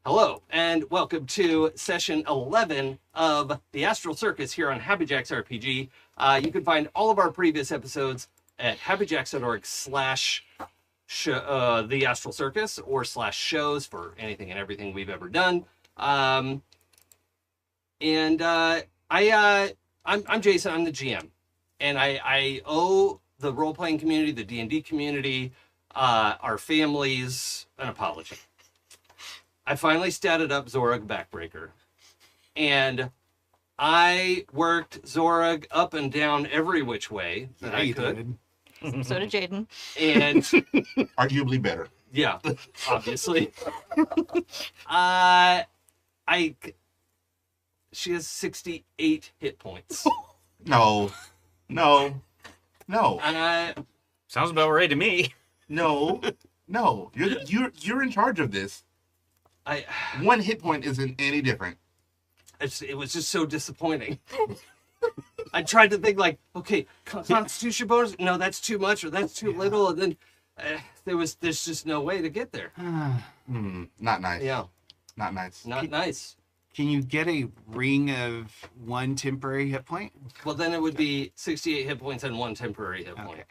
Hello, and welcome to session 11 of the Astral Circus here on happyjacksrpg. You can find all of our previous episodes at happyjacks.org/the Astral Circus or /shows for anything and everything we've ever done. I'm Jason, I'm the GM, and I owe the role-playing community, the D&D community, our families, an apology. I finally statted up Zorug Backbreaker, and I worked Zorug up and down every which way that I could. So did Jaden. And arguably better. Yeah, obviously. She has 68 hit points. No. Sounds about right to me. No. You're in charge of this. One hit point isn't any different. It was just so disappointing. I tried to think like, okay, Constitution bonus. No, that's too much, or that's too little, and then there's just no way to get there. Not nice. Yeah, not nice. Not nice. Can you get a ring of 1 temporary hit point? Well, then it would be 68 hit points and 1 temporary hit point.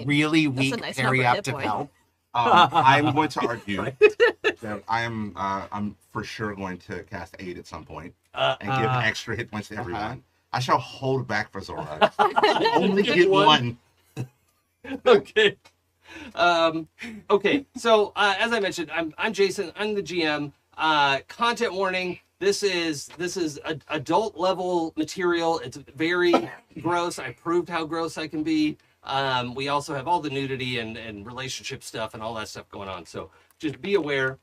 Really weak nice carry number of up to hit help. I'm going to argue that I'm for sure going to cast Aid at some point and give extra hit points to everyone. I shall hold back for Zora. Only get one. Okay. Okay. So as I mentioned, I'm Jason. I'm the GM. Content warning. This is adult level material. It's very gross. I proved how gross I can be. We also have all the nudity and relationship stuff and all that stuff going on. So just be aware.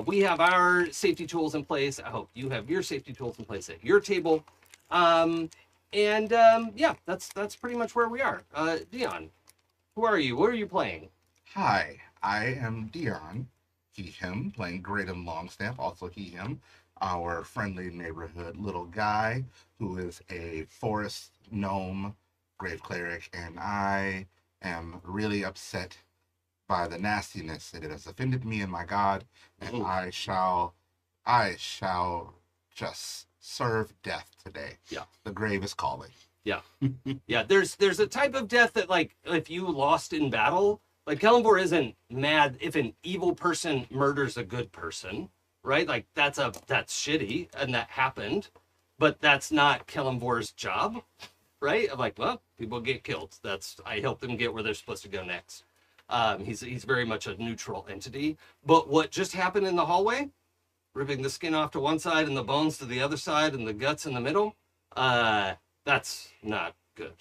We have our safety tools in place. I hope you have your safety tools in place at your table. Yeah, that's pretty much where we are. Dion, who are you? What are you playing? Hi, I am Dion, he, him, playing Gralen Longstamp, also he, him, our friendly neighborhood little guy who is a forest gnome grave cleric, and I am really upset by the nastiness that it has offended me and my god, and I shall just serve death today. Yeah. The grave is calling. Yeah. Yeah, there's a type of death that, like, if you lost in battle, like, Kellenvor isn't mad if an evil person murders a good person, right? Like, that's shitty, and that happened, but that's not Kellenvor's job, right? I'm like, well, people get killed. I help them get where they're supposed to go next. He's very much a neutral entity. But what just happened in the hallway, ripping the skin off to one side and the bones to the other side and the guts in the middle, that's not good.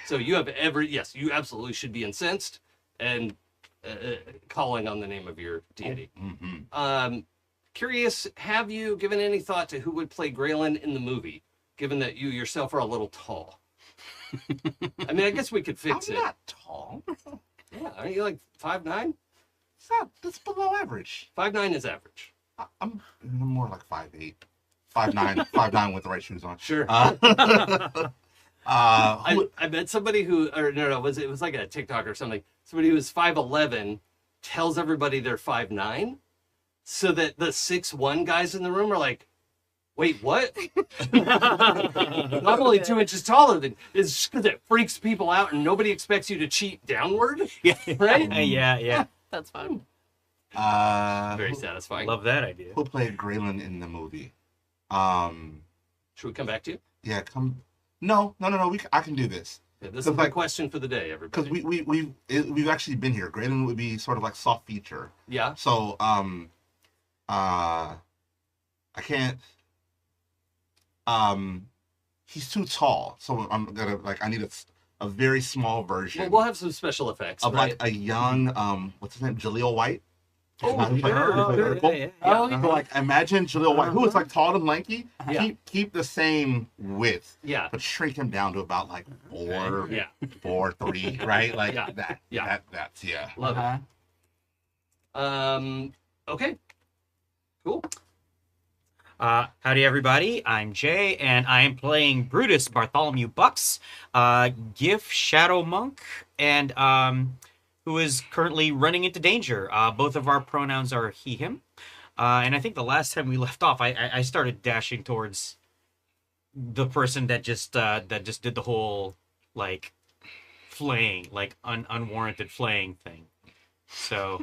So you absolutely should be incensed and calling on the name of your deity. Curious, have you given any thought to who would play Gralen in the movie, given that you yourself are a little tall? I mean, I guess we could fix it. I'm not tall. Yeah, are you like 5'9"? That's below average. 5'9" is average. I'm more like 5'8". 5'9" with the right shoes on. Sure. I met somebody who, it was like a TikTok or something. Somebody who was 5'11" tells everybody they're 5'9", so that the 6'1" guys in the room are like, wait, what? I'm only 2 inches taller than. It's just because it freaks people out and nobody expects you to cheat downward. Yeah. Right? Yeah. That's fun. Very satisfying. Love that idea. Who played Gralen in the movie? Should we come back to you? Yeah, come. No. I can do this. Yeah, this is my question for the day, everybody. Because we've actually been here. Gralen would be sort of like soft feature. Yeah. So I can't. He's too tall, so I need a very small version. Well, we'll have some special effects of right? like a young what's his name, Jaleel White. Oh, sure. Yeah. So like imagine Jaleel White, who is like tall and lanky. Yeah. Keep the same width. Yeah. But shrink him down to about like 4'3", right? Like that. Yeah. That's Love it. Okay. Cool. Howdy, everybody. I'm Jay, and I am playing Brutus, Bartholomew Bucks, Giff, Shadow Monk, and who is currently running into danger. Both of our pronouns are he, him. And I think the last time we left off, I started dashing towards the person that just did the whole, like, flaying, like, unwarranted flaying thing. So,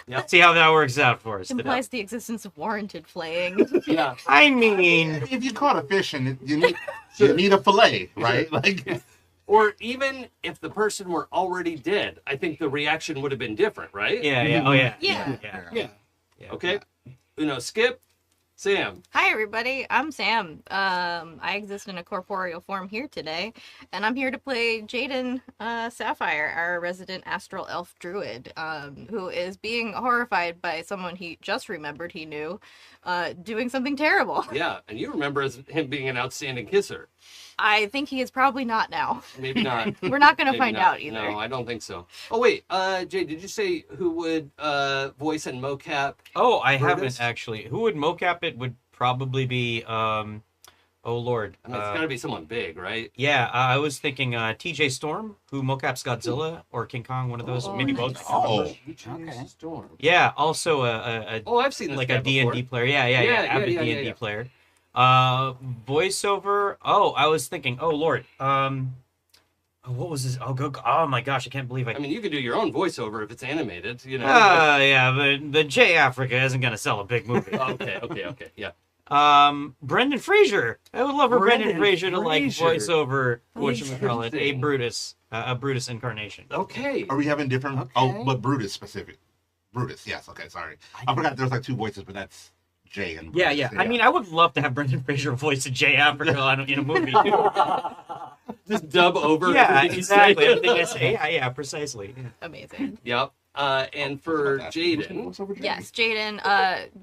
let's see how that works out for us. Implies the existence of warranted flaying. Yeah. I mean, If you caught a fish and you need a fillet, right? Like, Or even if the person were already dead, I think the reaction would have been different, right? yeah, oh yeah. Yeah. Yeah. Okay. Skip. Sam. Hi, everybody. I'm Sam. I exist in a corporeal form here today, and I'm here to play Jaden Sapphire, our resident astral elf druid, who is being horrified by someone he just remembered he knew doing something terrible. Yeah, and you remember him being an outstanding kisser. I think he is probably not now. Maybe not. We're not going to Maybe find not. out either. No, I don't think so. Oh, wait. Jay, did you say who would voice and mocap? Oh, I Brutus? haven't actually. Who would mocap it would probably be, oh lord. I mean, it's got to be someone big, right? Yeah, I was thinking TJ Storm, who mocaps Godzilla or King Kong, one of those, maybe nice. both. Oh. Okay. Storm. Yeah, also a Oh, I've seen this like guy a D&D before. player. Yeah, avid yeah, D&D yeah. player. Voiceover. Oh, I was thinking. Oh lord. What was this? Oh my gosh, I can't believe I mean, you could do your own voiceover if it's animated, you know. Yeah, but the J Africa isn't gonna sell a big movie. Okay, yeah. Brendan Fraser. I would love for Brendan Brendan Fraser to like Fraser. voice over whatchamacallit, a Interesting. Brutus, a Brutus incarnation. Okay. are we having different? Okay. Oh, but Brutus specific. Brutus, yes. Okay, sorry. I forgot there's like two voices, but that's Jay and Brutus. Yeah. I mean, I would love to have Brendan Fraser voice a J Africa in a movie. Just dub over. Yeah, everything you exactly. say. Everything I say. Yeah, precisely. Yeah. Amazing. Yep. And for Jaden. What's over Jay? Yes, Jaden.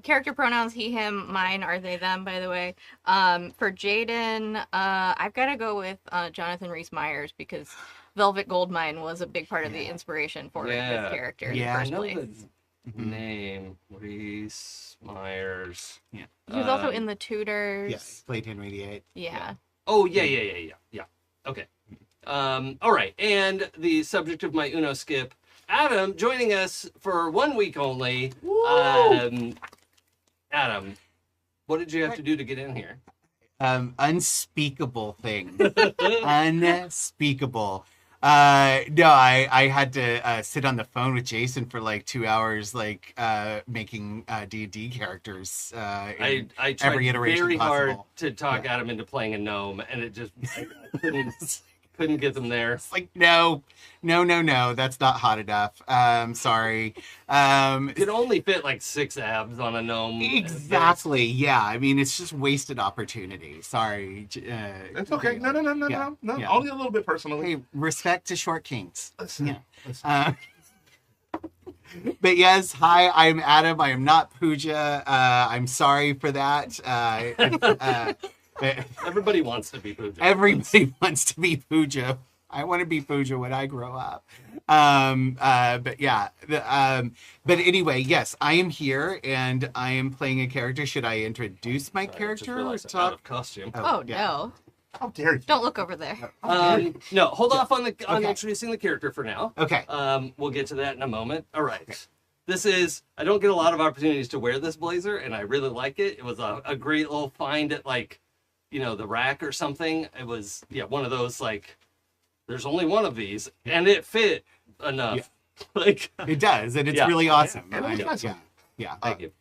Character pronouns he, him, mine are they, them, by the way. For Jaden, I've got to go with Jonathan Rhys-Meyers because Velvet Goldmine was a big part of the inspiration for Yeah. this character in Yeah, the I first know place. the name. Reese Myers. Yeah. He was also Um, in the Tudors. Yes. Played Henry VIII. Yeah. Oh, yeah. Okay. All right. And the subject of my Uno skip, Adam, joining us for 1 week only. Adam, what did you have to do to get in here? Unspeakable thing. Unspeakable. No, I had to sit on the phone with Jason for like 2 hours, like making D&D characters. I tried every iteration very hard possible. to talk Adam into playing a gnome, and it just I couldn't get them there. It's like no, that's not hot enough. Sorry. It could only fit like 6 abs on a gnome. Exactly. Yeah. I mean, it's just wasted opportunity. Sorry. It's okay. No. Yeah. Yeah. Only a little bit personally. Hey, respect to short kings. Listen, Yeah. listen. But yes, hi, I'm Adam. I am not Pooja. I'm sorry for that. Everybody wants to be Pooja. Everybody wants to be Pooja. I want to be Pooja when I grow up. But yeah. But anyway, yes, I am here and I am playing a character. Should I introduce my I just character or realized I'm out talk? of costume. Oh, yeah. no. How dare you? Don't look over there. No, hold off on Okay. introducing the character for now. Okay. We'll get to that in a moment. All right. This is, I don't get a lot of opportunities to wear this blazer, and I really like it. It was a great little find at, like, the rack or something. It was, one of those, like, there's only one of these, and it fit enough. Like, It does, and it's Yeah. really awesome. Yeah, it's Yeah. awesome. Yeah. thank you.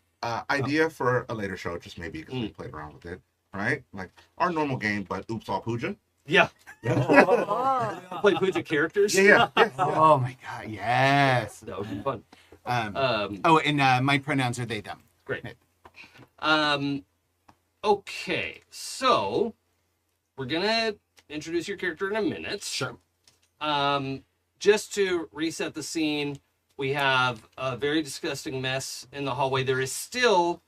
Idea for a later show, just maybe because we played around with it, right? Like our normal game, but oops, all Pooja. Yeah. Oh. Play Pooja characters. Yeah. Oh my god, yes. That would be fun. And my pronouns are they, them. Great. Okay, so we're gonna introduce your character in a minute. Sure. Just to reset the scene, we have a very disgusting mess in the hallway. There is still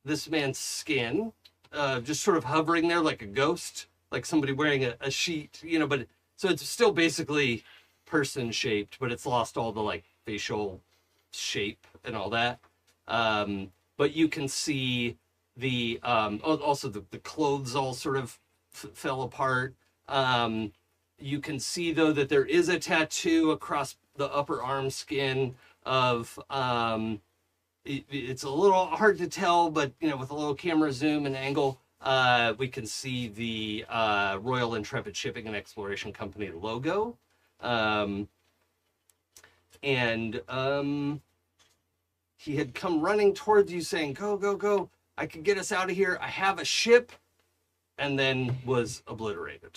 this man's skin, just sort of hovering there like a ghost, like somebody wearing a sheet, but so it's still basically person shaped, but it's lost all the like facial shape and all that. But you can see also the clothes all sort of fell apart. You can see though that there is a tattoo across the upper arm skin of it's a little hard to tell, but with a little camera zoom and angle, we can see the Royal Intrepid Shipping and Exploration Company logo. He had come running towards you saying, go, go, go. I can get us out of here. I have a ship. And then was obliterated.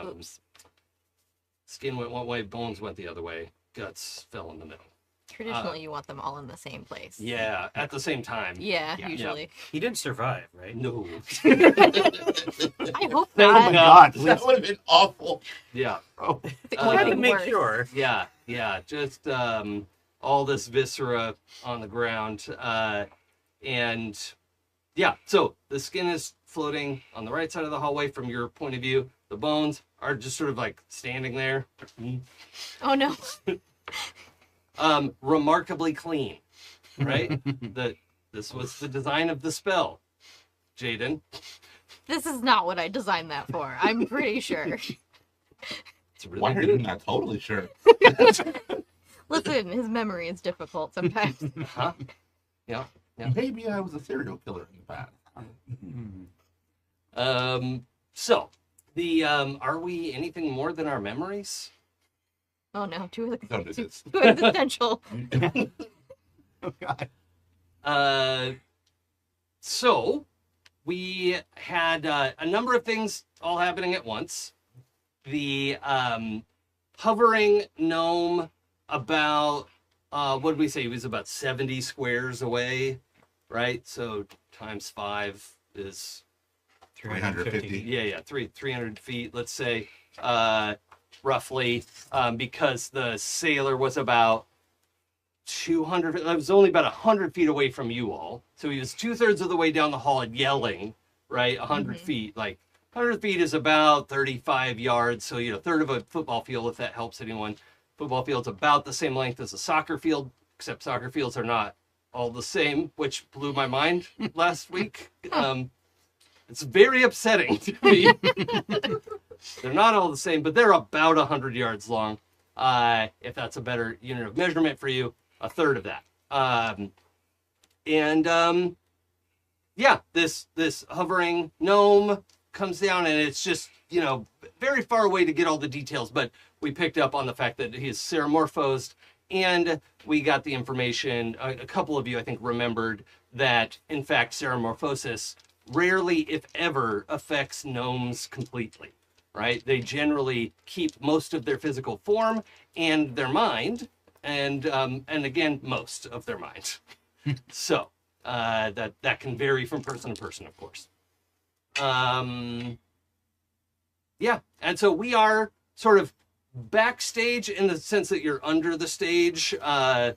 Oops. Skin went one way, bones went the other way. Guts fell in the middle. Traditionally, you want them all in the same place. Yeah, at the same time. Yeah, usually. He didn't survive, right? No. I hope Oh my not. god, that would have been awful. Yeah. Oh, It I had could to be make worse. sure. Yeah. Just all this viscera on the ground. And yeah, so the skin is floating on the right side of the hallway from your point of view. The bones are just sort of like standing there. Oh no. Remarkably clean, right? This was the design of the spell, Jaden. This is not what I designed that for. I'm pretty sure. It's really why are you good. not totally sure? Listen, his memory is difficult sometimes. Huh? Yeah. Maybe I was a serial killer in the past. So the are we anything more than our memories? Oh no, too Don't do this. existential. Oh god. So we had a number of things all happening at once. The hovering gnome about what did we say? He was about 70 squares away, right? So times 5 is 350. yeah 300 feet, let's say, roughly, because the sailor was about 200. It was only about 100 feet away from you all, so he was 2/3 of the way down the hall and yelling, right? 100 feet, like 100 feet is about 35 yards, so a third of a football field, if that helps anyone. Football field's about the same length as a soccer field, except soccer fields are not all the same, which blew my mind last week. It's very upsetting to me. They're not all the same, but they're about 100 yards long. If that's a better unit of measurement for you, a third of that. Yeah, this hovering gnome comes down, and it's just, very far away to get all the details, but we picked up on the fact that he's seramorphosed, and we got the information, a couple of you, I think, remembered that, in fact, seramorphosis rarely, if ever, affects gnomes completely, right? They generally keep most of their physical form and their mind, and again, most of their mind. So that can vary from person to person, of course. Yeah, and so we are sort of backstage in the sense that you're under the stage of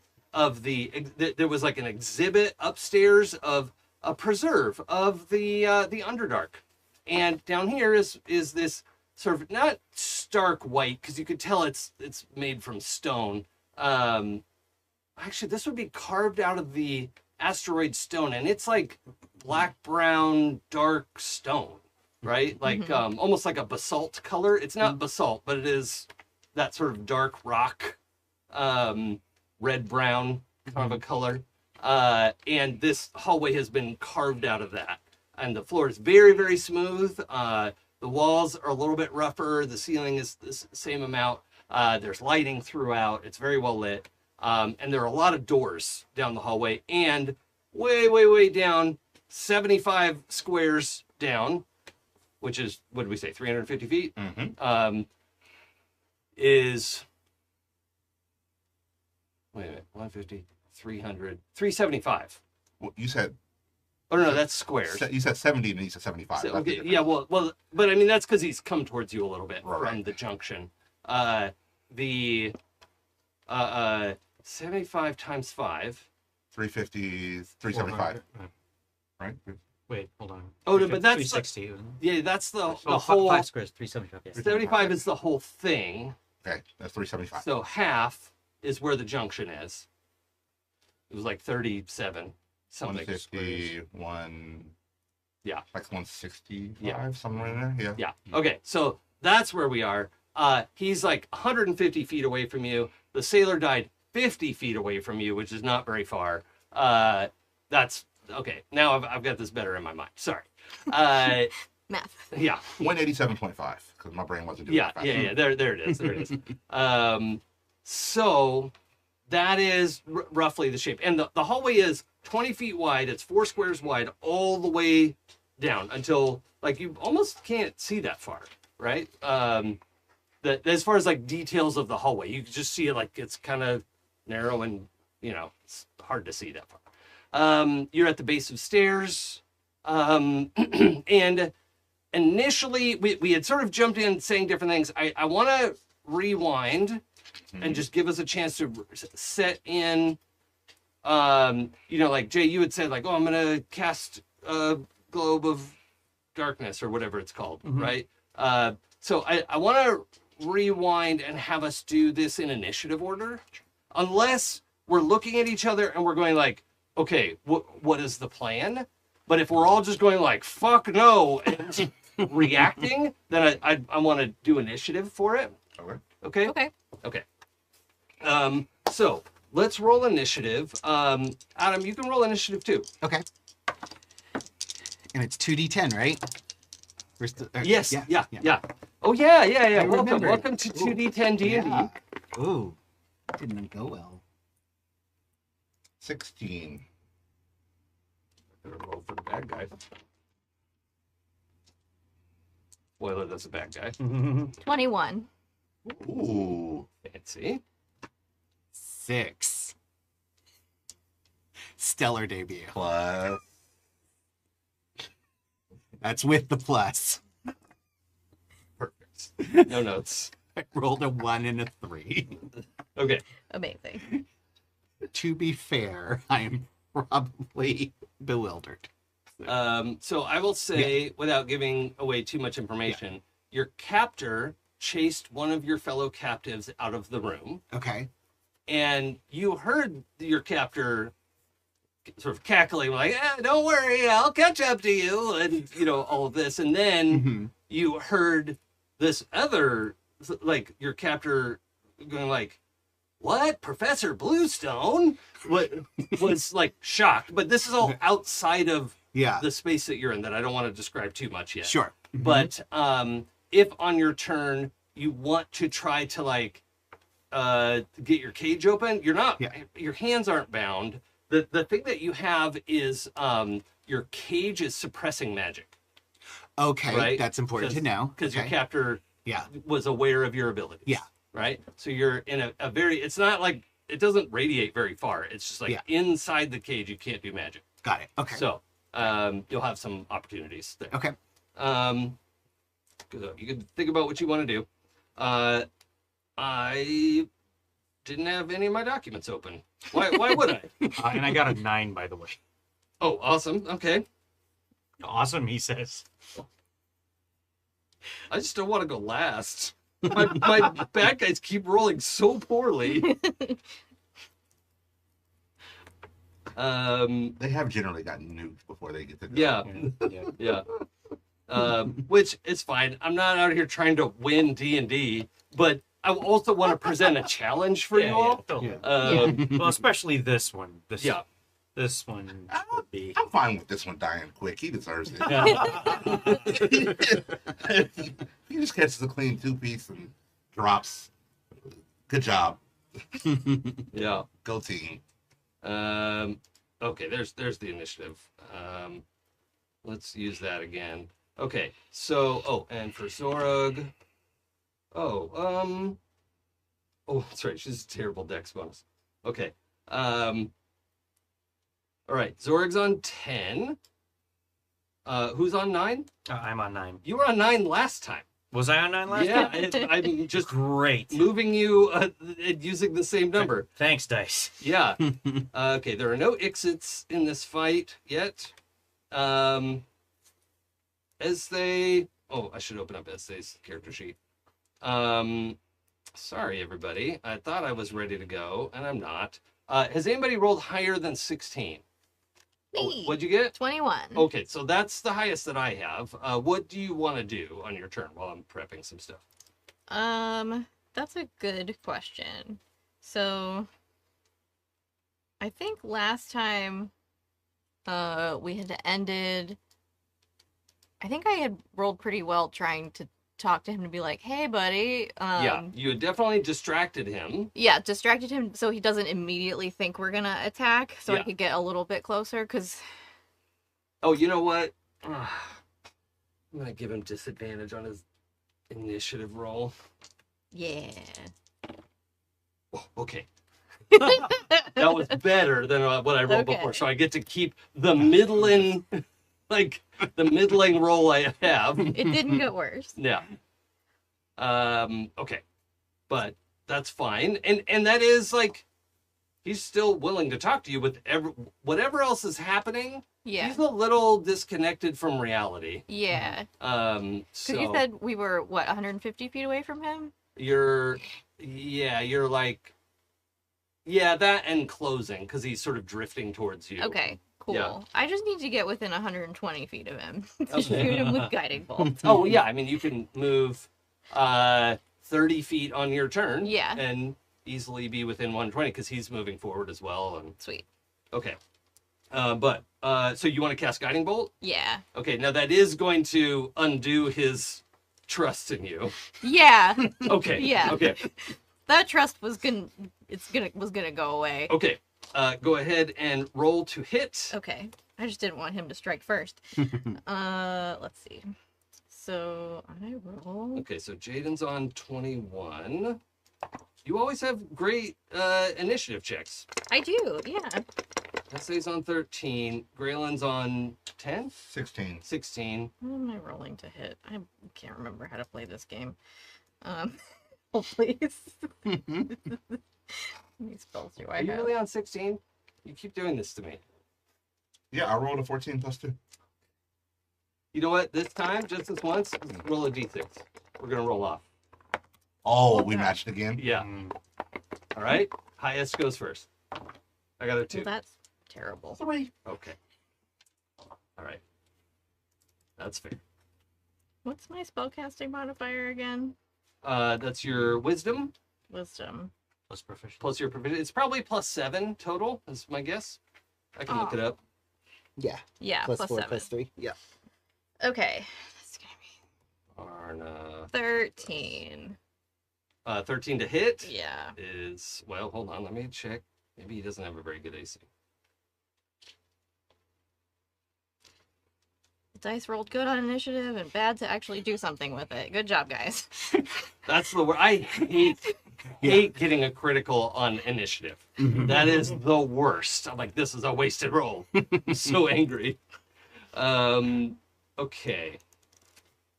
there was like an exhibit upstairs of a preserve of the Underdark, and down here is this sort of not stark white, because you could tell it's made from stone. Actually, this would be carved out of the asteroid stone, and it's like black brown dark stone, right? Like almost like a basalt color. It's not basalt, but it is that sort of dark rock, red brown kind of a color. And this hallway has been carved out of that, and the floor is very, very smooth. The walls are a little bit rougher. The ceiling is the same amount. There's lighting throughout. It's very well lit. And there are a lot of doors down the hallway, and way, way, way down, 75 squares down, which is, what did we say, 350 feet? Is, wait a minute, 150, 300, 375. Well, you said Oh, no, that's squares. you said 70 and he said 75. So, That's the okay, difference. yeah, well, but I mean, that's because he's come towards you a little bit Right. from the junction. The 75 times 5. 350, 375, right? Wait, hold on. Oh, no, but that's 360. Yeah, that's the Oh, whole. 5 squares, 375. Yeah. 75 is the whole thing. Okay, that's 375. So half is where the junction is. It was like 37 something. 150, Yeah. like 165, Yeah. somewhere in there. Yeah. Yeah. Okay. So that's where we are. He's like 150 feet away from you. The sailor died 50 feet away from you, which is not very far. That's okay. Now I've got this better in my mind. Sorry. Math. Yeah. 187.5, because my brain wasn't doing it fast. Yeah. There it is. There it is. So that is roughly the shape. And the hallway is 20 feet wide. It's 4 squares wide all the way down until, like, you almost can't see that far, right? As far as, like, details of the hallway, you can just see it, like, it's kind of narrow and, you know, it's hard to see that far. You're at the base of stairs. And initially, we had sort of jumped in saying different things. I want to rewind and just give us a chance to set in, you know, like Jay, you had said, like, oh, I'm going to cast a globe of darkness or whatever it's called, right? So I want to rewind and have us do this in initiative order, unless we're looking at each other and we're going like, okay, what is the plan? But if we're all just going like, fuck no, and reacting, then I want to do initiative for it. Okay? Okay. So let's roll initiative. Adam, you can roll initiative too. Okay. And it's 2d10, right? Yes. Yeah. Yeah. Oh yeah. I remembered. Welcome to 2d10 D&D. Yeah. Ooh, didn't go well. 16. Better roll for the bad guy. Spoiler, that's a bad guy. 21. Ooh. Fancy. 6. Stellar debut. Plus. That's with the plus. Perfect. No notes. I rolled a 1 and a 3. Okay. Amazing. To be fair, I am probably bewildered. So I will say, without giving away too much information, your captor chased one of your fellow captives out of the room, Okay. and you heard your captor sort of cackling, like, don't worry, I'll catch up to you, and, you know, all of this. And then you heard this other, like, your captor going like, what? Professor Bluestone? What was, like, shocked. But this is all outside of the space that you're in that I don't want to describe too much yet. Sure. But if on your turn you want to try to, like, get your cage open, you're not, your hands aren't bound. The thing that you have is your cage is suppressing magic. Okay, right? that's important to know. Because your captor Yeah. was aware of your abilities. Yeah. Right? So you're in a very, it's not like, it doesn't radiate very far. It's just like inside the cage, you can't do magic. Got it. Okay. So you'll have some opportunities there. Okay. You can think about what you want to do. I didn't have any of my documents open. Why would I? And I got a 9, by the way. Oh, awesome. Okay. Awesome, he says. I just don't want to go last. My bad guys keep rolling so poorly. They have generally gotten nuked before they get to go. Yeah. Which is fine. I'm not out here trying to win D&D, but I also want to present a challenge for you all. Well, especially this one. This one would be. I'm fine with this one dying quick. He deserves it. He just catches the clean 2-piece and drops. Good job. Yeah. Go team. Okay, there's the initiative. Let's use that again. Okay, so and for Zorug. Oh, that's right. She's a terrible dex bonus. Okay. All right, Zorg's on 10. Who's on 9? I'm on 9. You were on 9 last time. Was I on 9 last time? Yeah, I'm just great. Moving you using the same number. Thanks, Dice. Yeah. Okay, there are no exits in this fight yet. Ezthe. Oh, I should open up Ezthe's character sheet. Sorry, everybody. I thought I was ready to go, and I'm not. Has anybody rolled higher than 16? Me. Oh, what'd you get? 21. Okay, so that's the highest that I have. What do you want to do on your turn while I'm prepping some stuff? That's a good question. So, I think last time, we had ended. I think I had rolled pretty well trying to talk to him to be like, "Hey, buddy." Yeah, you had definitely distracted him. Yeah, distracted him so he doesn't immediately think we're gonna attack, so I Yeah. could get a little bit closer. Cause Oh, you know what? I'm gonna give him disadvantage on his initiative roll. yeah. Oh, okay. That was better than what I rolled Okay. before, so I get to keep the middling, like the middling roll I have. It didn't get worse. Yeah. Okay, but that's fine, and that is like, he's still willing to talk to you with whatever else is happening. Yeah. He's a little disconnected from reality. Yeah. So Because you said we were, what, 150 feet away from him? you're like, yeah, that and closing, because he's sort of drifting towards you. Okay, cool. Yeah. I just need to get within 120 feet of him to Okay. shoot him with guiding bolts. Oh, yeah, I mean, you can move 30 feet on your turn. Yeah. And easily be within 120, because he's moving forward as well. And Sweet. okay. So you want to cast Guiding Bolt? Yeah. Okay, now that is going to undo his trust in you. Yeah. Okay. Yeah. Okay. That trust was gonna go away. Okay. Go ahead and roll to hit. Okay. I just didn't want him to strike first. Let's see. So I roll. Okay, so Jaden's on 21. You always have great initiative checks. I do, yeah. Essay's on 13. Gralen's on 10? 16. 16. What am I rolling to hit? I can't remember how to play this game. Oh, please. How many spells do I Are you have? really on 16? You keep doing this to me. Yeah, I rolled a 14 plus 2. You know what? This time, just this once, roll a d6. We're going to roll off. Oh, we matched again? Yeah. All right. Highest goes first. I got a 2. Well, that's terrible. 3. Okay. All right. That's fair. What's my spellcasting modifier again? That's your wisdom Wisdom. Plus proficiency. plus your proficiency. It's probably +7 total, is my guess. I can look it up. Yeah. Yeah, Plus plus 4, 7. plus 3. Yeah. Okay. That's gonna be Arna. 13. 13 to hit Yeah. is, well, hold on, let me check. Maybe he doesn't have a very good AC. Dice rolled good on initiative and bad to actually do something with it. Good job, guys. That's the word. I hate getting a critical on initiative. That is the worst. I'm like, this is a wasted roll. I'm so angry. Okay.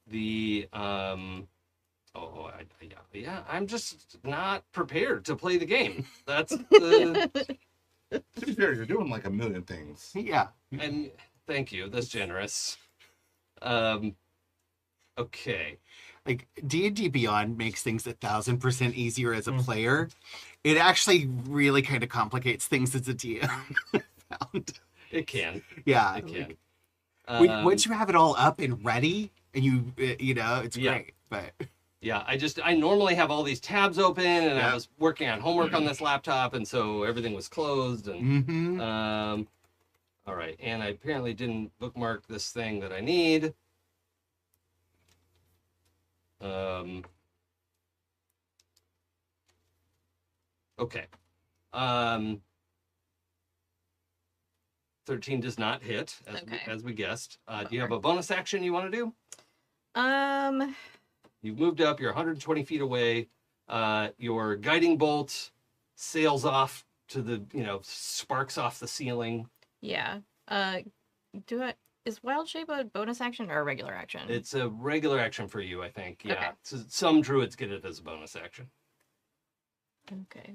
The yeah, I'm just not prepared to play the game. That's the To be fair, you're doing like a million things. Yeah. and thank you. That's generous. Okay. Like D&D Beyond makes things 1,000% easier as a player. It actually really kind of complicates things as a DM. Found. It can. Yeah. It can. Once you have it all up and ready, and you know, it's Yeah. great. But Yeah, I normally have all these tabs open, and I Yeah. was working on homework on this laptop, and so everything was closed. And mhm. all right, and I apparently didn't bookmark this thing that I need. Okay. 13 does not hit, Okay. as we guessed. Do you have a bonus action you want to do? Um, You've moved up. You're 120 feet away. Your guiding bolt sails off to the, sparks off the ceiling. yeah. Is Wild Shape a bonus action or a regular action? It's a regular action for you, I think. Yeah. Okay. So some druids get it as a bonus action. Okay.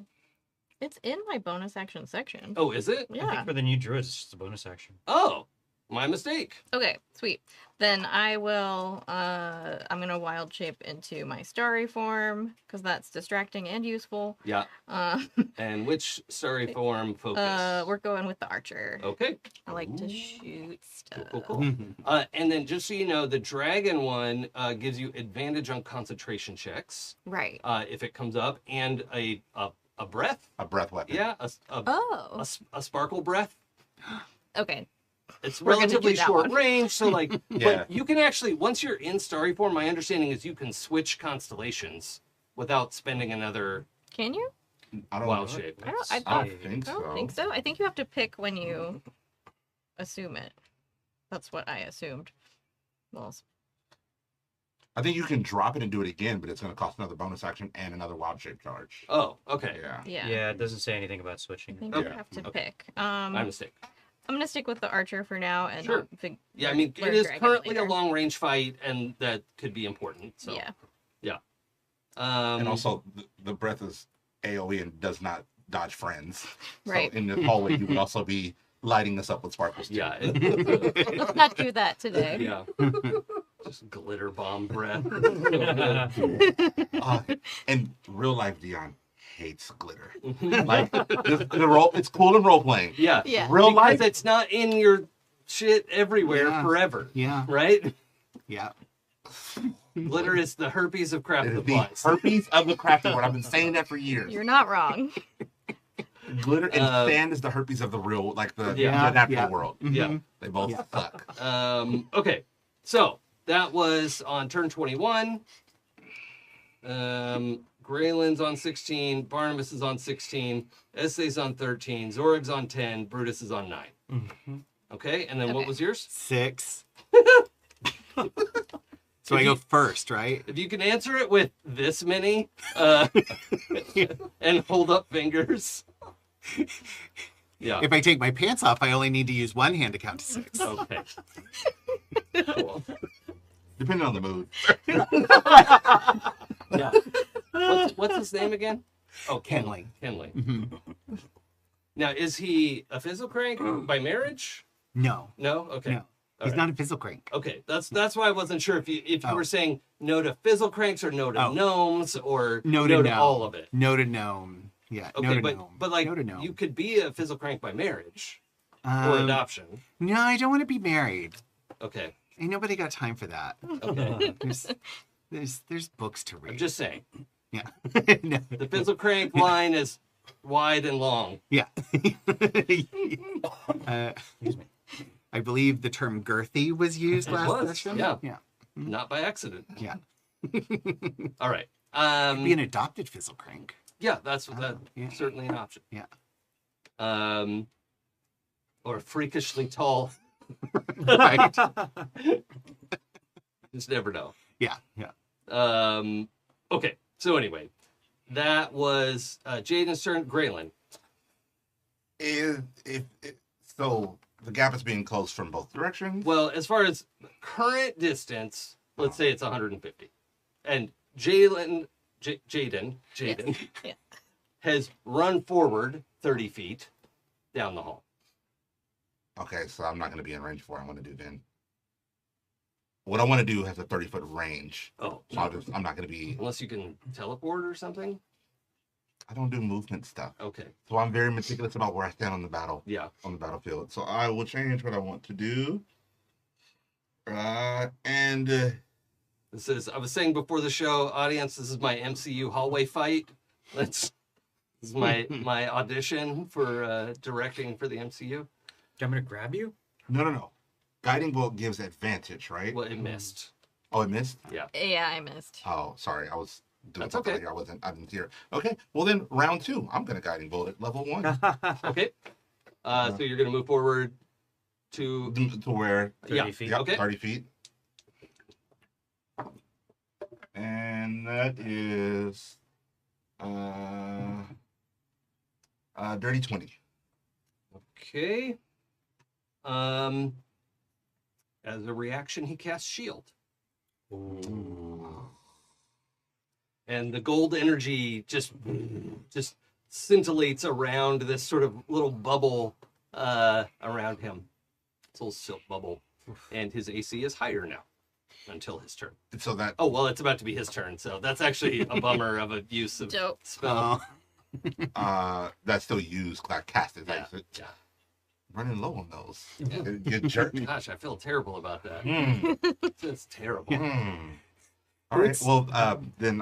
It's in my bonus action section. Oh, is it? I Yeah. think for the new druids, it's just a bonus action. Oh. My mistake. Okay, sweet. Then I will, I'm gonna wild shape into my starry form, because that's distracting and useful. Yeah. Uh, And which starry form focus? we're going with the archer. Okay. I like to Ooh. shoot stuff. Cool. And then just so you know, the dragon one gives you advantage on concentration checks Right. if it comes up, and a breath. A breath weapon. Yeah, Oh. a sparkle breath. Okay. It's We're gonna do relatively that short one. range, so like, Yeah. but you can actually, once you're in starry form, my understanding is you can switch constellations without spending another Can you? I don't wild know. shape. I don't think I don't so. think so. I think you have to pick when you assume it. That's what I assumed. Well, I think you can drop it and do it again, but it's going to cost another bonus action and another wild shape charge. Oh, okay. Yeah. yeah. Yeah, it doesn't say anything about I switching. think Okay. you have to Okay. pick. My mistake. I'm gonna stick with the archer for now, and Sure. Yeah, I mean, it learn is dragon currently a later. long range fight, and that could be important. So Yeah. And also, the breath is AoE and does not dodge friends. Right. So in the hallway, you would also be lighting this up with sparkles. Too. yeah, Let's not do that today. yeah. Just glitter bomb breath. And real life Dion hates glitter. Like the role, it's cool in role playing. Yeah, Yeah. Real because life, it's not in your shit everywhere Yeah. forever, Yeah. right? Yeah. Glitter is the herpes of craft it is the supplies. herpes of the crafting world. I've been saying that for years. You're not wrong. Glitter and sand is the herpes of the real, like the Yeah. natural Yeah. world. Yeah. They both Yeah. suck. Okay, so that was on turn 21. Gralen's on 16. Barnabas is on 16. Ezthe's on 13. Zorg's on 10. Brutus is on 9. Mhm. Okay, and then what Okay. was yours? 6. So I go first, right? If you can answer it with this many and hold up fingers. Yeah. If I take my pants off, I only need to use one hand to count to 6. Okay. Cool. Depending on the mood. Yeah. What's his name again? Oh, Kenley. Kenley. Mhm. Now, is he a fizzle crank by marriage? No, No. Okay. no. All He's right. not a fizzle crank. Okay. That's why I wasn't sure if you Oh. were saying no to fizzle cranks or no to Oh. gnomes or No to gnome. all of it. No to gnome. Yeah, Okay, no to but gnome. like no to gnome. you could be a fizzle crank by marriage or adoption. No, I don't want to be married. Okay. Ain't nobody got time for that. Okay. There's books to read. I'm just saying. Yeah. No. The fizzle crank line is wide and long. Yeah. I believe the term girthy was used It last was, session. yeah. Yeah. Not by accident. Yeah. All right. Be an adopted fizzle crank. Yeah, that's that yeah. certainly an option. Yeah. Or freakishly tall. Right. Just never know. Yeah. Yeah. Okay. So anyway, that was Jaden's turn. Gralen. So the gap is being closed from both directions. Well, as far as current distance, let's say it's 150, and Jaden Yeah. has run forward 30 feet down the hall. Okay, so I'm not going to be in range for what I want to do then. What I want to do has a 30-foot range. Oh, So I'm not going to be. unless you can teleport or something. I don't do movement stuff. Okay. So I'm very meticulous about where I stand on the Yeah. battlefield. So I will change what I want to do. This is. I was saying before the show, audience. This is my MCU hallway fight. This is my audition for directing for the MCU. Do you want me to grab you? No. Guiding bolt gives advantage, right? Well, it missed. Oh, it missed? Yeah, I missed. Oh, sorry. I was doing That's something okay. here. I didn't hear. Okay. Well, then round 2. I'm going to guiding bolt at level 1. Okay. So you're gonna move forward to. To where? 30 feet. Yep, Okay. 30 feet. And that is dirty 20. Okay. As a reaction, he casts shield. And the gold energy just scintillates around this sort of little bubble around him. Soul Silk Bubble. And his AC is higher now until his turn. So that Oh, well, it's about to be his turn, so that's actually a bummer of a use of Dope. spell. that's still used, like casted. Yeah, Like, yeah. running low on those. Yeah. You jerk. Gosh, I feel terrible about that. Mm. It's terrible. All right. Well, then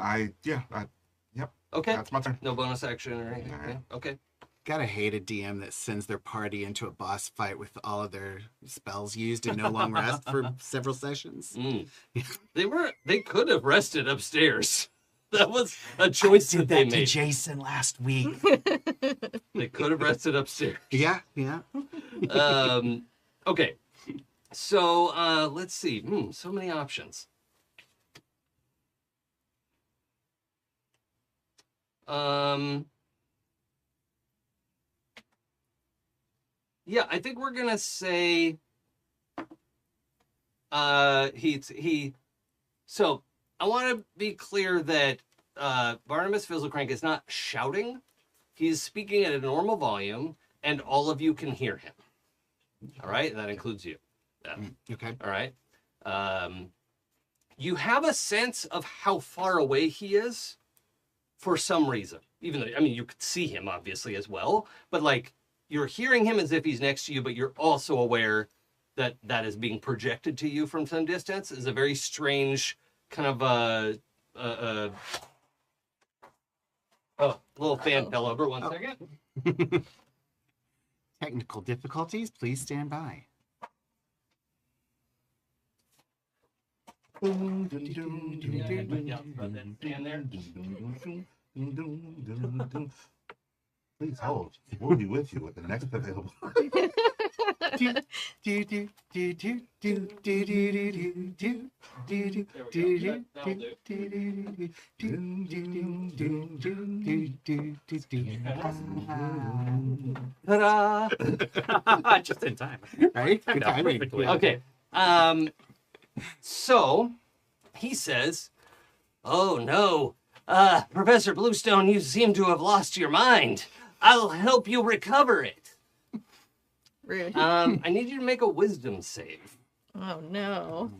Okay. that's my turn. No bonus action or anything? All right. Yeah, okay. Gotta hate a DM that sends their party into a boss fight with all of their spells used and no long rest for several sessions. Mm. They could have rested upstairs. That was a choice that they made. Jason last week. They could have rested upstairs. Yeah. Okay. So let's see. So many options. Yeah, I think we're gonna say so I want to be clear that Barnabas Fizzlecrank is not shouting. He's speaking at a normal volume, and all of you can hear him. All right? That includes you. Yeah. Okay. All right? You have a sense of how far away he is for some reason. Even though, I mean, you could see him, obviously, as well. But, like, you're hearing him as if he's next to you, but you're also aware that that is being projected to you from some distance. Is a very strange kind of little fan fell over. One second. Technical difficulties, please stand by. Please hold. We'll be with you with the next available. Ta-da! Just in time. Right? Good timing. Perfectly. Okay. So he says, "Oh no, Professor Bluestone, you seem to have lost your mind. I'll help you recover it." Rude. I need you to make a wisdom save. Oh no.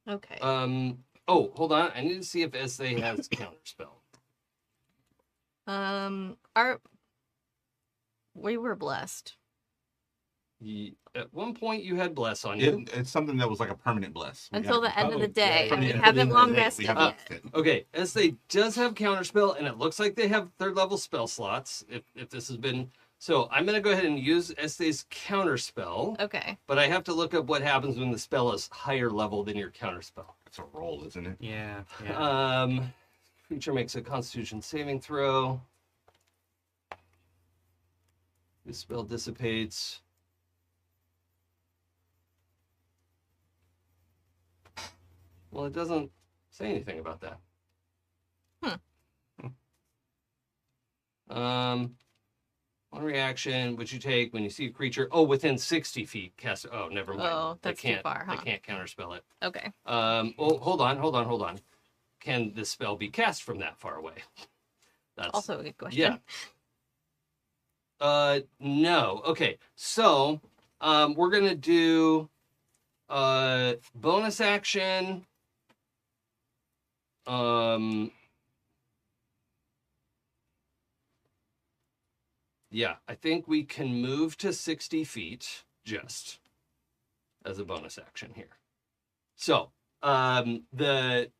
Okay. Oh, hold on. I need to see if Ezthe has counterspell. We were blessed. At one point, you had bless on you. It's something that was like a permanent bless. Until the end of the day, yeah, and we yeah. haven't long We rested haven't yet. rested. Okay, Ezthe does have counterspell, and it looks like they have third level spell slots. If this has been so, I'm gonna go ahead and use Esthe's counterspell. Okay. But I have to look up what happens when the spell is higher level than your counterspell. It's a roll, isn't it? Yeah. Creature makes a Constitution saving throw. The spell dissipates. Well, it doesn't say anything about that. One reaction which you take when you see a creature within 60 feet cast. Oh, never mind. Oh, that's too far, huh? They can't counterspell it. Okay. Oh, hold on. Can this spell be cast from that far away? That's Also a good question. yeah. No. Okay. So, we're gonna do bonus action. Yeah, I think we can move to 60 feet just as a bonus action here. So, the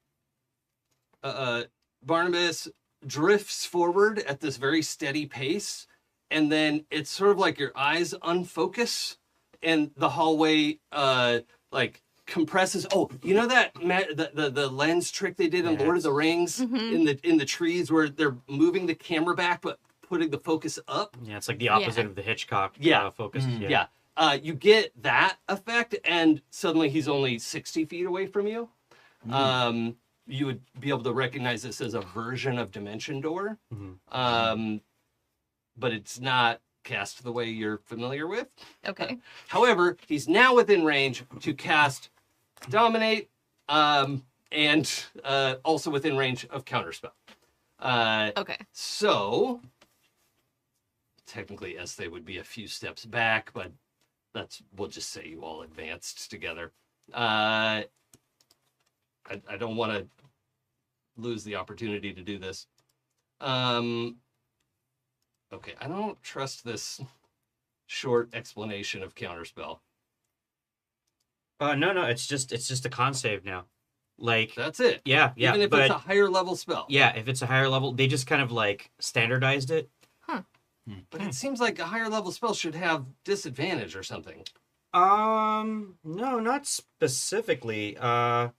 Barnabas drifts forward at this very steady pace, and then it's sort of like your eyes unfocus, and the hallway like compresses. Oh, you know that the lens trick they did in Lord of the Rings in the trees where they're moving the camera back but putting the focus up? Yeah, it's like the opposite of the Hitchcock focus. Yeah. You get that effect, and suddenly he's only 60 feet away from you. You would be able to recognize this as a version of Dimension Door, but it's not cast the way you're familiar with. Okay. However, he's now within range to cast Dominate, and also within range of Counterspell. Okay. So, technically Ezthe would be a few steps back, but we'll just say you all advanced together. I don't want to lose the opportunity to do this. Okay, I don't trust this short explanation of counterspell. No, it's just a con save now. Like That's it. yeah, Even if but it's a higher level spell. yeah, if it's a higher level, they just kind of like standardized it. But it seems like a higher level spell should have disadvantage or something. No, not specifically. Let's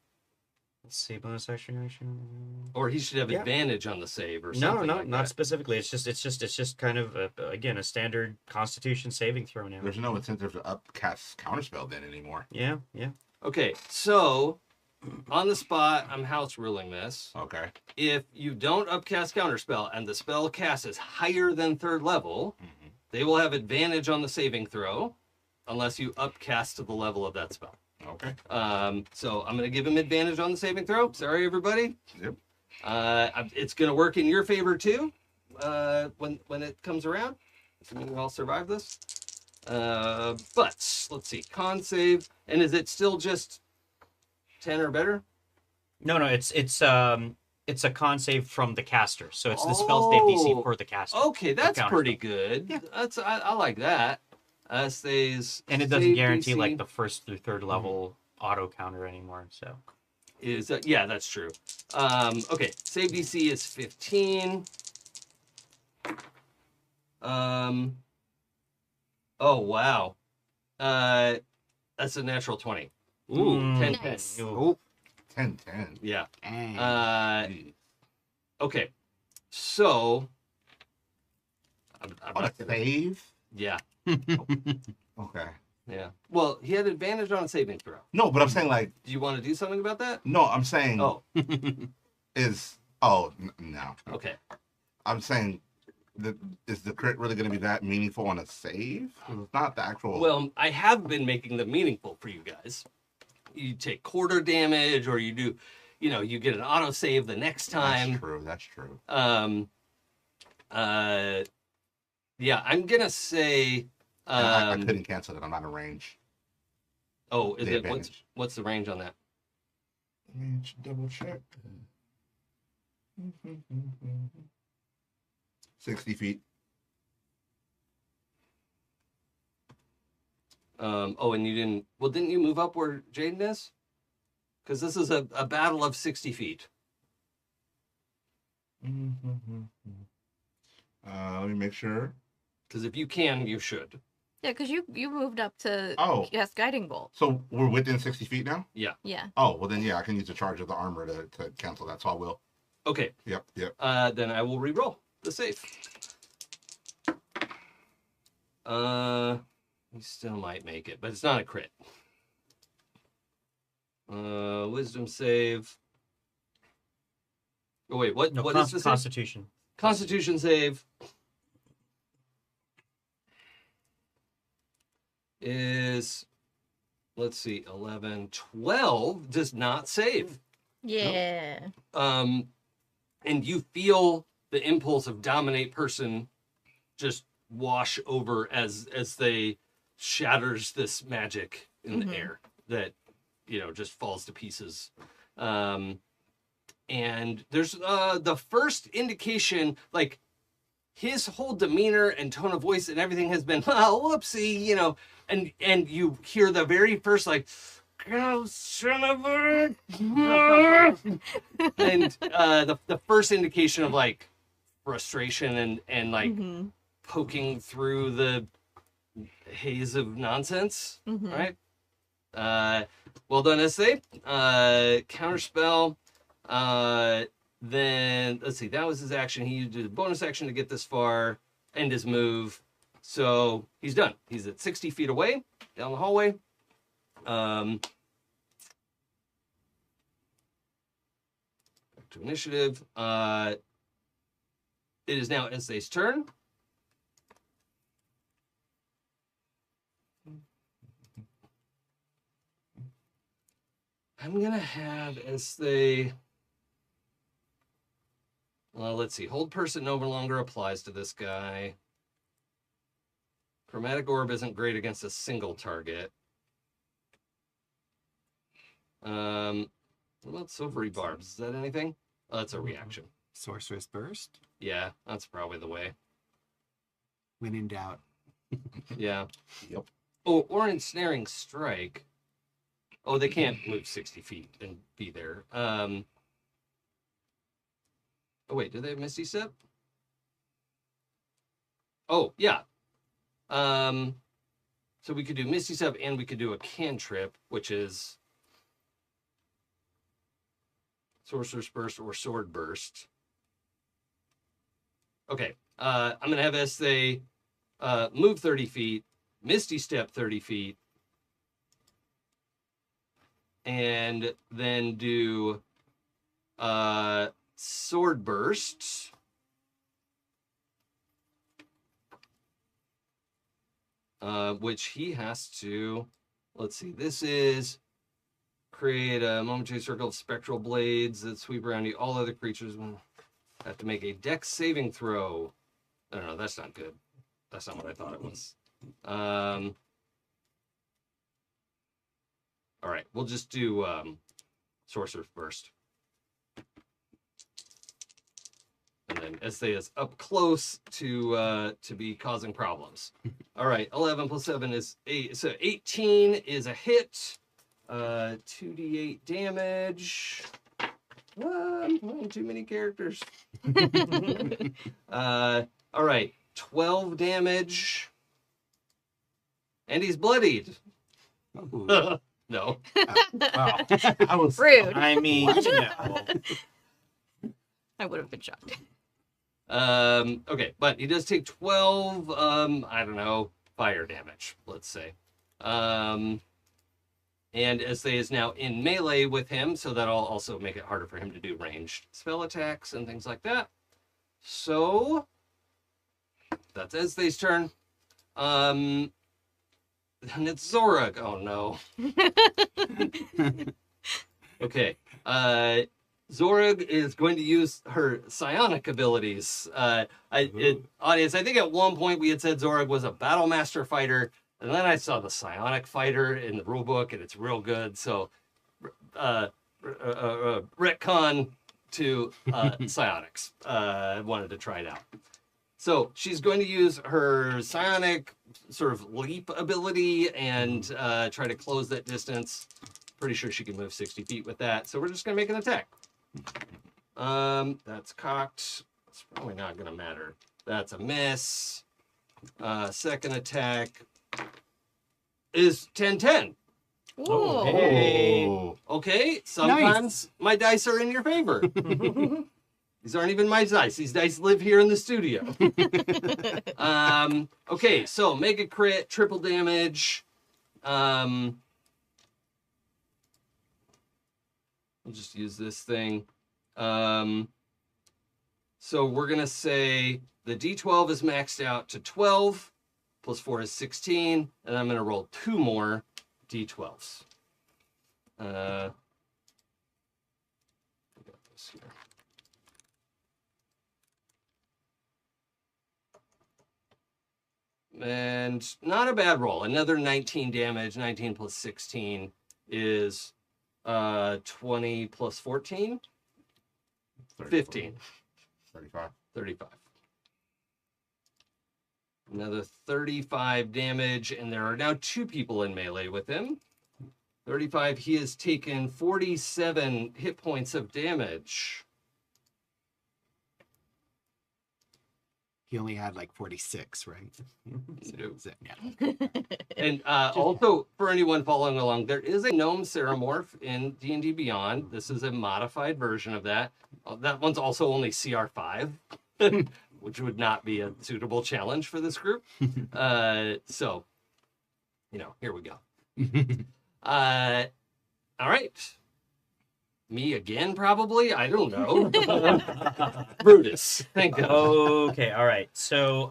see, bonus action. Or he should have Yeah. advantage on the save or No, something. no, like not that. specifically. It's just kind of again a standard Constitution saving throw now. There's no incentive to upcast counterspell then anymore. Yeah. Okay, so on the spot, I'm house ruling this. Okay. If you don't upcast counterspell and the spell cast is higher than 3rd level, they will have advantage on the saving throw unless you upcast to the level of that spell. Okay. So I'm going to give him advantage on the saving throw. Sorry, everybody. Yep. It's going to work in your favor too when it comes around. Assuming we all survive this. But let's see. Con save. And is it still just 10 or better? No, it's a con save from the caster, so it's the spell save DC for the caster. Okay, that's counterspell. pretty good. Yeah. I like that. Stays. And it doesn't save guarantee DC like the 1st through 3rd level auto counter anymore. So is yeah, that's true. Okay, save DC is 15. Oh wow. That's a natural 20. Ooh, 10 Nice. 10. Oh, 10-10. Yeah. dang. Jeez. Okay. So I'm On a not gonna, save? yeah. Okay. Yeah. Well, he had advantage on a saving throw. No, but I'm saying like, Do you want to do something about that? no, I'm saying Oh, no. okay. I'm saying, is the crit really going to be that meaningful on a save? It's not the actual. Well, I have been making them meaningful for you guys. You take quarter damage, or you do, you get an auto save the next time. That's true. That's true. Yeah, I'm gonna say. And I couldn't cancel it. I'm out of range. Oh, is the it advantage. what's the range on that? Let me double check. 60 feet. Oh, and you didn't. Well, didn't you move up where Jaden is? Because this is a battle of 60 feet. Let me make sure. Because if you can, you should. Yeah, because you moved up to Oh. cast Guiding Bolt. So we're within 60 feet now? Yeah. Oh, well then, yeah, I can use the charge of the armor to cancel that, so I will. Okay. Yep. Then I will re-roll the save. You still might make it, but it's not a crit. Wisdom save. Oh wait, what no, is the save? Constitution. Constitution save is, let's see, 11, 12 does not save. Yeah. And you feel the impulse of dominate person just wash over as they shatters this magic in the air that just falls to pieces. And there's the first indication, like his whole demeanor and tone of voice and everything has been, oh, whoopsie, and you hear the very first like, "Oh, son of a," and the first indication of like frustration and like poking through the haze of nonsense, right? Well done, Ezthe. Counterspell. Then let's see, that was his action. He used a bonus action to get this far, and his move. So he's done. He's at 60 feet away down the hallway. Back to initiative. It is now Ezthe's turn. I'm gonna have Ezthe. Well, let's see. Hold person no longer applies to this guy. Chromatic Orb isn't great against a single target. What about Silvery Barbs? Is that anything? Oh, that's a reaction. Sorceress Burst. Yeah, that's probably the way. When in doubt. Yeah. Yep. Oh, or Ensnaring Strike. Oh, they can't move 60 feet and be there. Oh, wait, do they have Misty Step? Oh, yeah. So we could do Misty Step and we could do a Cantrip, which is Sorcerer's Burst or Sword Burst. Okay, I'm going to have Ezthe move 30 feet, Misty Step 30 feet, and then do Sword Burst. Which he has to, let's see, this is create a momentary circle of spectral blades that sweep around you. All other creatures have to make a dex saving throw. No, that's not good. That's not what I thought it was. All right, we'll just do Sorcerer's Burst. And then Ezthe is up close to be causing problems. All right, 11 plus 7 is 8. So 18 is a hit. 2d8 damage. I'm playing too many characters. All right, 12 damage. And he's bloodied. No. Wow. I was Rude. I mean, no. I would have been shocked. Okay, but he does take 12, I don't know, fire damage, let's say. And Ezthe is now in melee with him, so that'll also make it harder for him to do ranged spell attacks and things like that. So, that's Ezthe's turn. And it's Zorug. Oh, no. Okay. Zorug is going to use her psionic abilities. Audience, I think at one point we had said Zorug was a battle master fighter, and then I saw the psionic fighter in the rulebook, and it's real good. So, retcon to psionics. Wanted to try it out. So she's going to use her psionic sort of leap ability and try to close that distance. Pretty sure she can move 60 feet with that. So we're just going to make an attack. That's cocked. It's probably not going to matter. That's a miss. Second attack is 10-10. Ooh. Hey. Okay, sometimes my dice are in your favor. These aren't even my dice. These dice live here in the studio. Okay, so mega crit, triple damage. We'll just use this thing. So we're going to say the D12 is maxed out to 12, plus 4 is 16, and I'm going to roll 2 more D12s. I got this here. And not a bad roll. Another 19 damage. 19 plus 16 is 20 plus 14. 15. 35. 35. Another 35 damage, and there are now 2 people in melee with him. 35, he has taken 47 hit points of damage. He only had like 46, right? No. Yeah. And also, for anyone following along, there is a Gnome Ceramorph in D&D Beyond. This is a modified version of that. That one's also only CR5, which would not be a suitable challenge for this group. So, here we go. All right. Me again, probably? I don't know. Brutus. Thank God. Okay, all right. So,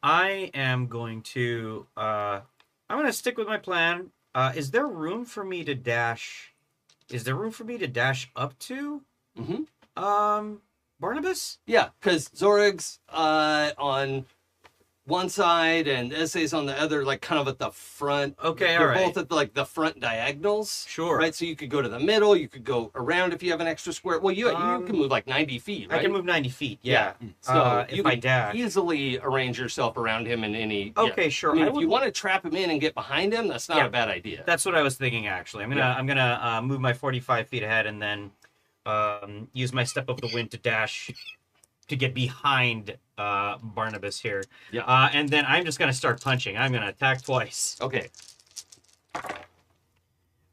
I am going to, I'm going to stick with my plan. Is there room for me to dash? Is there room for me to dash up to? Mm-hmm. Barnabas? Yeah, because Zorug's on one side and Ezthe's on the other, like kind of at the front. Okay, They're all right. both at the front diagonals. Sure. Right, so you could go to the middle, you could go around if you have an extra square. Well, you can move like 90 feet, right? I can move 90 feet, yeah. So If you I can dash. easily arrange yourself around him in any. Okay, sure. I mean, I if would- you want to trap him in and get behind him, that's not Yeah. a bad idea. That's what I was thinking, actually. I'm gonna move my 45 feet ahead and then use my Step of the Wind to dash to get behind Barnabas here. Yeah. And then I'm just gonna start punching. I'm gonna attack twice. Okay.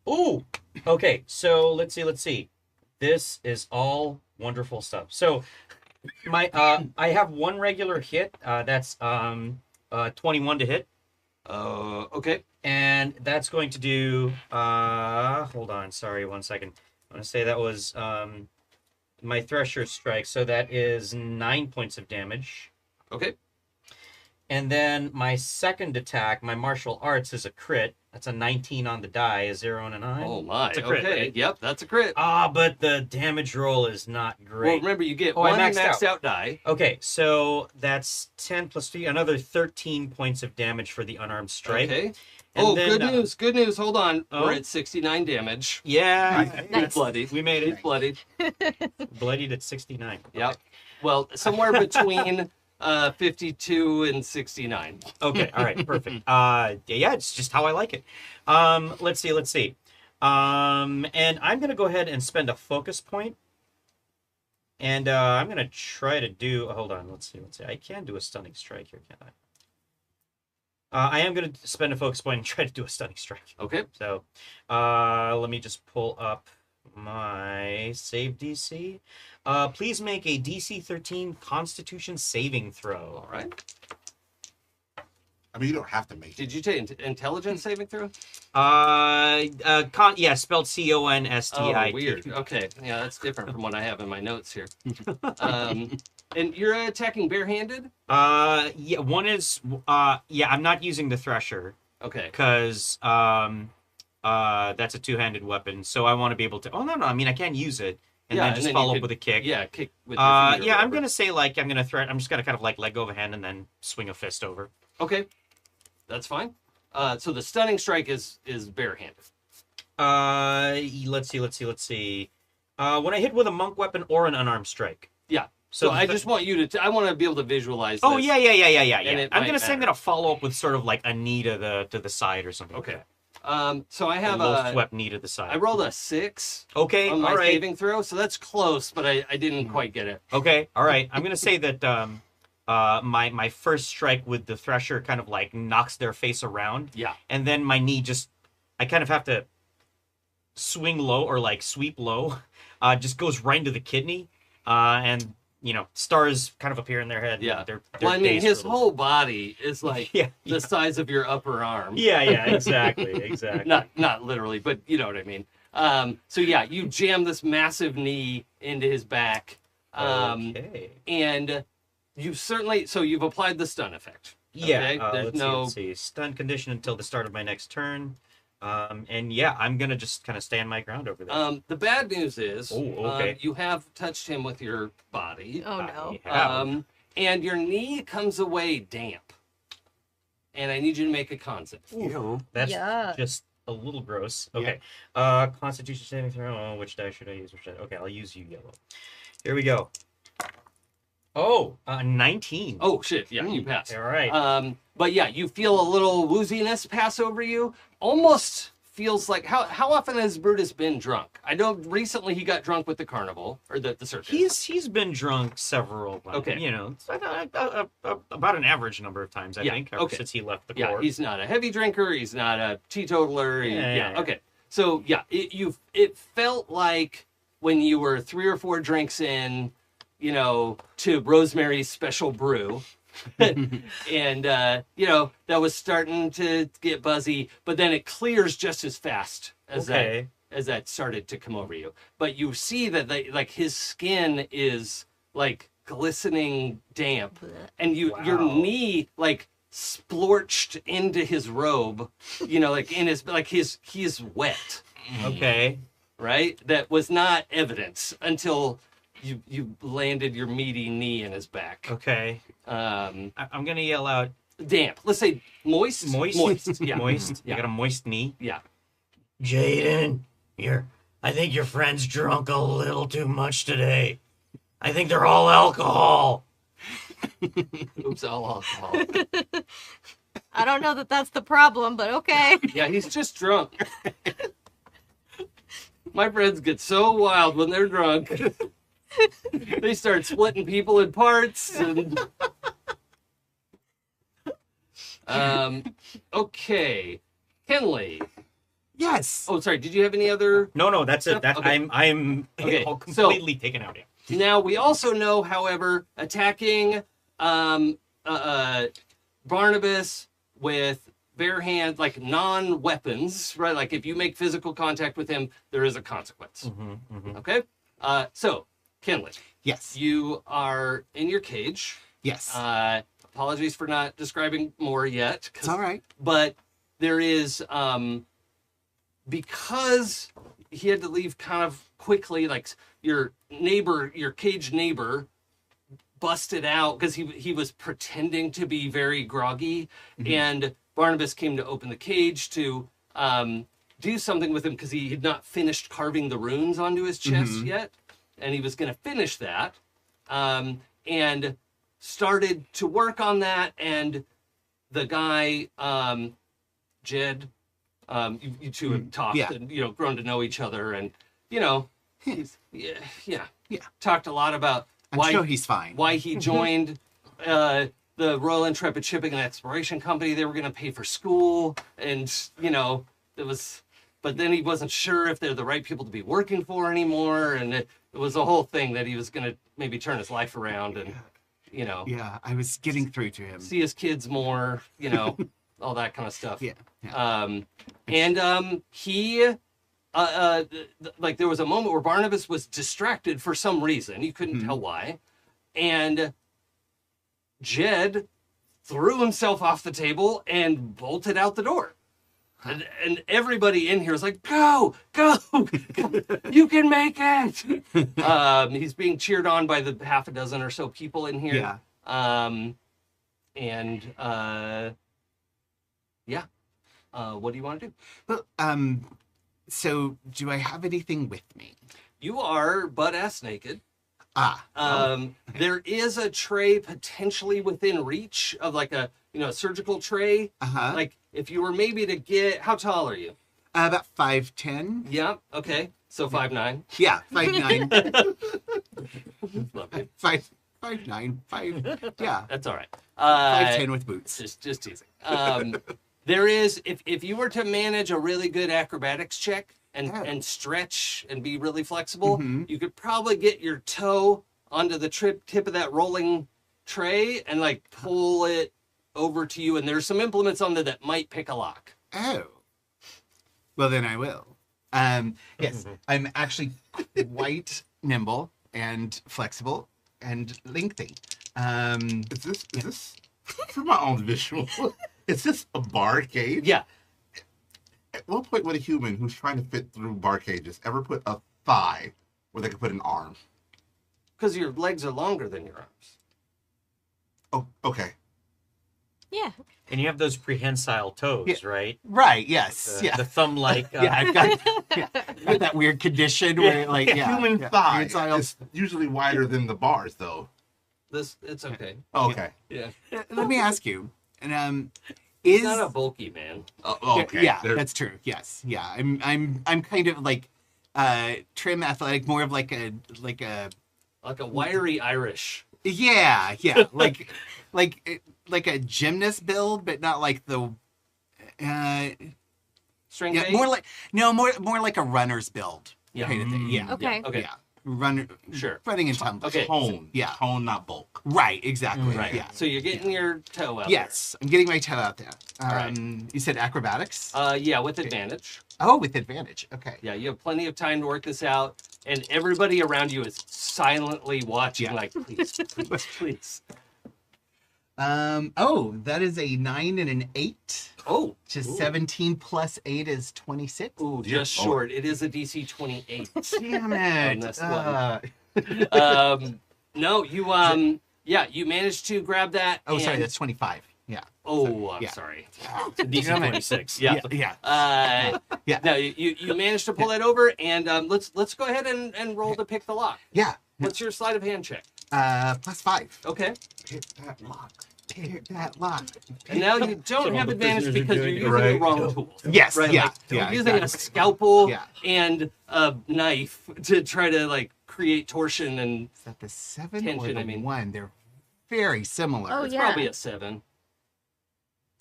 Ooh. Okay. So let's see. This is all wonderful stuff. So my I have one regular hit. That's 21 to hit. Okay. And that's going to do, hold on, sorry, 1 second. I want to say that was my Thresher Strike, so that is 9 points of damage. Okay. And then my second attack, my Martial Arts, is a crit. That's a 19 on the die, a 0 and a 9. Oh my. It's a crit, Okay. right? Yep, that's a crit. But the damage roll is not Well, great. remember you get Oh, I one maxed maxed out. out die. Okay, so that's 10 plus 3, another 13 points of damage for the unarmed strike. Okay. And then, good news. Good news. Hold on. Oh. We're at 69 damage. Yeah, He's bloodied. we made He's it. bloodied. Bloodied at 69. Yep. Well, somewhere between 52 and 69. Okay, all right, perfect. Yeah, it's just how I like it. Let's see. And I'm gonna go ahead and spend a focus point, and I'm gonna try to do. Hold on, let's see. I can do a stunning strike here, can't I? I am gonna spend a focus point and try to do a stunning strike. Okay. So, let me just pull up my save DC. Please make a DC 13 Constitution saving throw. All right. I mean, you don't have to make it. Did you take intelligence saving throw? Yeah, spelled CONSTI. Oh, weird. Okay. Yeah, that's different from what I have in my notes here. And you're attacking barehanded? Yeah, one is yeah, I'm not using the Thresher Okay. because that's a two-handed weapon, so I want to be able to. Oh no, I mean I can use it and Yeah, then and just then you follow could- up with a kick. Yeah, kick with your feet or Yeah, I'm whatever. gonna say like I'm just gonna kind of like let go of a hand and then swing a fist over. Okay. That's fine. So the stunning strike is barehanded. Let's see. When I hit with a monk weapon or an unarmed strike. Yeah. So I the- just want you to. I want to be able to visualize. Oh this. yeah. And it I'm might gonna say I'm matter. gonna follow up with sort of like a knee to the side or something. Okay. Like So I that. have a low a. swept knee to the side. I rolled a 6 Okay. on my All right. saving throw, so that's close, but I didn't quite get it. Okay. All right. I'm gonna say that my first strike with the Thresher kind of like knocks their face around, Yeah. and then my knee I kind of have to swing low or like sweep low, just goes right into the kidney, and stars kind of appear in their head. Yeah. They're Well, I mean, dazed his for a little whole body is like Yeah, the size of your upper arm. bit. Yeah. Exactly. Not literally, but you know what I mean. So yeah, you jam this massive knee into his back, Okay. and you've applied the stun effect. Yeah. Okay? There's Let's see. Stun condition until the start of my next turn. And yeah, I'm gonna just kind of stand my ground over there. The bad news is, Oh, okay. you have touched him with your body, Oh no. Yeah. and your knee comes away damp. And I need you to make a con save. That's Yeah. just a little gross. Okay. Constitution saving throw. Which die should I use? Okay, I'll use you yellow. Here we go. Oh, 19. Oh shit! Yeah, you passed. All right. But yeah, you feel a little wooziness pass over you. Almost feels like how often has Brutus been drunk? I know recently he got drunk with the carnival or the circus. He's been drunk several times. Okay. It's about an average number of times, I Yeah, think, ever okay. since he left the Yeah, court. he's not a heavy drinker. He's not a teetotaler. Yeah. Okay. So yeah, it felt like when you were 3 or 4 drinks in, to Rosemary's Special Brew, and that was starting to get buzzy, but then it clears just as fast as that started to come over you. But you see that his skin is like glistening damp, and your knee like splorched into his robe, like in his he's wet, Okay. right? That was not evidence until you landed your meaty knee in his back. Okay. I'm gonna yell out, Damp. Let's say moist. moist. Yeah. Moist. Yeah. I got a moist knee. Yeah. Jaden, I think your friends drunk a little too much today. I think they're all alcohol. Oops, all alcohol. I don't know that that's the problem, but okay. Yeah, he's just drunk. My friends get so wild when they're drunk. They start splitting people in parts and okay. Kenley. Yes. Oh, sorry, did you have any other? No, that's it. That's Okay. I'm Okay, all completely taken out. Yeah. Now we also know, however, attacking Barnabas with bare hands, like non-weapons, right? Like if you make physical contact with him, there is a consequence. Okay? So, Kenley, Yes. you are in your cage. Yes. Apologies for not describing more yet. It's all right. But there is, because he had to leave kind of quickly, like your neighbor, your cage neighbor, busted out because he was pretending to be very groggy, and Barnabas came to open the cage to do something with him because he had not finished carving the runes onto his chest yet, and he was going to finish that, and started to work on that, and the guy, Jed, you two have talked Yeah. and, grown to know each other, and, he's, yeah, Yeah. talked a lot about I'm sure he's fine. why he joined the Royal Intrepid Shipping and Exploration Company. They were going to pay for school, and it was, but then he wasn't sure if they're the right people to be working for anymore, and it was a whole thing that he was going to maybe turn his life around and Yeah, I was getting through to him. see his kids more, all that kind of stuff. Yeah. And he. Like there was a moment where Barnabas was distracted for some reason. You couldn't tell why. And Jed threw himself off the table and bolted out the door. And everybody in here is like, go, you can make it. He's being cheered on by the half a dozen or so people in here. Yeah. What do you want to do? Well, so do I have anything with me? You are butt-ass naked. Ah. There is a tray potentially within reach of like a surgical tray. Uh-huh. Like if you were maybe to get, how tall are you? About 5'10". Yeah. Okay. So 5'9". Yeah, 5'9". Love you. 5'9". Yeah. That's all right. 5'10" with boots. Just teasing. There is, if you were to manage a really good acrobatics check and stretch and be really flexible, you could probably get your toe onto the tip of that rolling tray and like pull it over to you. And there's some implements on there that might pick a lock. Oh. Well, then I will. Yes, I'm actually quite nimble and flexible and lengthy. Is this for my own visual? Is this a bar cage? Yeah. At what point would a human who's trying to fit through bar cages ever put a thigh where they could put an arm? Because your legs are longer than your arms. Oh, okay. Yeah. And you have those prehensile toes, right? Right, yes. The thumb-like. Yeah, I've got that weird condition where, like, Human thigh Prehensile- is usually wider than the bars, though. It's okay. Oh, okay. Yeah. Let me ask you, and He's not a bulky man. Oh, okay. Yeah, There- that's true. Yes, yeah. I'm kind of like trim, athletic, more of like a Like a wiry Irish. yeah, like a gymnast build, but not like the String yeah, bait? more like a runner's build kind of thing. Yeah. Okay. Okay. Yeah. Running and tumbling. Okay. Tone. Yeah. Tone, not bulk. Right, exactly. Right. Yeah. So you're getting your toe out Yes, I'm getting my toe out there. right. You said acrobatics? there. Yeah, with advantage. Oh, with advantage. Okay. Yeah, you have plenty of time to work this out, and everybody around you is silently watching, Yeah. like, please, please, please. Oh, that is a 9 and an 8. Oh, Which is ooh. 17 plus 8 is 26. Ooh, Dear just Lord. short. It is a DC 28. Damn On it. this one. No, you you managed to grab that. Oh, sorry, and- that's 25. Yeah. Oh, I'm yeah. sorry. It's a decent 26. Yeah. Yeah. Yeah. No, you managed to pull that over, and let's go ahead and roll to pick the lock. Yeah. What's your sleight of hand check? +5. Okay. Hit that lock. Hit that lock. And now you don't have the advantage prisoners are because you're doing using it the right. wrong tools. Yes. Right? Yeah. Like, yeah. you're using a exactly. scalpel Yeah. and a knife to try to like create torsion, and Is that the 7 Tension, or the I mean. 1? They're very similar. Oh, it's yeah. probably a 7.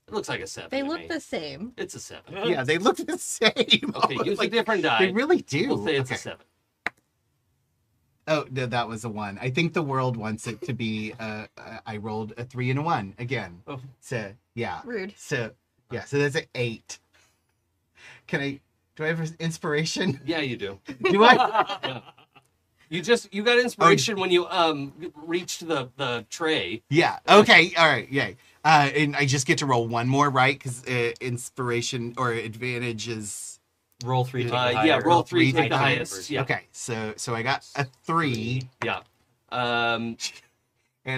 It looks like a 7. They to look me. the same. It's a 7. Yeah, they look the same. Okay, use a Like, different die. They really do. We'll say it's Okay. a 7. Oh, no, that was a 1. I think the world wants it to be. I rolled a 3 and a 1 again. Oh. So yeah. Rude. So yeah. So that's an 8. Can I? Do I have inspiration? Yeah, you do. Do I? You got inspiration when you reached the tray. Yeah. Okay. All right. Yay. And I just get to roll one more, right? Because inspiration or advantage is. Roll 3. Take the Yeah, higher. roll 3, three, take take the the highest. Yeah. Okay. So I got a 3 Yeah. and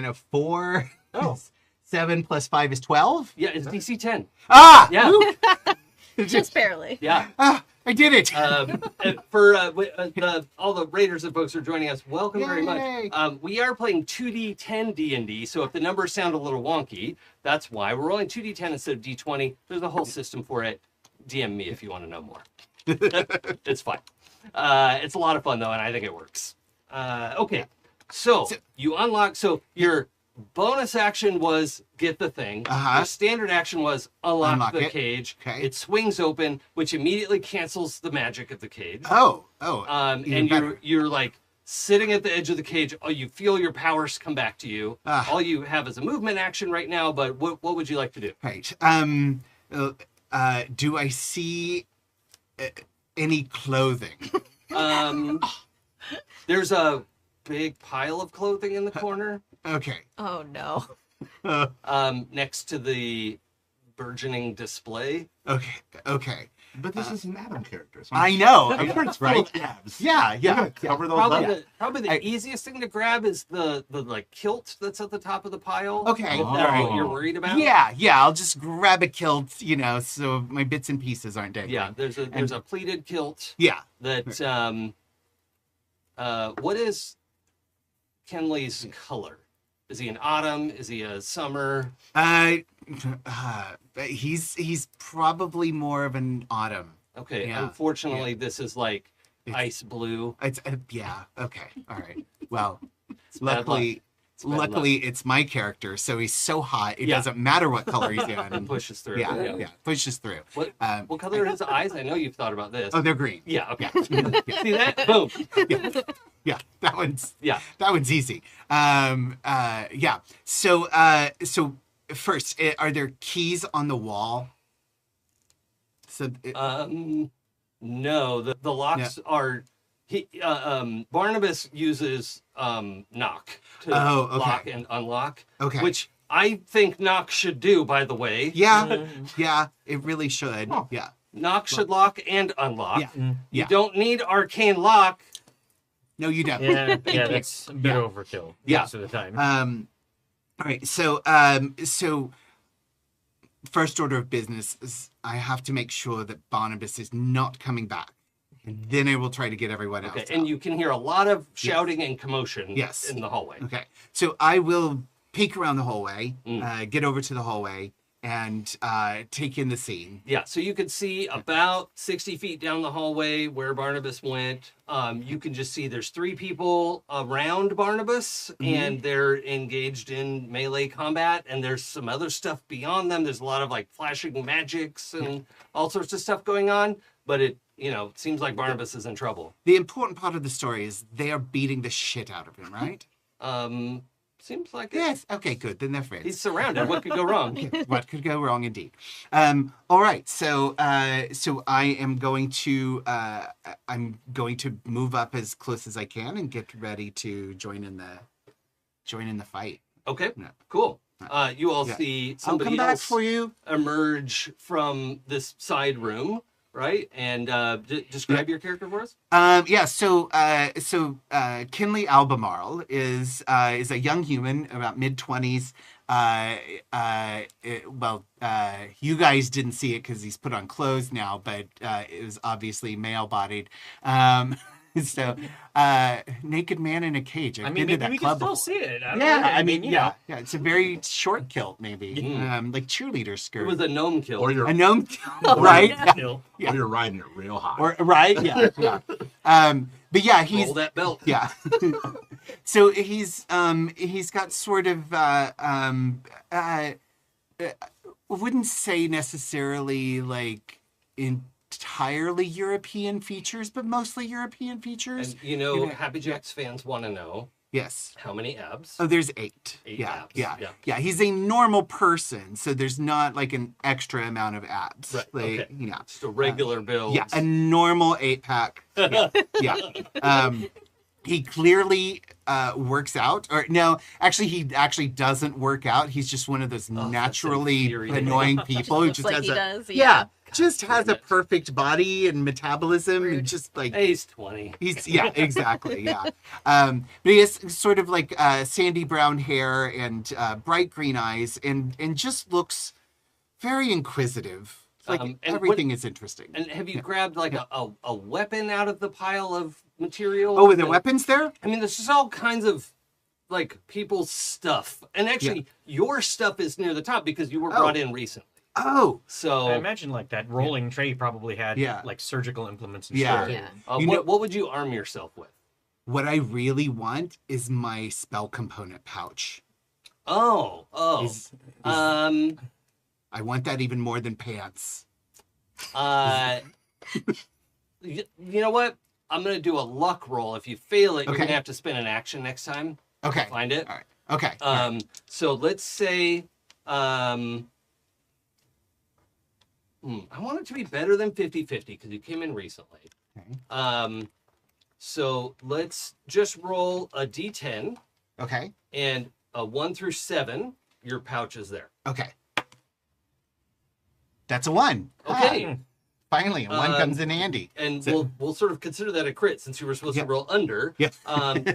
a 4. Oh. 7 plus 5 is 12. Yeah, it's DC 10. Ah. Yeah. Woo! Just barely. Yeah. Ah, I did it. For all the raiders and folks who are joining us, welcome very Yay. much. We are playing 2D10 D&D, so if the numbers sound a little wonky, that's why. We're rolling 2D10 instead of D20. There's a whole system for it. DM me if you want to know more. It's fine. It's a lot of fun, though, and I think it works. Okay, so you unlock... So your bonus action was get the thing. Uh-huh. Your standard action was unlock the it. cage. Okay. It swings open, which immediately cancels the magic of the cage. Oh. And even better. you're like sitting at the edge of the cage. Oh, you feel your powers come back to you. Ah. All you have is a movement action right now. But what would you like to do? Right. Do I see any clothing? There's a big pile of clothing in the corner, Okay. Oh no. next to the burgeoning display. Okay. But this is an Adam character. So I know. I'm sure it's full right. of abs. Yeah. You're Yeah. gonna cover those Probably the up. easiest thing to grab is the like kilt that's at the top of the pile. Okay. If that's what Oh. you're worried about. Yeah. I'll just grab a kilt, so my bits and pieces aren't dangling. Yeah. There's a pleated kilt. Yeah. That what is Kenley's color? Is he an autumn? Is he a summer? He's probably more of an autumn. Okay, Yeah, unfortunately this is like It's- ice blue. It's yeah. Okay. All right. Well, It's bad luckily, bad luckily it's my character, so he's so hot it Yeah. doesn't matter what color he's It in. pushes through. Yeah. Pushes through. What Um, what color are his eyes? I know you've thought about this. Oh, they're green. Yeah, okay. Yeah. See that? Boom. Yeah, that one's easy. Yeah. So first, are there keys on the wall? So No, the locks are Barnabas uses knock to Oh, okay. lock and unlock. Okay. Which I think knock should do, by the way. yeah, it really should. Oh. Yeah. Knock should lock and unlock. Yeah. You Yeah. don't need arcane lock. No, you don't. Yeah, that's a bit Yeah. overkill. Yeah. Most of the time. All right. So first order of business is I have to make sure that Barnabas is not coming back. And then I will try to get everyone else. Okay, and out. you can hear a lot of shouting and commotion Yes. in the hallway. Okay. So I will peek around the hallway, get over to the hallway, and take in the scene. Yeah, so you can see about 60 feet down the hallway where Barnabas went. You can just see there's 3 people around Barnabas, and they're engaged in melee combat, and there's some other stuff beyond them. There's a lot of like flashing magics and all sorts of stuff going on, but it seems like Barnabas is in trouble. The important part of the story is they are beating the shit out of him, right? Seems like it. Yes. Okay, good. Then they're friends. He's surrounded. What could go wrong? What could go wrong, indeed. All right. So I am going to move up as close as I can and get ready to join in the fight. Okay, No. cool. You all Yeah. see I'll somebody come back else for you. emerge from this side room. right? And describe your character for us. Yeah. So Kinley Albemarle is a young human, about mid-20s. You guys didn't see it because he's put on clothes now, but it was obviously male-bodied. So naked man in a cage. I've been to maybe that we club can still before. see it. I don't Yeah, know. I mean, you know. yeah. It's a very short kilt, maybe, Mm. like cheerleader skirt. It was a gnome kill. Or you're a gnome, Oh, right? yeah. Still. or you're riding it real high. Or right? Yeah, yeah. But yeah, he's Roll that belt. yeah. So he's got sort of I wouldn't say necessarily like entirely European features, but mostly European features. And you know, Happy Jacks fans want to know Yes. how many abs. Oh, there's 8. 8 Yeah, abs. yeah, Yeah. yeah. He's a normal person, so there's not like an extra amount of abs. Right. Like, Okay. yeah. Just a regular build. Yeah, a normal 8-pack. Yeah. Yeah. He clearly works out, or no, actually, he actually doesn't work out. He's just one of those that's naturally infuriating. annoying people who Looks just like has he a does. yeah, just has a damn it. perfect body and metabolism, and just like Hey, he's 20. he's yeah, exactly, yeah. But he has sort of like sandy brown hair and bright green eyes, and just looks very inquisitive. Like And everything is interesting. And have you grabbed like a weapon out of the pile of material? Oh, were there weapons there? I mean, there's just all kinds of like people's stuff. And actually, your stuff is near the top because you were brought in recently. Oh, So, I imagine like that rolling tray probably had Yeah. like surgical implements and Yeah. shit. Yeah. You know- what would you arm yourself with? what I really want is my spell component pouch. Oh. Is- Um. I want that even more than pants. You know what? I'm gonna do a luck roll. If you fail it, you're Okay. gonna have to spend an action next time. Okay. Find it. All right. Okay. So let's say, I want it to be better than 50-50 because you came in recently. Okay. So let's just roll a d10 Okay. and a 1 through 7. Your pouch is there. Okay. That's a 1. Okay. Ah, finally, a 1 comes in handy. And So- we'll sort of consider that a crit since you were supposed Yeah. to roll under. Yeah.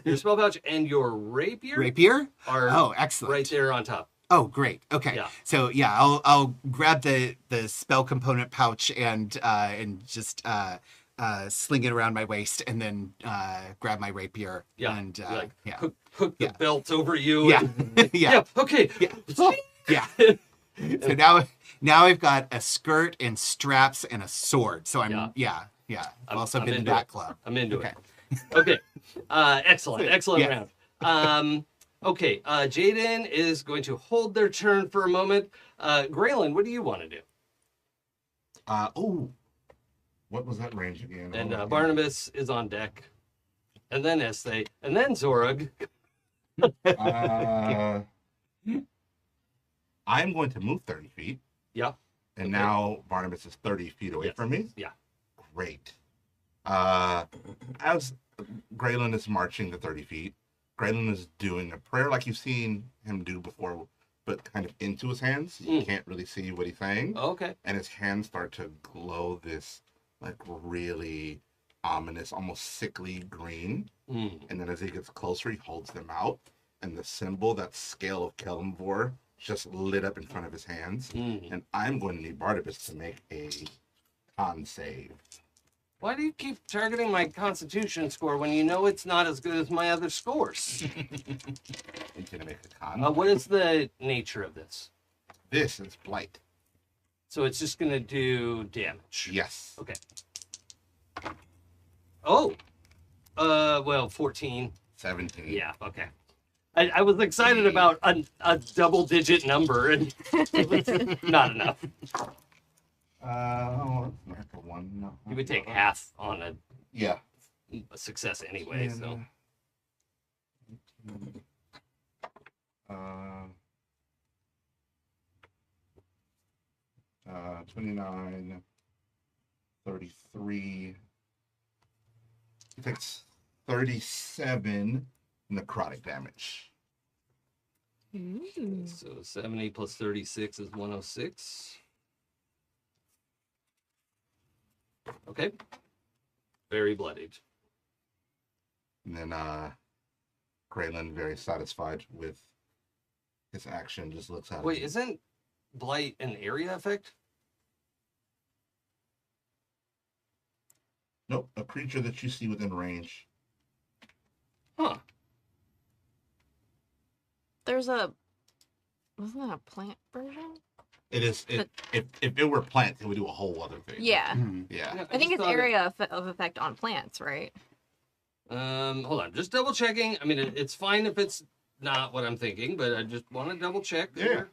Your spell pouch and your rapier, Rapier? are Oh, excellent. right there on top. Oh, great. Okay. Yeah. So yeah, I'll grab the spell component pouch and just sling it around my waist, and then grab my rapier. Yeah. And Like, yeah. hook the Yeah. belt over you. Yeah. and- Yeah. Okay. Yeah. Yeah. So now I've got a skirt and straps and a sword. So I'm Yeah. I've I'm- also I'm been to into that it. club. I'm into Okay. it. Okay. Excellent Yeah. round. Okay. Jaden is going to hold their turn for a moment. Gralen, what do you want to do? What was that range again? And Barnabas is on deck. And then Ezthe. And then Zorug. I'm going to move 30 feet. Yeah. And Okay. now Barnabas is 30 feet away Yes. from me. Yeah. Great. As Gralen is marching the 30 feet, Gralen is doing a prayer like you've seen him do before, but kind of into his hands. You can't really see what he's saying. Okay. And his hands start to glow this like really ominous, almost sickly green. Mm. And then as he gets closer, he holds them out. And the symbol, that scale of Kelmvor, just lit up in front of his hands. Mm. And I'm going to need Barnabas to make a con save. Why do you keep targeting my constitution score when you know it's not as good as my other scores? He's going to make a con. What is the nature of this? This is Blight. So it's just going to do damage. Yes. Okay. Oh. Well, 14. 17. Yeah, okay. I was excited about a double-digit number, and it was not enough. That's a 1. No. You would take half on a Yeah. success anyway, so. Uh, 29, 33. He takes 37 necrotic damage. So 70 plus 36 is 106. Okay. Very bloodied. And then Gralen, very satisfied with his action, just looks at Wait, him. isn't blight an area effect? Nope, a creature that you see within range. Huh. Wasn't that a plant version? It is. If it were plants, it would do a whole other thing. Yeah. Mhm. Yeah. I think it's area of effect on plants, right? Hold on, just double checking. I mean, it's fine if it's not what I'm thinking, but I just want to double check. that Yeah. we're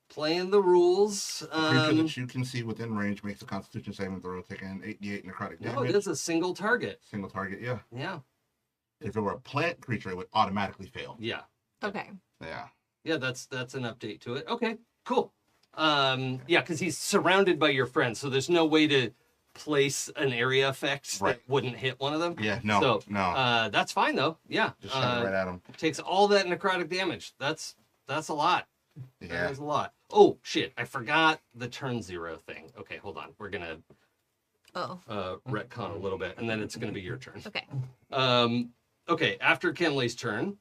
Playing the rules. A creature that you can see within range makes a Constitution saving throw, taking 8d8 necrotic No, damage. it is a single target. Single target. Yeah. Yeah. If it were a plant creature, it would automatically fail. Yeah. Okay. Yeah. Yeah, that's an update to it. Okay, cool. Yeah, because he's surrounded by your friends, so there's no way to place an area effect Right. that wouldn't hit one of them. Yeah. No. So, no. that's fine though. Yeah. Just shine it right at him. Takes all that necrotic damage. That's a lot. Yeah. That is a lot. Oh shit! I forgot the turn 0 thing. Okay, hold on. We're gonna Oh. retcon a little bit, and then it's gonna be your turn. Okay. Okay. After Kenley's turn,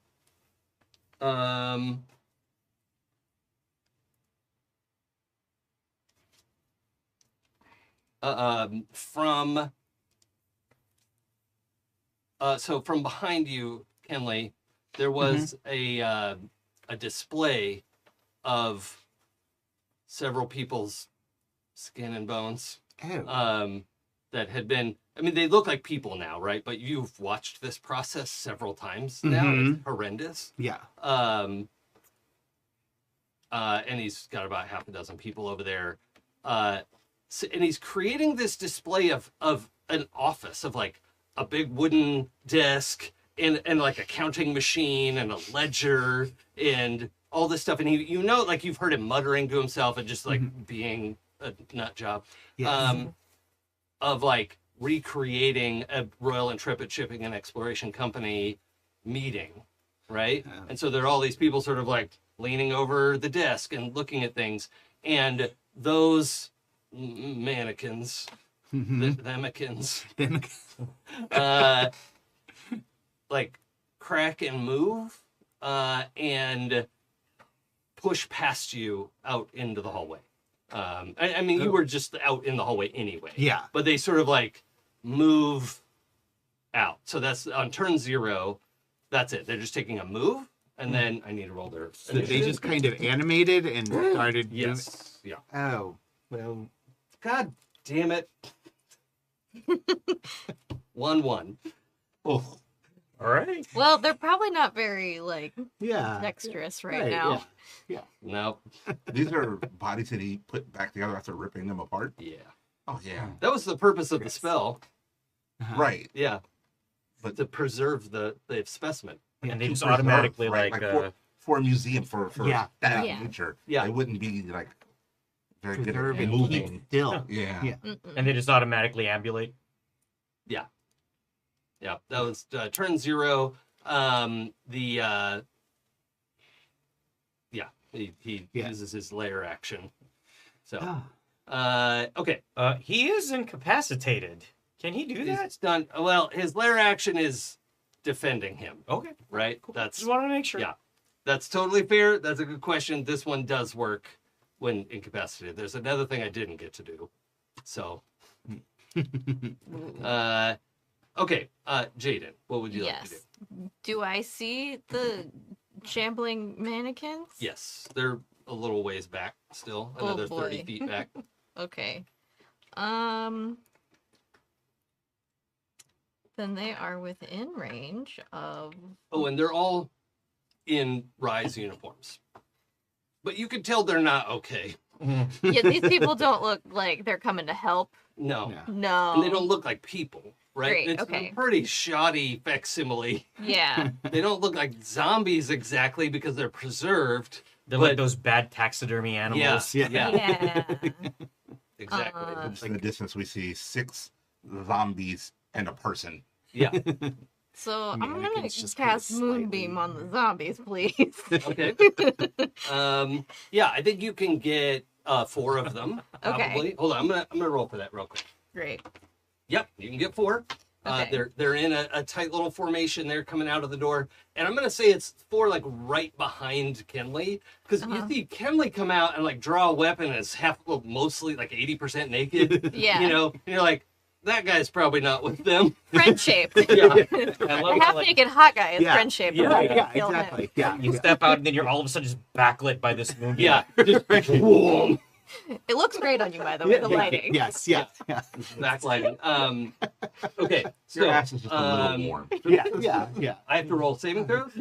so from behind you, Kenley, there was a display of several people's skin and bones Oh. that had been. I mean, they look like people now, right? But you've watched this process several times now. Mhm. It's horrendous. Yeah. And he's got about half a dozen people over there. And he's creating this display of an office of like a big wooden desk and like a counting machine and a ledger and all this stuff. And he, like you've heard him muttering to himself and just like being a nut job. Yes. Of like recreating a Royal Intrepid Shipping and Exploration Company meeting, right? Yeah. And so there are all these people sort of like leaning over the desk and looking at things, and those mannequins, the themikins, like crack and move, and push past you out into the hallway. I mean, you were just out in the hallway anyway. Yeah. But they sort of like move out. So that's on turn 0. That's it. They're just taking a move, and then I need to roll their So they just kind of animated and started. Yes. Yeah. Oh. Well. God damn it. 1-1. Oh. All right. Well, they're probably not very like Yeah. dexterous right, Right, now. Nope. These are bodies that he put back together after ripping them apart. Yeah. Oh yeah. That was the purpose of the spell. Uh-huh. Right. Yeah. But To preserve the specimen. And they to just preserve, automatically right, like for a museum for Yeah. that Yeah. nature. Yeah. It wouldn't be like very good Preserve at and keep moving. still. Yeah. Yeah. and they just automatically ambulate. Yeah. That was turn 0. He Yeah. uses his lair action. So, Ah. okay. He is incapacitated. Can he do that? He's done. Well, his lair action is defending him, Okay. right? That's Just wanted to make sure. Yeah. That's totally fair. That's a good question. This one does work when incapacitated. There's another thing I didn't get to do. So, okay, Jaden, what would you like to do? Yes. Do I see the shambling mannequins? Yes, they're a little ways back still, another 30 boy. feet back. Okay. Then they are within range of. Oh, and they're all in Rise uniforms. But you can tell they're not okay. Yeah, these people don't look like they're coming to help. No. Yeah. No. And they don't look like people, right? Great, It's okay. a pretty shoddy facsimile. Yeah. They don't look like zombies exactly because they're preserved. They're But- like those bad taxidermy animals. Yeah. Yeah. Exactly. Just in the distance, we see 6 zombies and a person. Yeah. So I'm gonna Mannequins just cast kinda slightly- Moonbeam on the zombies, please. Okay. Yeah, I think you can get 4 of them. Okay. Probably. Hold on, I'm gonna roll for that real quick. Great. Yep, you can get 4. Okay. They're in a tight little formation. They're coming out of the door, and I'm gonna say it's 4 like right behind Kenley, because you see Kenley come out and like draw a weapon and it's mostly like 80% naked. Yeah. You know, and you're like, that guy's probably not with them. Friend shaped. Yeah. I love The how, half like, naked hot guy is Yeah. friend shaped. Yeah, exactly. Yeah. you step out and then you're all of a sudden just backlit by this moon. Yeah, just whoa, It looks great on you, by the way, the lighting. Yes. Yeah. Yeah. backlighting. Okay, so Your ass is just a little warm. Yeah. Yeah. Yeah. I have to roll saving throws.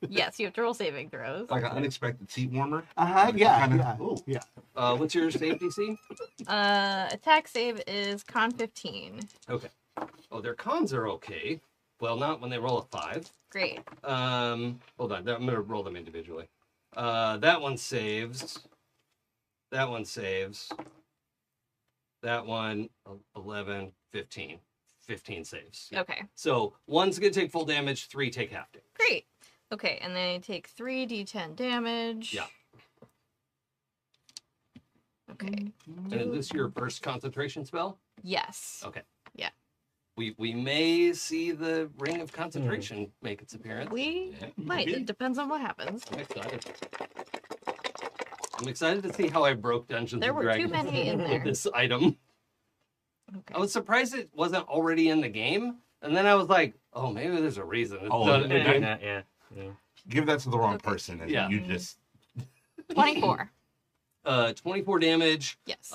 Yes, you have to roll saving throws. Like an unexpected seat warmer. Yeah. Kinda- Yeah. ooh. Yeah. What's your save DC? Attack save is con 15. Okay. Oh, their cons are okay. Well, not when they roll a 5. Great. Hold on. I'm gonna roll them individually. That one saves. That one saves. That one 11, 15. 15 saves. Okay. So one's gonna take full damage. 3 take half damage. Great. Okay, and then you take 3d10 damage. Yeah. Okay. And is this your first concentration spell? Yes. Okay. Yeah. We may see the ring of concentration make its appearance. We might. It depends on what happens. I'm excited. I'm excited to see how I broke Dungeons There and were Dragons too many in with there. this item. Okay. I was surprised it wasn't already in the game, and then I was like, "Oh, maybe there's a reason." It's Oh, not in the game. Yeah. Give that to the wrong Okay. person, and Yeah. you just 24. 24 damage. Yes.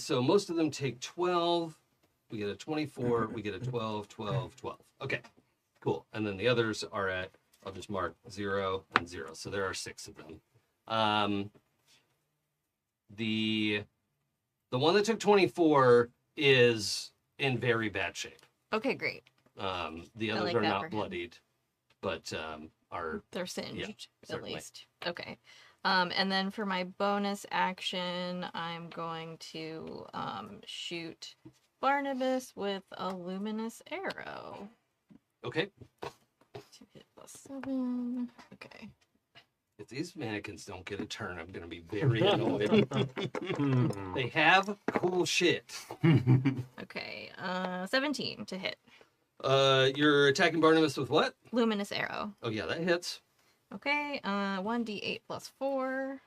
So most of them take 12. We get a 24. We get a 12, 12, 12. Okay, cool. And then the others are at, I'll just mark 0 and 0. So there are 6 of them. The one that took 24 is in very bad shape. Okay, great. The I others like are that not for him. bloodied, but are They're singed, at certainly. least. Okay. And then for my bonus action, I'm going to shoot Barnabas with a luminous arrow. okay. 2 hit plus 7. Okay. If these mannequins don't get a turn, I'm gonna be very annoyed. They have cool shit. Okay. 17 to hit. You're attacking Barnabas with what? Luminous arrow. Oh yeah, that hits. Okay. 1d8 plus 4.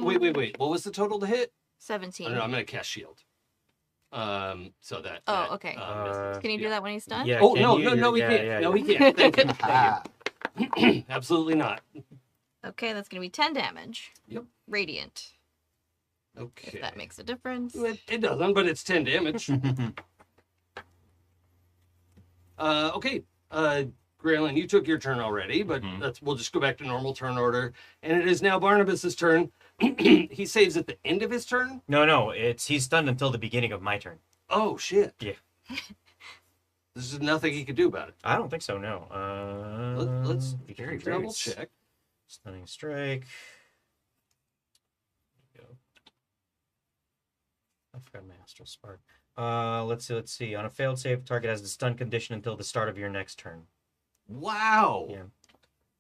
Wait. What was the total to hit? 17. Oh, no, I'm gonna cast shield. So that. Oh, that, okay. Uh, Can you do yeah. that when he's done? Yeah. Oh can no, you- no, he yeah, can't. yeah, No, yeah. he can't. Thank you. ah, Absolutely not. Okay, that's going to be 10 damage. Yep. Radiant. Okay. If that makes a difference. It doesn't, but it's 10 damage. Okay. Gralen, you took your turn already, but we'll just go back to normal turn order. And it is now Barnabas's turn. He saves at the end of his turn. No, he's stunned until the beginning of my turn. Oh shit. Yeah. There's nothing he can do about it. I don't think so. No. Let's very double check. Stunning strike. There you go. I forgot my astral spark. Let's see. On a failed save, target has the stun condition until the start of your next turn. Wow. Yeah.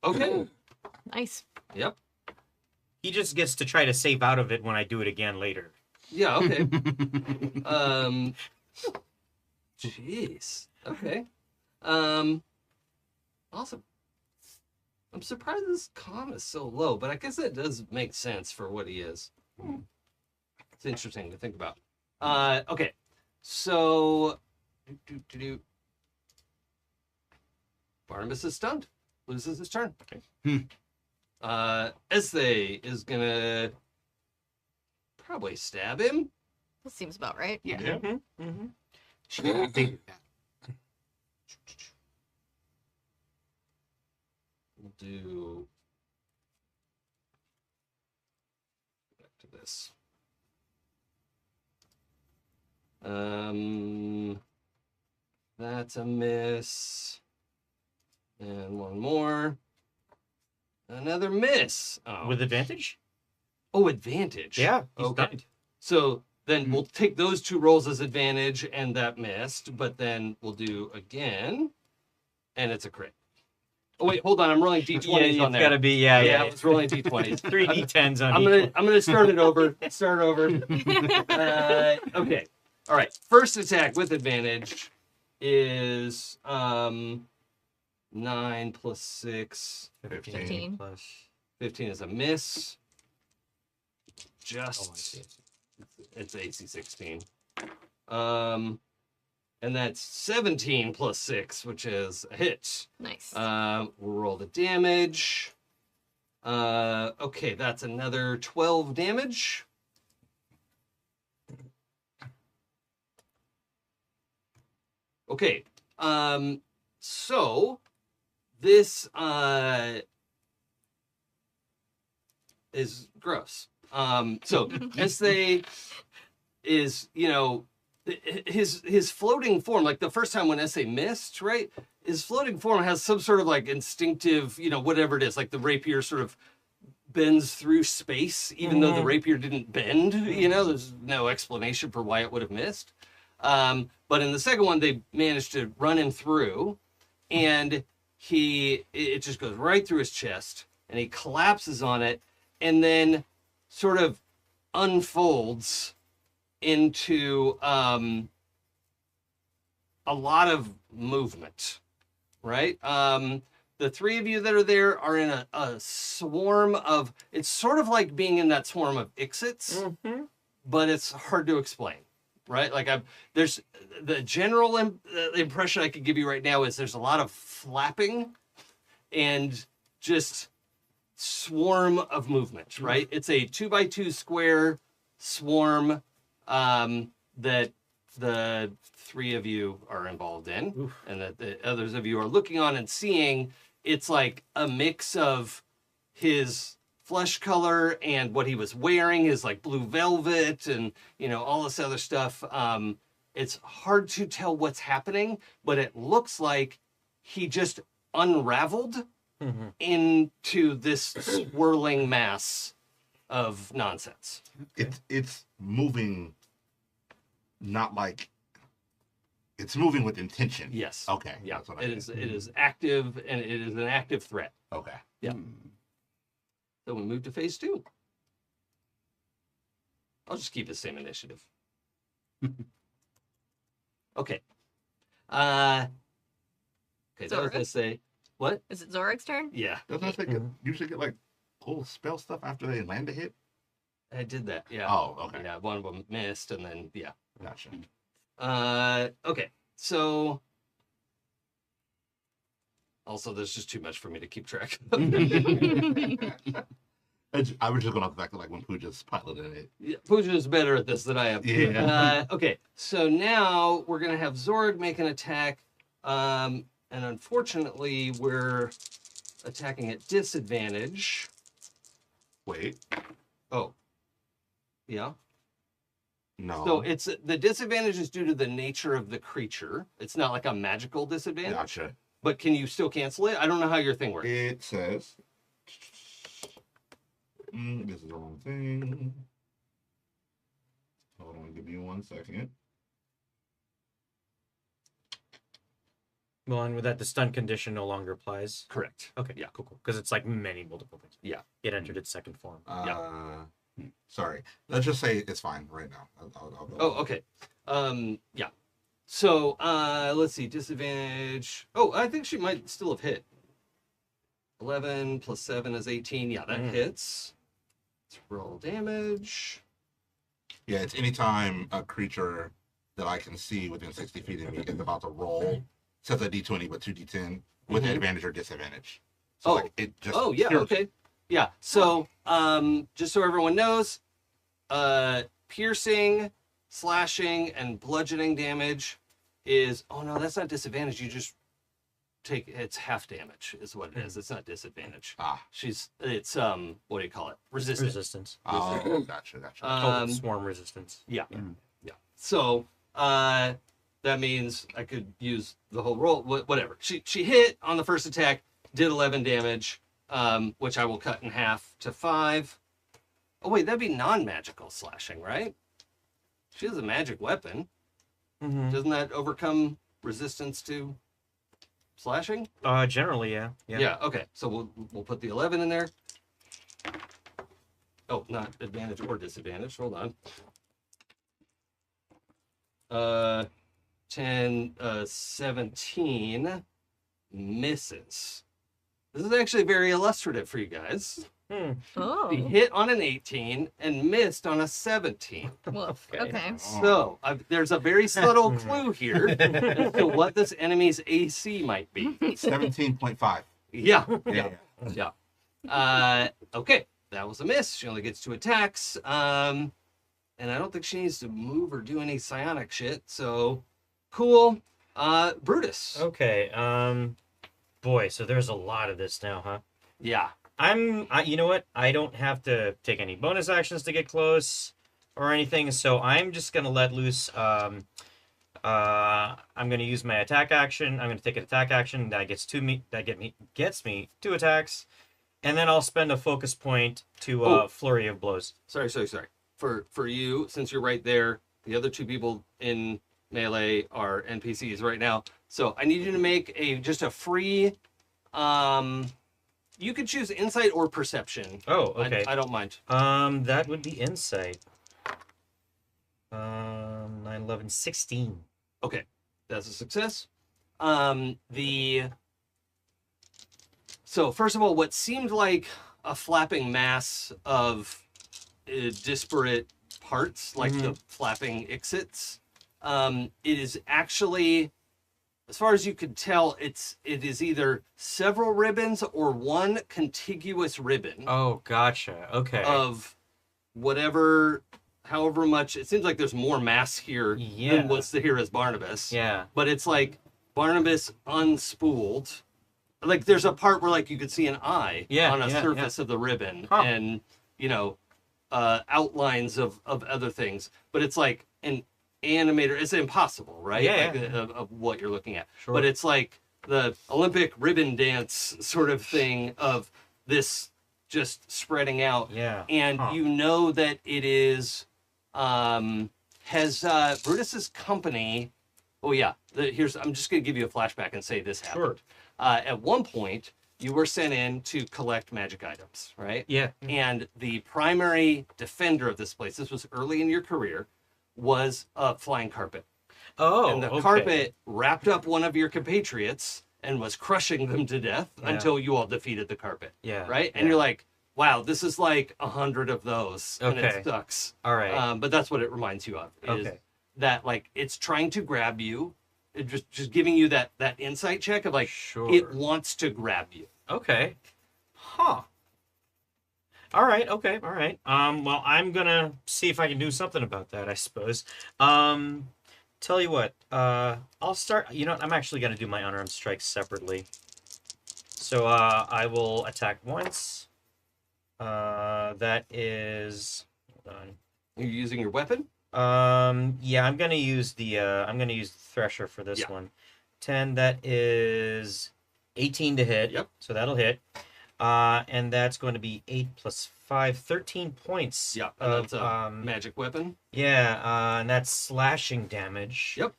Okay. Nice. Yep. He just gets to try to save out of it when I do it again later. Yeah. Okay. Jeez. Okay. Awesome. I'm surprised this con is so low, but I guess that does make sense for what he is. It's interesting to think about. Okay. So, Barnabas is stunned. Loses his turn. Okay. Ezthe is gonna probably stab him. That seems about right. Yeah. Mm-hmm. She didn't think that. We'll do back to this. That's a miss. And one more. Another miss. Oh, With advantage? advantage. Yeah. He's Okay. stunned. So then we'll take those 2 rolls as advantage, and that missed. But then we'll do again, and it's a crit. Oh wait, hold on. I'm rolling d20s Yeah, on it's there. gotta be. Yeah. I was rolling d20s. 3d10s on I'm each gonna start it over. Start over. Okay. All right. First attack with advantage is 9 plus 6. 15. Plus. 15 is a miss. Oh, I see. Just it's AC 16. And that's 17 plus 6, which is a hit. Nice. We'll roll the damage. Okay, that's another 12 damage. Okay, so this is gross. So Ezthe is, his floating form, like the first time when Ezthe missed, right? His floating form has some sort of like instinctive, whatever it is, like the rapier sort of bends through space, even though the rapier didn't bend, there's no explanation for why it would have missed. But in the second one, they managed to run him through, and it just goes right through his chest, and he collapses on it, and then sort of unfolds into a lot of movement, right? The three of you that are there are in a swarm of, it's sort of like being in that swarm of Ixits, but it's hard to explain, right? Like there's the general impression I could give you right now is there's a lot of flapping and just swarm of movement, right? It's a 2x2 square swarm that the three of you are involved in, and that the others of you are looking on and seeing. It's like a mix of his flesh color and what he was wearing, his like blue velvet and, all this other stuff. It's hard to tell what's happening, but it looks like he just unraveled into this swirling mass of nonsense. It's moving, not like it's moving with intention. Yes. Okay. Yeah. That's what It is active, and it is an active threat. Okay. Yeah. So we move to phase 2. I'll just keep the same initiative. Okay. Okay. I was gonna say what? Is it Zorik's turn? Yeah. Doesn't it usually get like cool spell stuff after they land a hit? I did that. Yeah. Oh, okay. Yeah. One of them missed, and then yeah. Gotcha. Okay. So. Also, there's just too much for me to keep track of. I was just going off the fact that like when Pooja's piloting it. Yeah, Pooja is better at this than I am. Yeah. Okay, so now we're gonna have Zorg make an attack, and unfortunately we're attacking at disadvantage. Wait. Oh, yeah. No. So it's the disadvantage is due to the nature of the creature. It's not like a magical disadvantage. Gotcha. But can you still cancel it? I don't know how your thing works. It says. This is the wrong thing. Hold on, give me 1 second. Well, and with that, the stun condition no longer applies. Correct. Okay, yeah, cool. Because it's like multiple things. Yeah. It entered its second form. Sorry. Let's just say it's fine right now. I'll go. Oh, okay. Yeah. So, let's see. Disadvantage. Oh, I think she might still have hit. 11 plus 7 is 18. Yeah, that hits. Let's roll damage. Yeah, it's anytime a creature that I can see within 60 feet of me is about to roll, says a d20 but 2d10 with advantage or disadvantage. So like it just yeah, okay. Yeah. So, just so everyone knows, piercing, slashing, and bludgeoning damage is no, that's not disadvantage. You just it's half damage is what it is. It's not disadvantage. It's what do you call it? Resistance. Oh, gotcha. Swarm resistance. Yeah. So that means I could use the whole roll. Whatever. She hit on the first attack, did 11 damage, which I will cut in half to 5. Oh wait, that'd be non-magical slashing, right? She has a magic weapon. Doesn't that overcome resistance to slashing? Generally, yeah. Yeah. Okay. So we'll put the 11 in there. Oh, not advantage or disadvantage. Hold on. 10, 17 misses. This is actually very illustrative for you guys. Oh. He hit on an 18 and missed on a 17. Woof. Okay. So there's a very subtle clue here as to what this enemy's AC might be. 17.5. Yeah. Yeah. Okay, that was a miss. She only gets 2 attacks. And I don't think she needs to move or do any psionic shit. So cool. Brutus. Okay. Boy, so there's a lot of this now, huh? Yeah. You know what? I don't have to take any bonus actions to get close or anything, so I'm just gonna let loose. I'm gonna use my attack action. I'm gonna take an attack action that gets me 2 attacks, and then I'll spend a focus point to flurry of blows. Sorry. For you, since you're right there, the other 2 people in melee are NPCs right now. So I need you to make just a free. You could choose insight or perception. Oh, okay. I don't mind. That would be insight. 9, 11, 16. Okay, that's a success. So first of all, what seemed like a flapping mass of disparate parts, like the flapping ixits, it is actually, as far as you could tell, it is either several ribbons or one contiguous ribbon. Oh, gotcha. Okay. Of however much. It seems like there's more mass here than what's here as Barnabas. Yeah. But it's like Barnabas unspooled. Like there's a part where like you could see an eye on a surface of the ribbon, and outlines of other things. But it's like an animator. It's impossible, right? Of what you're looking at. Sure. But it's like the Olympic ribbon dance sort of thing of this just spreading out. Yeah. And you know that it is Brutus's company. Oh yeah. I'm just gonna give you a flashback and say this happened. Sure. At one point, you were sent in to collect magic items, right? Yeah. And the primary defender of this place, this was early in your career, was a flying carpet. Oh, and the carpet wrapped up one of your compatriots and was crushing them to death until you all defeated the carpet. Yeah. Right? And you're like, wow, this is like 100 of those. And it sucks. All right. But that's what it reminds you of. Is that like it's trying to grab you. It just giving you that insight check of like it wants to grab you. Okay. Huh. All right. Okay. All right. Well, I'm gonna see if I can do something about that, I suppose. Tell you what. I'll start. You know what? I'm actually gonna do my unarmed strikes separately. So I will attack once. That is. Hold on. You're using your weapon? Yeah, I'm gonna use the Thresher for this one. 10. That is 18 to hit. Yep. So that'll hit. And that's going to be 8 plus 5, 13 points. Yeah. That's a magic weapon. Yeah. And that's slashing damage. Yep.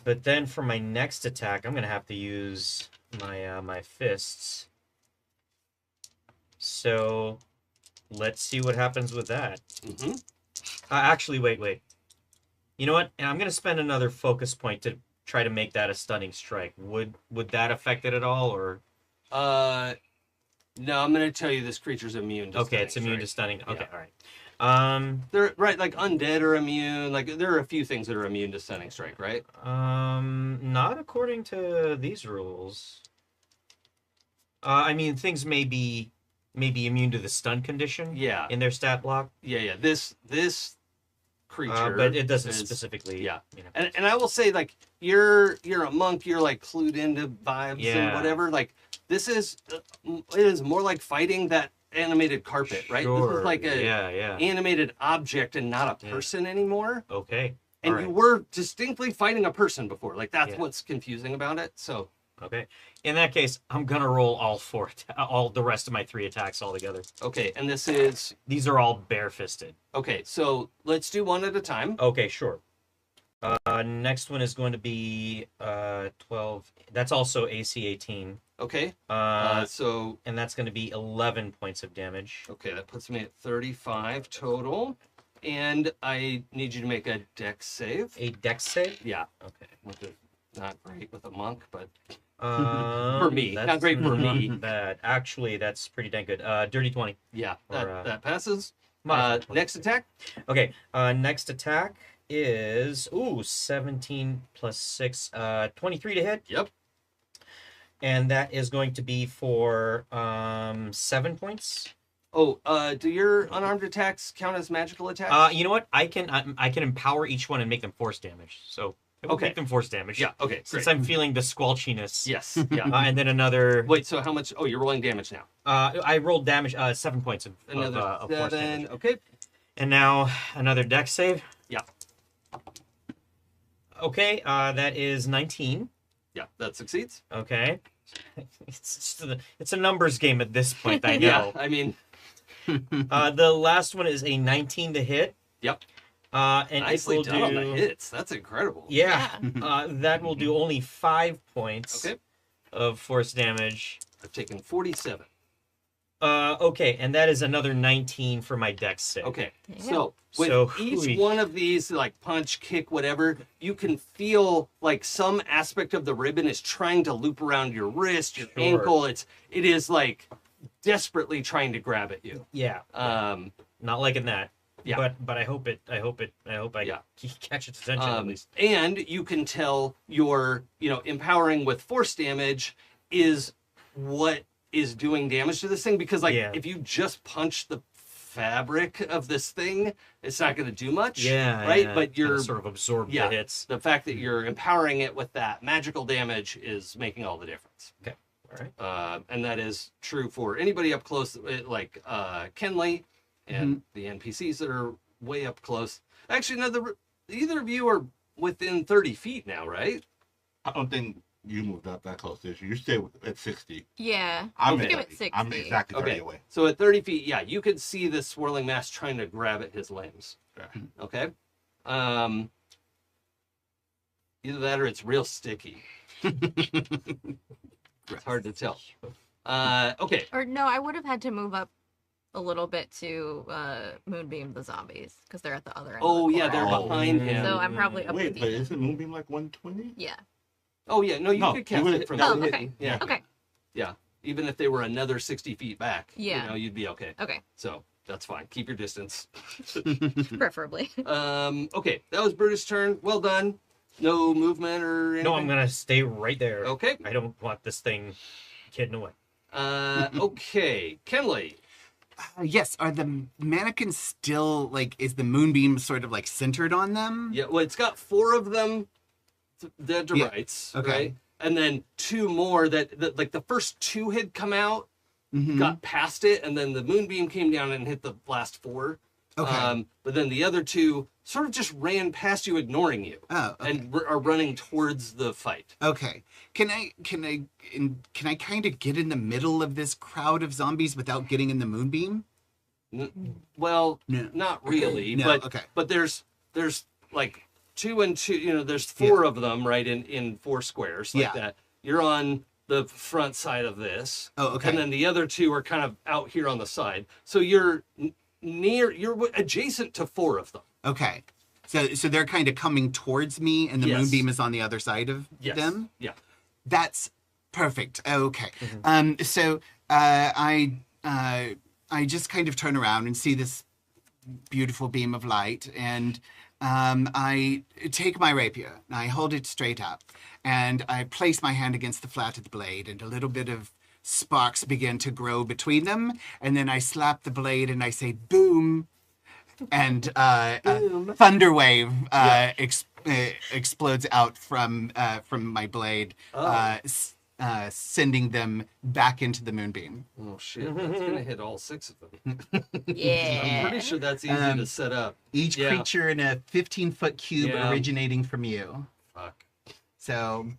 But then for my next attack, I'm gonna have to use my my fists. So let's see what happens with that. Mm-hmm. Actually, wait. You know what? I'm going to spend another focus point to try to make that a stunning strike. Would that affect it at all, or? No, I'm going to tell you this creature's immune to stunning. It's immune to strike. stunning. Okay, all right. They're right, like undead are immune. Like there are a few things that are immune to stunning strike, right? Not according to these rules. I mean, things may be immune to the stun condition. Yeah. In their stat block. Yeah. This creature, but it doesn't specifically. Yeah. You know. And I will say, like you're a monk, you're like clued into vibes and whatever. Like this is it is more like fighting that animated carpet, right? This is like a animated object and not a person anymore. Okay. And you were distinctly fighting a person before. Like that's what's confusing about it. So. Okay. In that case, I'm gonna roll all the rest of my 3 attacks all together. Okay, and these are all barefisted. Okay, so let's do one at a time. Okay, sure. Next one is going to be 12. That's also AC 18. Okay. And that's going to be 11 points of damage. Okay, that puts me at 35 total. And I need you to make a dex save. A dex save? Yeah. Okay. Which is not great with a monk, but For me. Not great for me. Bad. Actually, that's pretty dang good. Dirty 20. yeah, Or, that passes. Modified 20. Next attack. Okay. Next attack is 17 plus 6, 23 to hit. Yep. And that is going to be for 7 points. Oh, do your unarmed attacks count as magical attacks? You know what? I can empower each one and make them force damage. So I will Okay. make them force damage. Yeah. Okay. Since Great. I'm feeling the squelchiness. Yes. Yeah. And then another. Wait. So how much? Oh, you're rolling damage now. I rolled damage. 7 points of Another force 7. damage. Okay. And now another dex save. Yeah. Okay. That is 19. Yeah. That succeeds. Okay. It's a numbers game at this point. I Yeah. know. I mean. The last one is a 19 to hit. Yep. And Nicely it will done on the do. hits. That's incredible. Yeah. That will do only 5 points Okay. of force damage. I've taken 47. Okay, and that is another 19 for my dex save. Okay. Yeah. So with So, each ooey. one of these, like punch, kick, whatever, you can feel like some aspect of the ribbon is trying to loop around your wrist, your Sure. ankle. It is like desperately trying to grab at you. Yeah. Not liking that. Yeah. But I hope I Yeah. catch its attention at least. And you can tell your, empowering with force damage is what is doing damage to this thing, because like Yeah. if you just punch the fabric of this thing, it's not going to do much. Yeah. Right. yeah. But you're Kinda sort of absorb yeah, the hits. the fact that you're empowering it with that magical damage is making all the difference. All right. And that is true for anybody up close, like Kenley and the NPCs that are way up close. Actually, no, either of you are within 30 feet now, right? I don't think you moved up that close this year. You stay at 60. Yeah. I'm I think I'm at at 60. I'm exactly 30 Okay. away. So at 30 feet, yeah, you could see this swirling mass trying to grab at his limbs. Okay. Okay? Either that or it's real sticky. It's hard to tell. Okay. Or no, I would have had to move up a little bit to moonbeam the zombies because they're at the other end. Oh, of the yeah, they're corral. behind him. So I'm probably up Wait, with but you. isn't Moonbeam like 120? Yeah. Oh, yeah, no, you No, could you cast would've- it from Oh, the okay. hitting. Yeah. Okay. Yeah. Even if they were another 60 feet back, Yeah. you'd be okay. Okay. So that's fine. Keep your distance. Preferably. Okay, that was Brutus' turn. Well done. No movement or anything? No, I'm gonna stay right there. Okay. I don't want this thing kidding away. Okay, Kenley. Yes, are the mannequins still like? Is the moonbeam sort of like centered on them? Yeah, well, it's got 4 of them dead to Yeah, rights, okay. right? And then 2 more that like the first 2 had come out, Mhm. got past it, and then the moonbeam came down and hit the last 4. Okay. But then the other 2 sort of just ran past you, ignoring you, Oh, okay. and are running towards the fight. Okay. Can I kind of get in the middle of this crowd of zombies without getting in the moonbeam? Well, No. not really, No, but okay. but there's like 2 and 2. There's 4 of them, right, in 4 squares like Yeah. that. You're on the front side of this. Oh, okay. And then the other 2 are kind of out here on the side. So you're you're adjacent to 4 of them. Okay. So they're kind of coming towards me, and the Yes. moonbeam is on the other side of Yes. them. Yeah. That's perfect. Okay. Mm-hmm. So I just kind of turn around and see this beautiful beam of light, and I take my rapier and I hold it straight up, and I place my hand against the flat of the blade, and a little bit of sparks begin to grow between them, and then I slap the blade and I say boom, and a thunder wave explodes out from my blade, sending them back into the moonbeam. Oh shit, that's gonna hit all 6 of them. Yeah. I'm pretty sure that's easy to set up. Each Yeah. creature in a 15-foot cube Yeah. originating from you. Fuck. So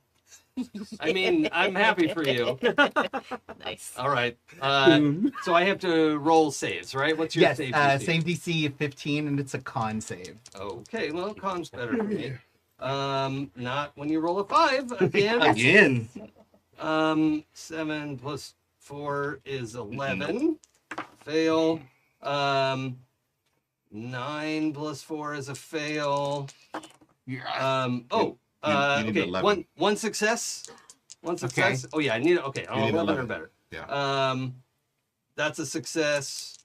I mean, I'm happy for you. Nice. All right. So I have to roll saves, right? What's your yes, save? DC? save DC of 15, and it's a con save. Okay, well, con's better for me. Not when you roll a 5 again. Again. 7 plus 4 is 11. Fail. 9 plus 4 is a fail. Yeah. you need Okay. 11. One success. One success. Oh yeah, I need. Okay, You need 11 or 11. better. Yeah. That's a success.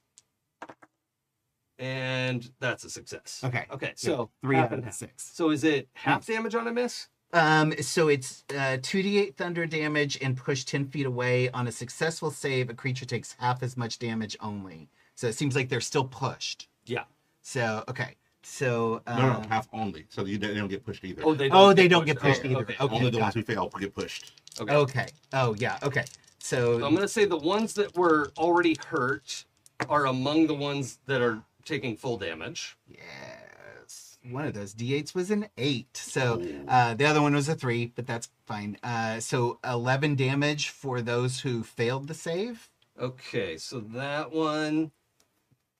And that's a success. Okay. Okay. So 3 half out and of the half. 6. So is it half damage on a miss? So it's 2d8 thunder damage and push 10 feet away. On a successful save, a creature takes half as much damage only. So it seems like they're still pushed. Yeah. So, okay. So, No, half only. So they don't get pushed either. They don't get pushed either. Okay. Okay. Only the got ones who fail get pushed. Okay. Okay. Oh, yeah. Okay. So I'm gonna say the ones that were already hurt are among the ones that are taking full damage. Yes. One of those d8s was an 8. So the other one was a 3, but that's fine. So 11 damage for those who failed the save. Okay, so that one,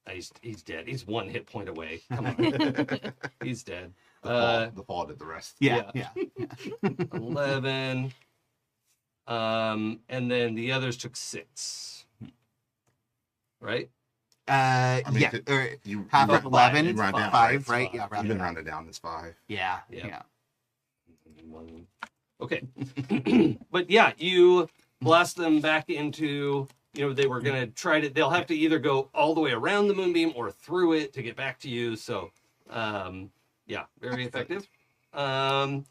he's dead. He's 1 hit point away. Come on, he's dead. The fall did the rest. Yeah. 11. And then the others took 6. Right? Yeah. Or You half of 11, you round down, 5, right? right? Yeah, You've round been down. rounded down as 5. Yeah. Yeah. Okay. But yeah, you blast them back into, they were going to they'll have to either go all the way around the moonbeam or through it to get back to you. So, yeah, very effective. I'm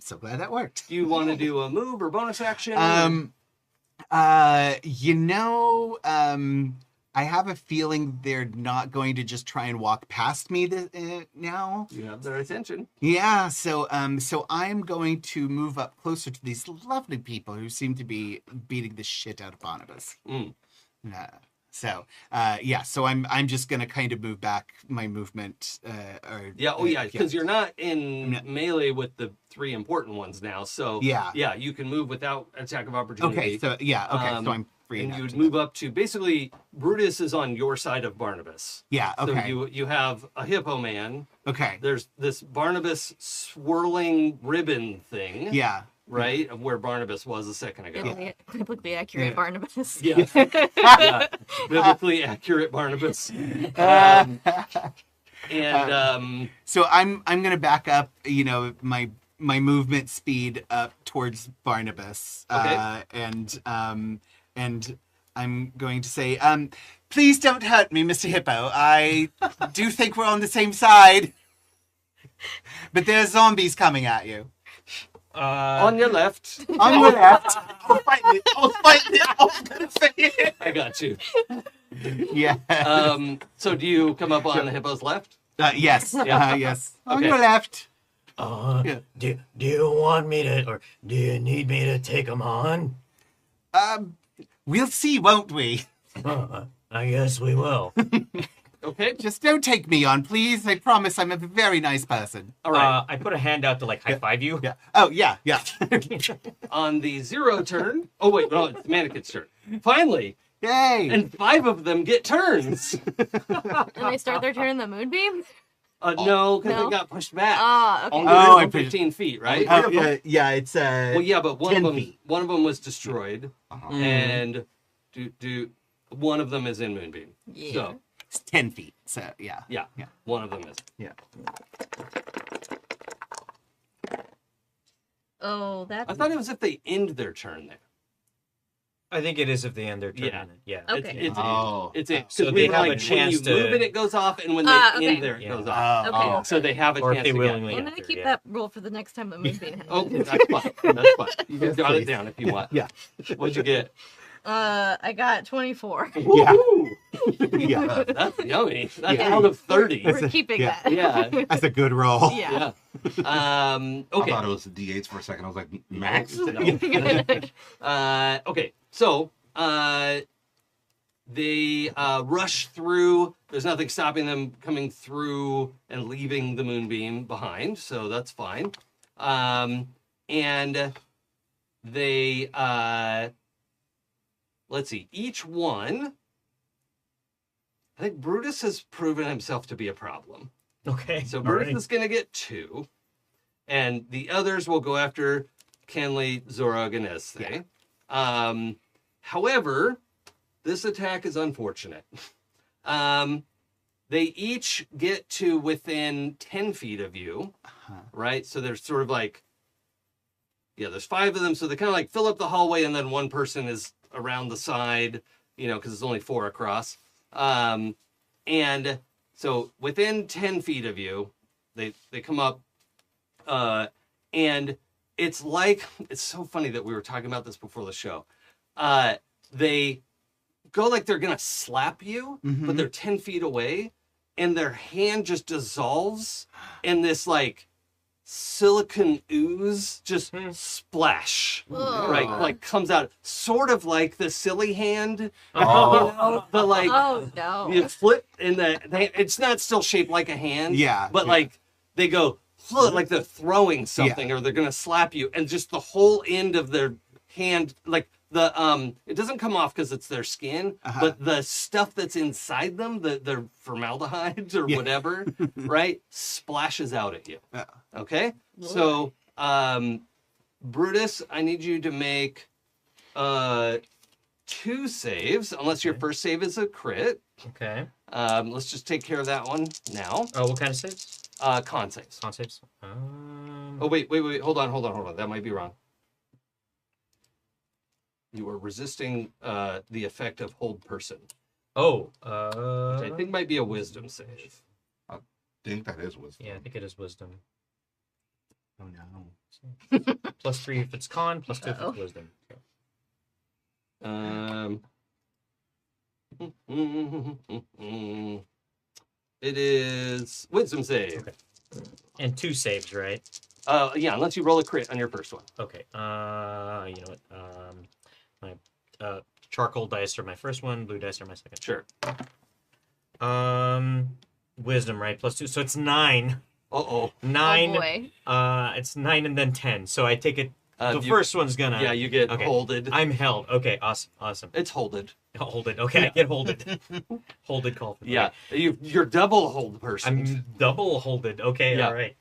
so glad that worked. Do you want to do a move or bonus action? I have a feeling they're not going to just try and walk past me now. You have their attention. Yeah, so I'm going to move up closer to these lovely people who seem to be beating the shit out of Barnabas. So I'm just gonna kind of move back my movement. Because you're not in melee with the 3 important ones now. So yeah, you can move without attack of opportunity. Okay, so I'm free. And you would move up to basically Brutus is on your side of Barnabas. Yeah. Okay. So you have a hippo man. Okay. There's this Barnabas swirling ribbon thing. Yeah. Right? Of where Barnabas was a second ago. Biblically accurate Barnabas. Yeah. Yeah. Biblically accurate Barnabas. So I'm gonna back up, my movement speed up towards Barnabas. Okay. And I'm going to say, please don't hurt me, Mr. Hippo. I do think we're on the same side. But there's zombies coming at you. On your left. On your left. I'll fight it. I was gonna say it. I got you. Yeah. So do you come up on the hippo's left? Yes. Yeah. Yes. On Okay. your left. Do you want me to, or do you need me to take them on? We'll see, won't we? I guess we will. Okay. Just don't take me on, please. I promise I'm a very nice person. All right. I put a hand out to high five you. Yeah. Oh, yeah. On the 0 turn. Oh wait, no, it's the mannequin's turn. Finally, Yay! and 5 of them get turns. And they start their turn in the moonbeam? No, because No? they got pushed back. Okay. Only Oh, from I pushed- 15 feet, right? yeah, it's Well, yeah, but one 10 of them, feet. one of them was destroyed, Uh-huh. and one of them is in moonbeam. Yeah. So It's 10 feet. So, yeah. yeah, Yeah. one of them is. Yeah. Oh, that's... I thought it was if they end their turn there. I think it is if they end their turn. Yeah. Yeah. Okay. It's it. So Because they we have like, a chance when you to- move it, it goes off, and when they Okay. end there, it goes off. Okay. So they have a Or if chance they to willingly I'm gonna enter, keep yeah. that rule for the next time the moonbeam happens. Okay, that's fine. That's fine. You can jot it please. down if you want. Yeah. What'd you get? I got 24. Yeah. Woo! Yeah. That's yummy. That's Yeah. out of 30. We're keeping yeah. that. Yeah. That's a good roll. Yeah. Yeah. I Okay. thought it was D8s for a second. I was like, max? Okay. So, they rush through. There's nothing stopping them coming through and leaving the moonbeam behind, so that's fine. And they, let's see, each one, I think Brutus has proven himself to be a problem. Okay. So all Brutus right. is going to get 2, and the others will go after Kenley, Zorog, and Ezthe. However, this attack is unfortunate. they each get to within 10 feet of you, right? So there's sort of like, there's 5 of them. So they kind of like fill up the hallway, and then one person is around the side, because it's only 4 across. And so within 10 feet of you, they come up, and it's so funny that we were talking about this before the show. They go like they're gonna slap you, but they're 10 feet away, and their hand just dissolves in this like silicon ooze, just splash, right? Like comes out, sort of like the silly hand. The like, Oh no. you flip, and it's not still shaped like a hand. Yeah, but like they go like they're throwing something, or they're gonna slap you, and just the whole end of their hand, like it doesn't come off because it's their skin, but the stuff that's inside them, the formaldehyde or whatever, right, splashes out at you. Okay, so Brutus, I need you to make 2 saves, unless your first save is a crit. Okay. Let's just take care of that one now. Oh, what kind of saves? Con saves. Con saves. Oh wait, hold on. That might be wrong. You are resisting the effect of hold person. Oh. Which I think might be a wisdom save. I think that is wisdom. Yeah, I think it is wisdom. Oh no. +3 if it's con, +2 if it's wisdom. Okay. It is wisdom save. Okay. And 2 saves, right? Yeah, unless you roll a crit on your first one. Okay. You know what? My charcoal dice are my first one. Blue dice are my second. Sure. Wisdom, right? +2, so it's 9. 9. Oh boy. It's 9 and then 10. So I take it. The you- first one's gonna. Yeah, you get holded. I'm held. Okay, awesome. It's holded. Holded. Okay, I get holded. Holded call. Yeah, you're double hold person. I'm double holded. Okay, Yeah. all right.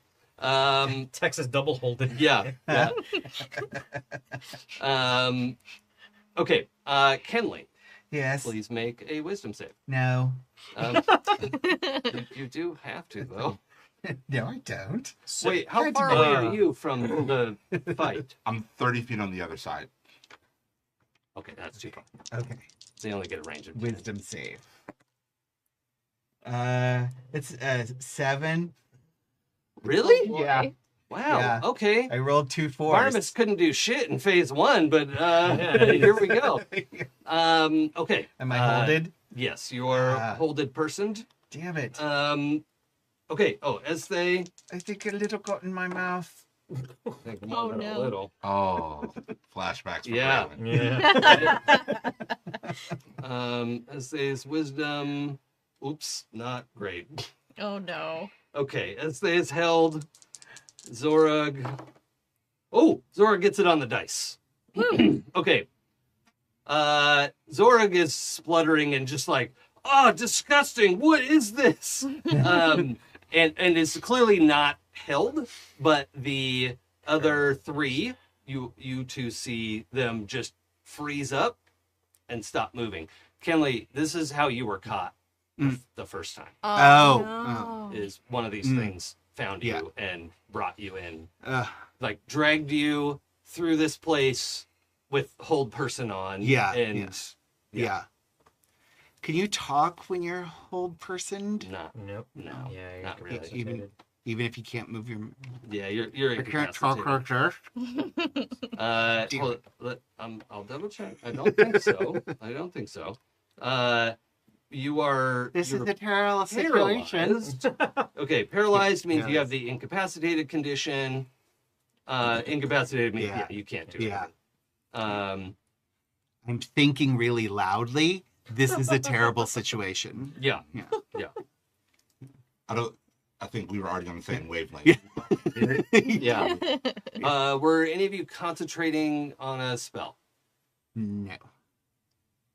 Texas double holded. Yeah. Okay. Kenley, Yes. please make a wisdom save. No. You do have to though. No, I don't. So, Wait, how Had far to away be- are you from the fight? I'm 30 feet on the other side. Okay, that's too far. Okay. So you only get a range of 10. Wisdom save. It's 7. Really? Boy. Yeah. Wow. Yeah. Okay. I rolled 2 4s. Barnabas couldn't do shit in phase 1, but here we go. Okay. Am I holded? Yes, you are holded personed. Damn it. Okay. Oh, Ezthe. I think a little got in my mouth. Think Oh, more than a no. little. Oh, flashbacks. For Yeah. Gralen. Yeah. Ezthe's wisdom. Oops, not great. Oh no. Okay, Ezthe is held. Zorag. Oh, Zorag gets it on the dice. Okay. Zorag is spluttering and just like, oh, disgusting. What is this? And is clearly not held, but the other 3, you two see them just freeze up and stop moving. Kenley, this is how you were caught the first time. Oh. No. Is one of these things found you Yeah. and brought you in, Ugh. like dragged you through this place with hold person on. Yeah, and Yeah. Can you talk when you're hold personed? not Nope. no, Yeah, you're not really. incapacitated. Even if you can't move your. Yeah, you're I can't talk incapacitated. like this. I'll double check. I don't think so. You are. This is you're a terrible situation. paralyzed. Okay, paralyzed means you Yeah. have the incapacitated condition. Incapacitated means Yeah. you can't do Yeah. anything. I'm thinking really loudly. This is a terrible situation. Yeah. Yeah. I think we were already on the same wavelength. Yeah. Were any of you concentrating on a spell? No.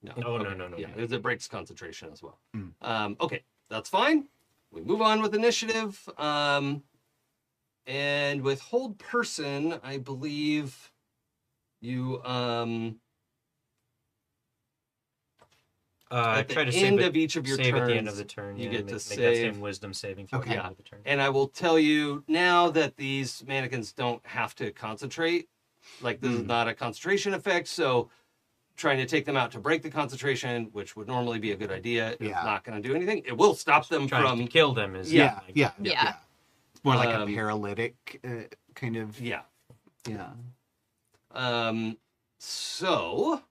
No. Oh, Okay. no. Yeah, it breaks concentration as well. Mm. Okay, that's fine. We move on with initiative. And with hold person, I believe you At the try to end save of each of your save turns, at the end of the turn. you yeah, get make, to make that save. same wisdom saving throw Okay. at the end of the turn. And I will tell you now that these mannequins don't have to concentrate. Like, this is not a concentration effect, so trying to take them out to break the concentration, which would normally be a good idea, is Yeah. not going to do anything. It will stop them Trying from... to kill them is Yeah, like- yeah, Yeah. yeah. It's more like a Um, paralytic kind of. Yeah. Yeah. So...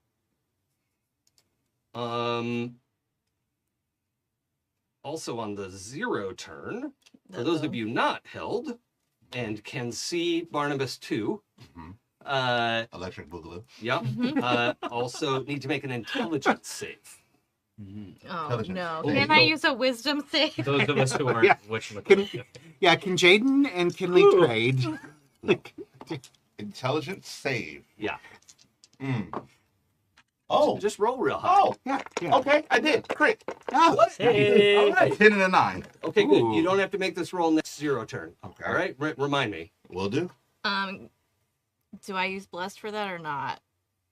Also on the 0 turn, for those of you not held and can see Barnabas 2, Electric Boogaloo. yep, also need to make an intelligence save. Oh Intelligence. no! Oh, Can no. I use a wisdom save? Those of us who aren't Yeah. whatchamacallit. Yeah, can Jaden and Kinley Ooh. trade? Like, Intelligence save. Yeah. Oh. Just roll real high. Oh. yeah, yeah. Okay, I did. Crit. Oh, Hey. All right. 10 and a 9. Okay, good. Ooh. You don't have to make this roll next 0 turn. Okay. All right? Remind me. Will do. Do I use blessed for that or not?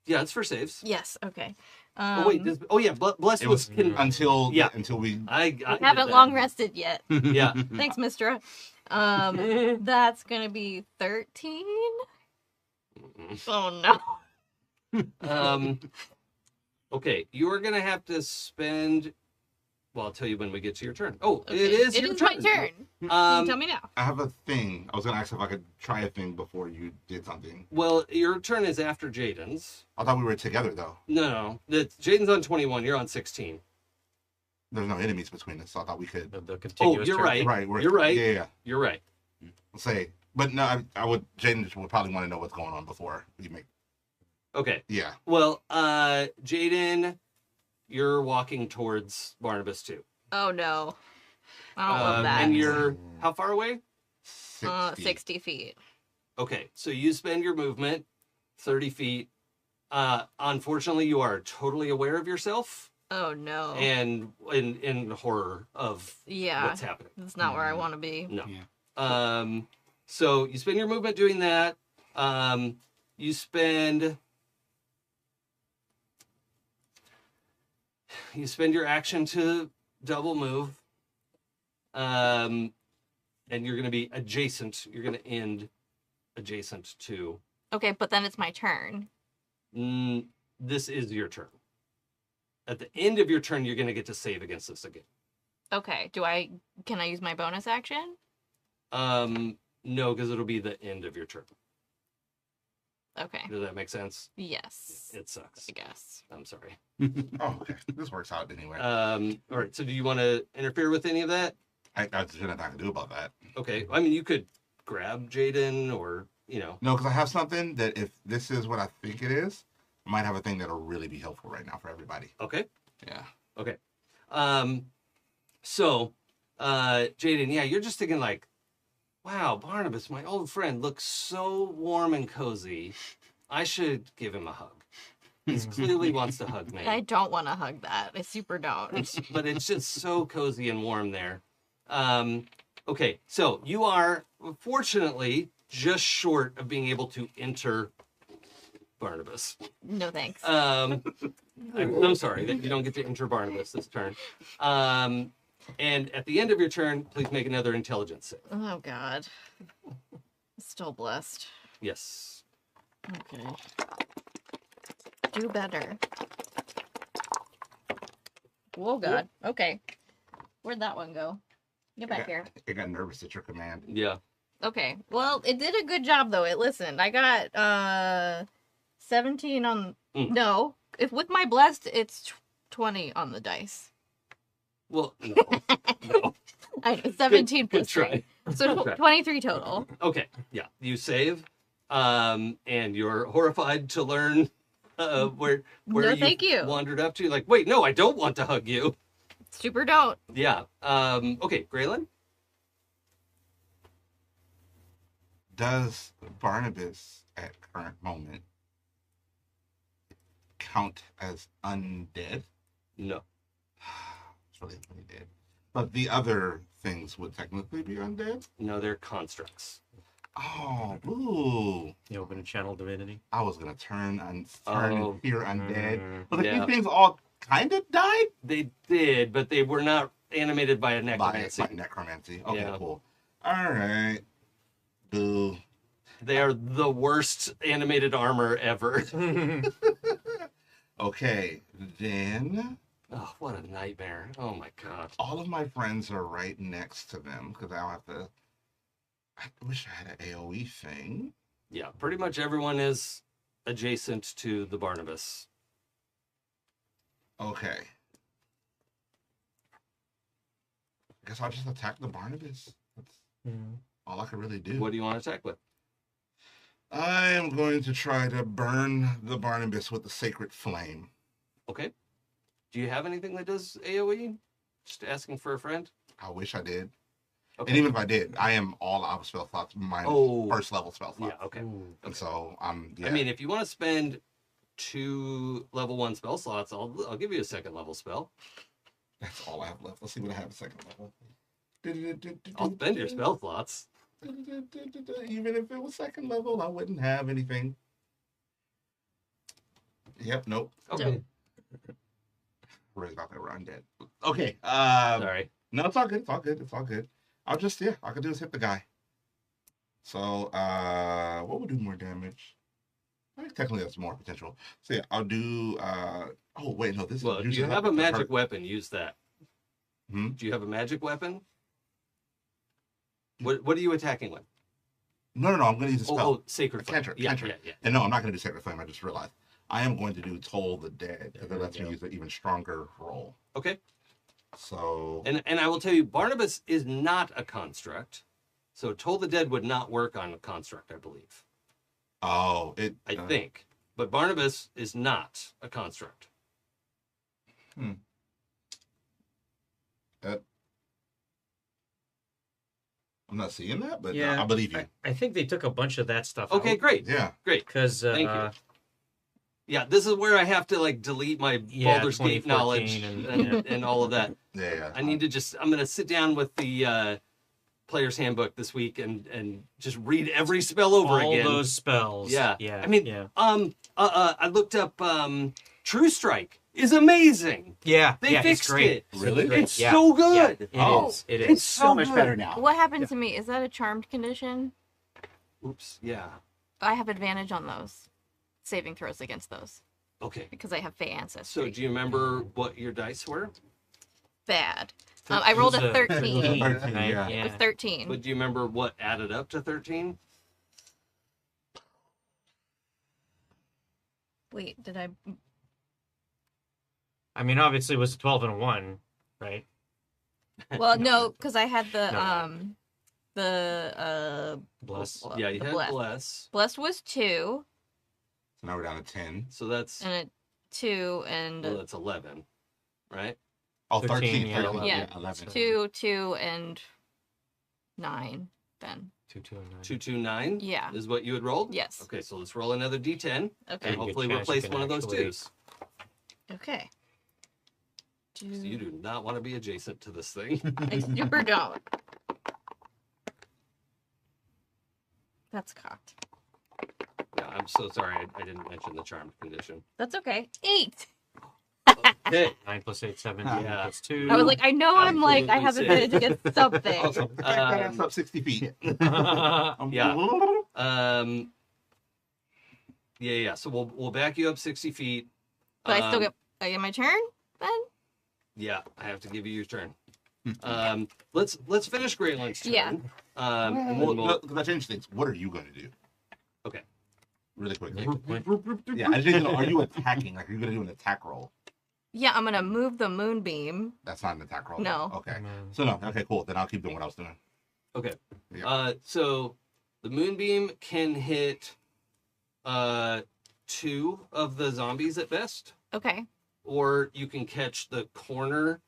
Yeah, it's for saves. Yes. Okay. Oh, wait. Yeah, Blessed It was... was until Yeah. until we. I I did haven't that. long rested yet. Yeah. Thanks, Mistra. That's gonna be 13. Oh no. Okay, you are going to have to spend... Well, I'll tell you when we get to your turn. Oh, Okay. it is your turn. my turn. You tell me now. I have a thing. I was gonna ask if I could try a thing before you did something. Well, your turn is after Jaden's. I thought we were together though. No. Jaden's on 21. You're on 16. There's no enemies between us, so I thought we could. The contiguous you're turn. right. Right. You're right. Yeah. You're right. Say, but no, I would. Jaden would probably want to know what's going on before you make. Okay. Yeah. Well, Jaden, you're walking towards Barnabas too. Oh no. I don't love that. And you're how far away? 60. 60 feet. Okay, so you spend your movement 30 feet. Unfortunately, you are totally aware of yourself Oh no. and in horror of Yeah. what's happening. That's not where I want to be. No. Yeah. So you spend your movement doing that. You spend your action to double move. And you're going to be adjacent. You're going to end adjacent to. Okay, but then it's my turn. This is your turn. At the end of your turn, you're going to get to save against this again. Okay. Can I use my bonus action? No, because it'll be the end of your turn. Okay. Does that make sense? Yes. It sucks. I guess. I'm sorry. Oh, okay. This works out anyway. All right. So do you want to interfere with any of that? I shouldn't have nothing to do about that. Okay. I mean, you could grab Jaden or, No, because I have something that if this is what I think it is, I might have a thing that'll really be helpful right now for everybody. Okay. Yeah. Okay. So, Jaden, yeah, you're just thinking like, wow, Barnabas, my old friend, looks so warm and cozy. I should give him a hug. He clearly wants to hug me. I don't want to hug that. I super don't. But it's just so cozy and warm there. Okay, so you are fortunately just short of being able to enter Barnabas. No thanks. I'm so sorry that you don't get to enter Barnabas this turn. And at the end of your turn, please make another intelligence save. Oh god. Still blessed. Yes. Okay. Do better. Oh god. Okay. Where'd that one go? Get back here. It got nervous at your command. Yeah. Okay. Well, it did a good job though. It listened. I got 17 on no. If with my blessed, it's 20 on the dice. Well, no. I 17 Good plus try. 3. So Good try. 23 total. Okay. Yeah. You save. And you're horrified to learn where No, thank you. wandered up to. Like, wait, no, I don't want to hug you. Super don't. Yeah. Okay, Gralen. Does Barnabas at current moment count as undead? No. It's really dead. But the other things would technically be undead? No, they're constructs. Oh, ooh. You open a channel divinity. I was gonna turn Oh. here undead. But Yeah. these things all kind of died They did, but they were not animated by a by necromancy. necromancy. Okay, Yeah. cool. All right. Boo. They are the worst animated armor ever. Okay, then Oh, what a nightmare. Oh my god. all of my friends are right next to them because I'll have to. I wish I had an AoE thing. Yeah, pretty much everyone is adjacent to the Barnabas. Okay. I guess I'll just attack the Barnabas. That's all I can really do. What do you want to attack with? I am going to try to burn the Barnabas with the sacred flame. Okay. Do you have anything that does AoE? Just asking for a friend? I wish I did. Okay. And even if I did, I am all out of spell slots, minus first level spell slots. Yeah, okay. And so yeah. I mean, if you want to spend 2 level 1 spell slots, I'll give you a second level spell. That's all I have left. Let's see what I have second level. I'll spend your spell slots. Even if it was second level, I wouldn't have anything. Yep, nope. Okay. Worried about that, we're undead. Okay. Sorry. No, it's all good. It's all good. It's all good. I'll just, all I can do is hit the guy. So, what would do more damage? I think technically that's more potential. So yeah, I'll do, oh wait, no, this Well, is if you have a magic weapon, use that. Hmm? Do you have a magic weapon? What are you attacking with? No, I'm going to use a spell. Oh, Sacred Flame. Cantrip, Yeah, cantrip. yeah. And no, I'm not going to do Sacred Flame. I just realized. I am going to do Toll the Dead, because There it lets you me go. use an even stronger roll. Okay. So, And I will tell you, Barnabas is not a construct. So Toll the Dead would not work on a construct, I believe. I I think. But Barnabas is not a construct. I'm not seeing that, but Yeah. I believe you. I think they took a bunch of that stuff Okay, out. great. Yeah. Great. Because Thank you. Yeah, this is where I have to like delete my Yeah, Baldur's Gate knowledge 2014 and all of that. Yeah. I need to I'm gonna sit down with the player's handbook this week and just read every spell over all again. those spells. Yeah. Yeah. I mean, yeah. I looked up True Strike is amazing. Yeah. They yeah, fixed it's great. it. Really? Great. It's Yeah. so good. It Oh, is. It it's is. so much good. better now. What happened to me? Is that a charmed condition? Oops. Yeah. I have advantage on those saving throws against those Okay. because I have Fey ancestry. So do you remember what your dice were? Bad. I rolled a 13. 13, Right, yeah. It was 13. But do you remember what added up to 13? Wait, did I? I mean, obviously, it was a 12 and a 1, right? Well, no, because I had No. the Bless. Yeah, you the had bless. bless. Blessed was 2 So now we're down to 10. So that's and a 2 and well, that's 11, right? Oh, 13, 13. yeah, 13, yeah. 11. 2 and 9 then. 2, 2, and 9. 229 Yeah. is what you had rolled? Yes. Okay, so let's roll another d10 Okay. and Good hopefully chance you replace can one of those actually- twos. Okay. So you do not want to be adjacent to this thing. I super don't. That's cocked. Yeah, I'm so sorry I didn't mention the charmed condition. That's okay. 8. Okay. 9 plus 8, 17 Yeah. plus 2. I was like, I know I'm like, I have Absolutely advantage against something. Awesome. Back that ass up 60 feet. Yeah. So we'll back you up 60 feet. But I still get my turn then? Yeah, I have to give you your turn. Let's finish Gralen's turn. Yeah. And then we'll, Because I changed things. What are you going to do? Okay. Really quickly. Point. Yeah, I just need to know, are you attacking? Like, are you going to do an attack roll? Yeah, I'm gonna move the moonbeam. That's not an attack roll. No. Okay. So, no. Okay, cool. Then I'll keep doing what I was doing. okay. Yeah. So the moonbeam can hit 2 of the zombies at best, Okay. or you can catch the corner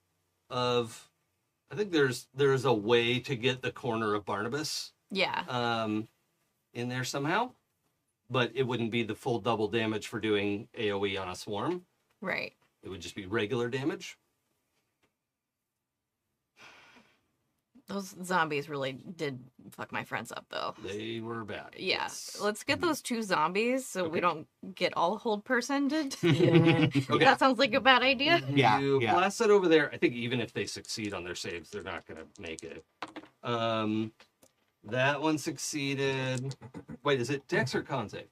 of. I think there's a way to get the corner of Barnabas Yeah. in there somehow, but it wouldn't be the full double damage for doing AoE on a swarm. Right. It would just be regular damage. Those zombies really did fuck my friends up, though. They were bad. Yeah, Yes. let's get those 2 zombies so we don't get all hold personed. Okay. That sounds like a bad idea. Yeah, You yeah. blast that over there. I think even if they succeed on their saves, they're not going to make it. That one succeeded. Wait, is it Dex or Con save?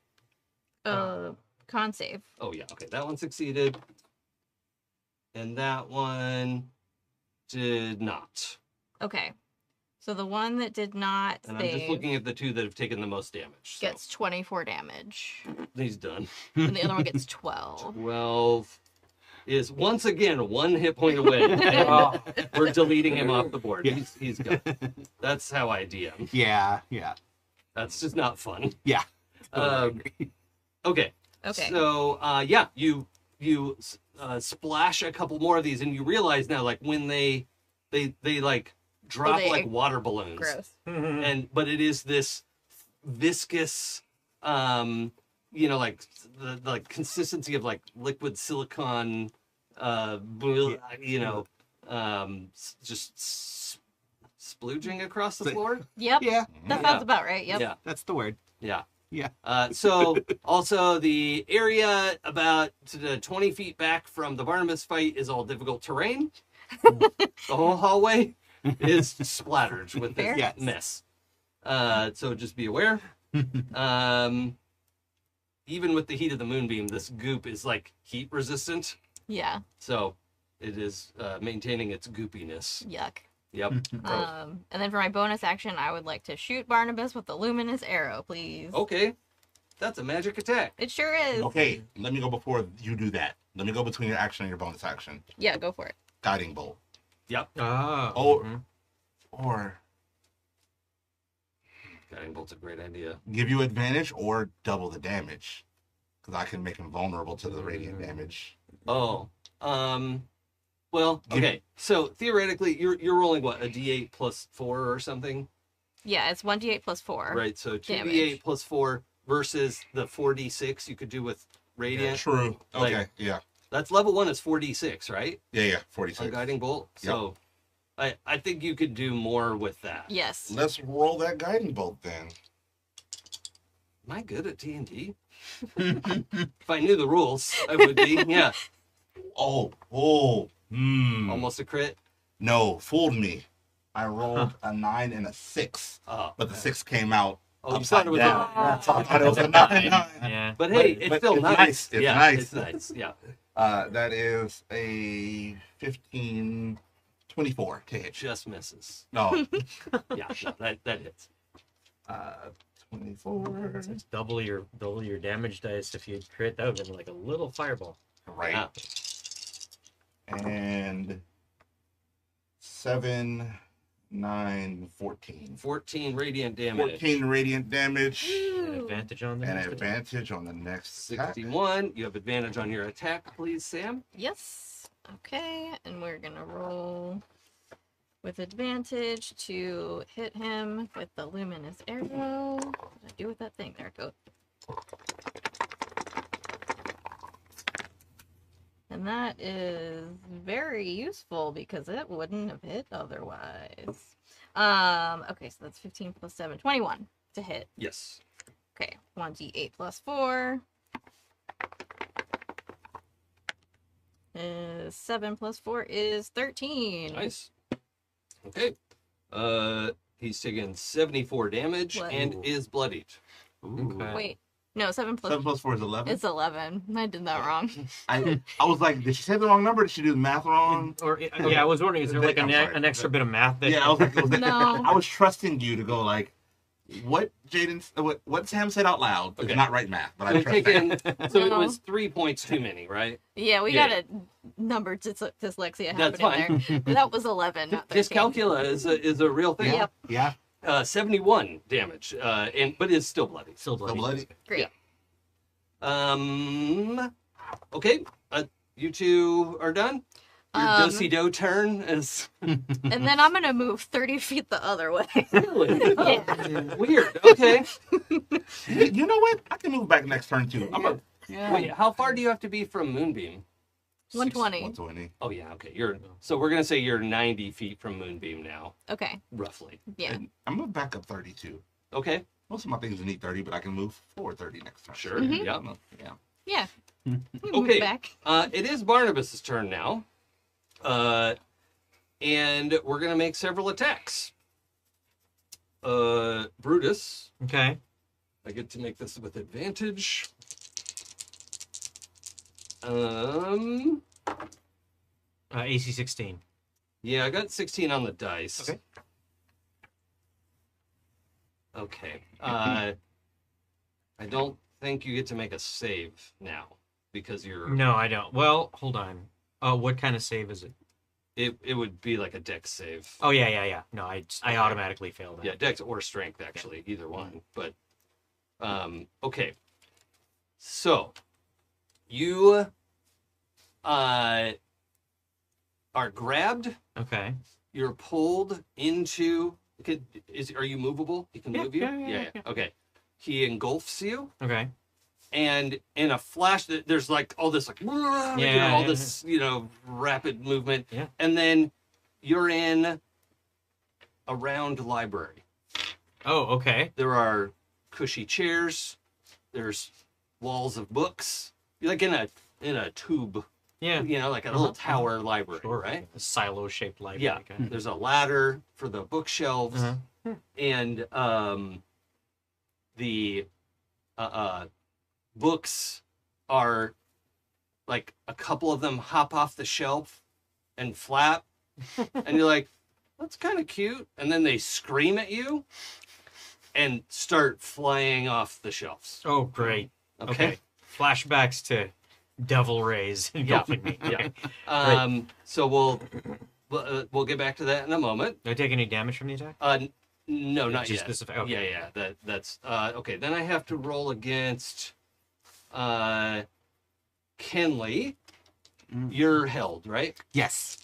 Con save. Oh, yeah. Okay, that one succeeded. And that one did not. Okay. So the one that did not And I'm just save looking at the 2 that have taken the most damage. So gets 24 damage. he's done. And the other one gets 12. 12 is once again 1 hit point away. We're deleting him off the board. Yeah. He's gone. That's how I DM. Yeah, yeah, That's just not fun. yeah. Okay. Okay. So yeah, you splash a couple more of these, and you realize now, like when they like drop they- like water balloons, Gross. but it is this viscous, like the like consistency of like liquid silicone, just splooging across the floor. Yep. Yeah, That Yeah. sounds about right. Yep. Yeah. that's the word. Yeah. Yeah. So also the area about 20 feet back from the Barnabas fight is all difficult terrain. The whole hallway is splattered with this Fair. Yes. mess. So just be aware. Even with the heat of the moonbeam, this goop is like heat resistant. Yeah. So it is maintaining its goopiness. Yuck. Yep. And then for my bonus action, I would like to shoot Barnabas with the luminous arrow, please. Okay. That's a magic attack. It sure is. Okay, let me go before you do that. Let me go between your action and your bonus action. Yeah, go for it. Guiding bolt. Yep. Or Guiding bolt's a great idea. give you advantage or double the damage. Because I can make him vulnerable to the radiant damage. Oh. Well, okay. So theoretically, you're rolling what, a D8 plus 4 or something, Yeah, it's 1d8 plus 4. right? So 2d8 Damage. plus 4 versus the 4d6 you could do with radiant. True. Like- Okay, yeah. That's level 1 is 4d6, right? Yeah, On 46. guiding bolt. Yep. So I think you could do more with that. Yes. Let's roll that guiding bolt then. Am I good at D&D? If I knew the rules, I would be. Yeah. Almost a crit. No, fooled me. I rolled a 9 and a 6, Oh, but the 6 came out. oh, you thought it was down. a... So I thought it was a 9. Yeah. But hey, it's But still it's nice. nice. It's yeah, nice. It's nice. Yeah. That is a 15, 24 to hit. Just misses. No, Yeah, no, that hits. 24. It's double your damage dice if you crit. That would have been like a little fireball. Right. Yeah. And 7, 9, 14. 14 radiant damage. 14 radiant damage. An advantage on the And next attack. advantage on the next attack. 61. You have advantage on your attack, please, Sam. Yes. Okay, and we're gonna roll with advantage to hit him with the luminous arrow. What did I do with that thing? There it goes. And that is very useful because it wouldn't have hit otherwise. Okay, so that's 15 plus 7, 21 to hit. Yes. Okay, 1d8 plus 4. 7 plus 4 is 13. Nice. Okay. He's taken 74 damage What? and is bloodied. Okay. Wait, no, 7 plus 7 plus 4 is 11. It's 11. I did that wrong. I was like, did she say the wrong number? Did she do the math wrong? Or yeah, I was wondering, is there like I'm sorry. an extra bit of math that? Yeah, I was like, No. I was trusting you to go like, what what Sam said out loud is Okay. not right math, but I So, trust that. taken, so it No. was 3 points too many, right? Yeah, we Yeah. got a number dyslexia That's happening there. That was 11, not 13. Dyscalculia is a real thing. Yep. Yeah. 71 damage, but is still bloody. Still So bloody. bloody. Great. Okay. You two are done. Your do-si-do turn is And then I'm going to move 30 feet the other way. really Yeah. weird. Okay. You know what? I can move back next turn too. Wait, how far do you have to be from Moonbeam? 120. 120. Oh yeah, okay. So we're gonna say you're 90 feet from Moonbeam now, Okay. roughly. Yeah. And I'm gonna back up 32. Okay. Most of my things need 30, but I can move forward 30 next time. Sure. Mhm. Yeah. Yeah. Yeah. Move Okay. back. It is Barnabas's turn now, and we're gonna make several attacks. Brutus, Okay. I get to make this with advantage. AC 16. Yeah, I got 16 on the dice. Okay. Okay. I don't think you get to make a save now because you're. No, I don't. Well, hold on. What kind of save is it? It would be like a dex save. Oh, yeah. No, I automatically failed that. Yeah, dex or strength actually, either one. But okay. So you are grabbed. Okay. You're pulled into. Are you movable? He can move you. Yeah. Okay. He engulfs you, Okay. and in a flash, there's like all this like this rapid movement. Yeah. And then you're in a round library. Oh, okay. There are cushy chairs. There's walls of books. You're like in a tube. Yeah. Like a little tower library, Sure. right? A silo-shaped library. Yeah. kind of. There's a ladder for the bookshelves, and the books are like a couple of them hop off the shelf and flap, and you're like, that's kind of cute, and then they scream at you and start flying off the shelves. Oh, great. Okay. Flashbacks to Devil Rays engulfing me. Yeah. Okay. So we'll get back to that in a moment. Do I take any damage from the attack? No, not Just yet. this effect. Okay. Yeah. That's okay. Then I have to roll against Kenley. You're held, right? Yes.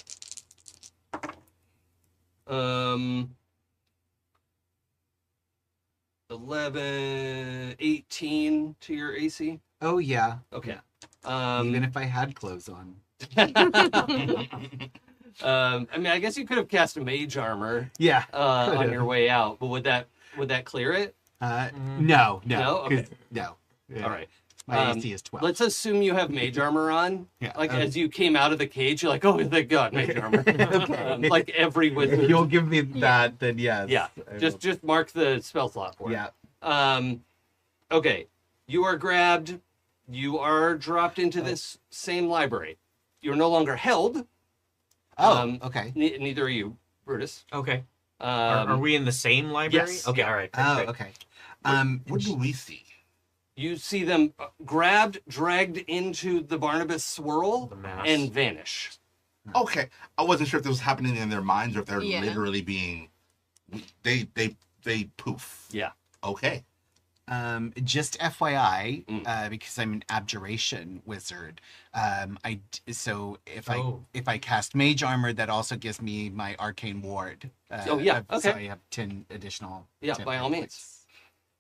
11, 18 to your AC. Oh yeah. Okay. Even if I had clothes on. I guess you could have cast a mage armor Yeah. on your way out, but would that clear it? No. No? Okay. 'Cause- No. All right. My AC is 12. Let's assume you have mage armor on. Yeah, Like okay. as you came out of the cage, you're like, oh, thank God, mage armor. Like every wizard. If you'll give me that, then yes. Yeah. I Just mark the spell slot for will. it. Yeah. Okay. You are grabbed. You are dropped into this same library. You're no longer held. Oh, okay. Neither are you, Brutus. Okay. Are we in the same library? Yes. Okay, all right. Oh, Great. okay. What do we see? You see them grabbed, dragged into the Barnabas swirl, The mass. and vanish. Okay, I wasn't sure if this was happening in their minds or if they're Yeah. literally being. They poof. Yeah. Okay. Just FYI, because I'm an abjuration wizard, so if Oh. I cast mage armor, that also gives me my arcane ward. Oh, yeah, So okay. I have 10 additional. Yeah, 10 by all hit means.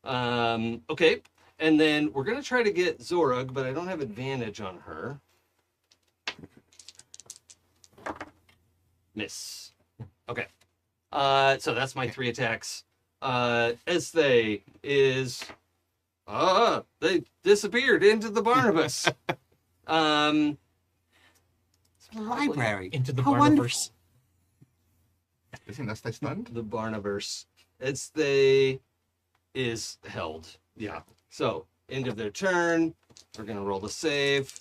points. Okay. And then we're going to try to get Zorug, but I don't have advantage on her. Miss. Okay. So that's my 3 attacks. Ezthe is... they disappeared into the Barnabas. Library. Into the How Barnaverse. Isn't that stay stunned? The Barnabas. Ezthe is held. Yeah. So, end of their turn. We're going to roll the save.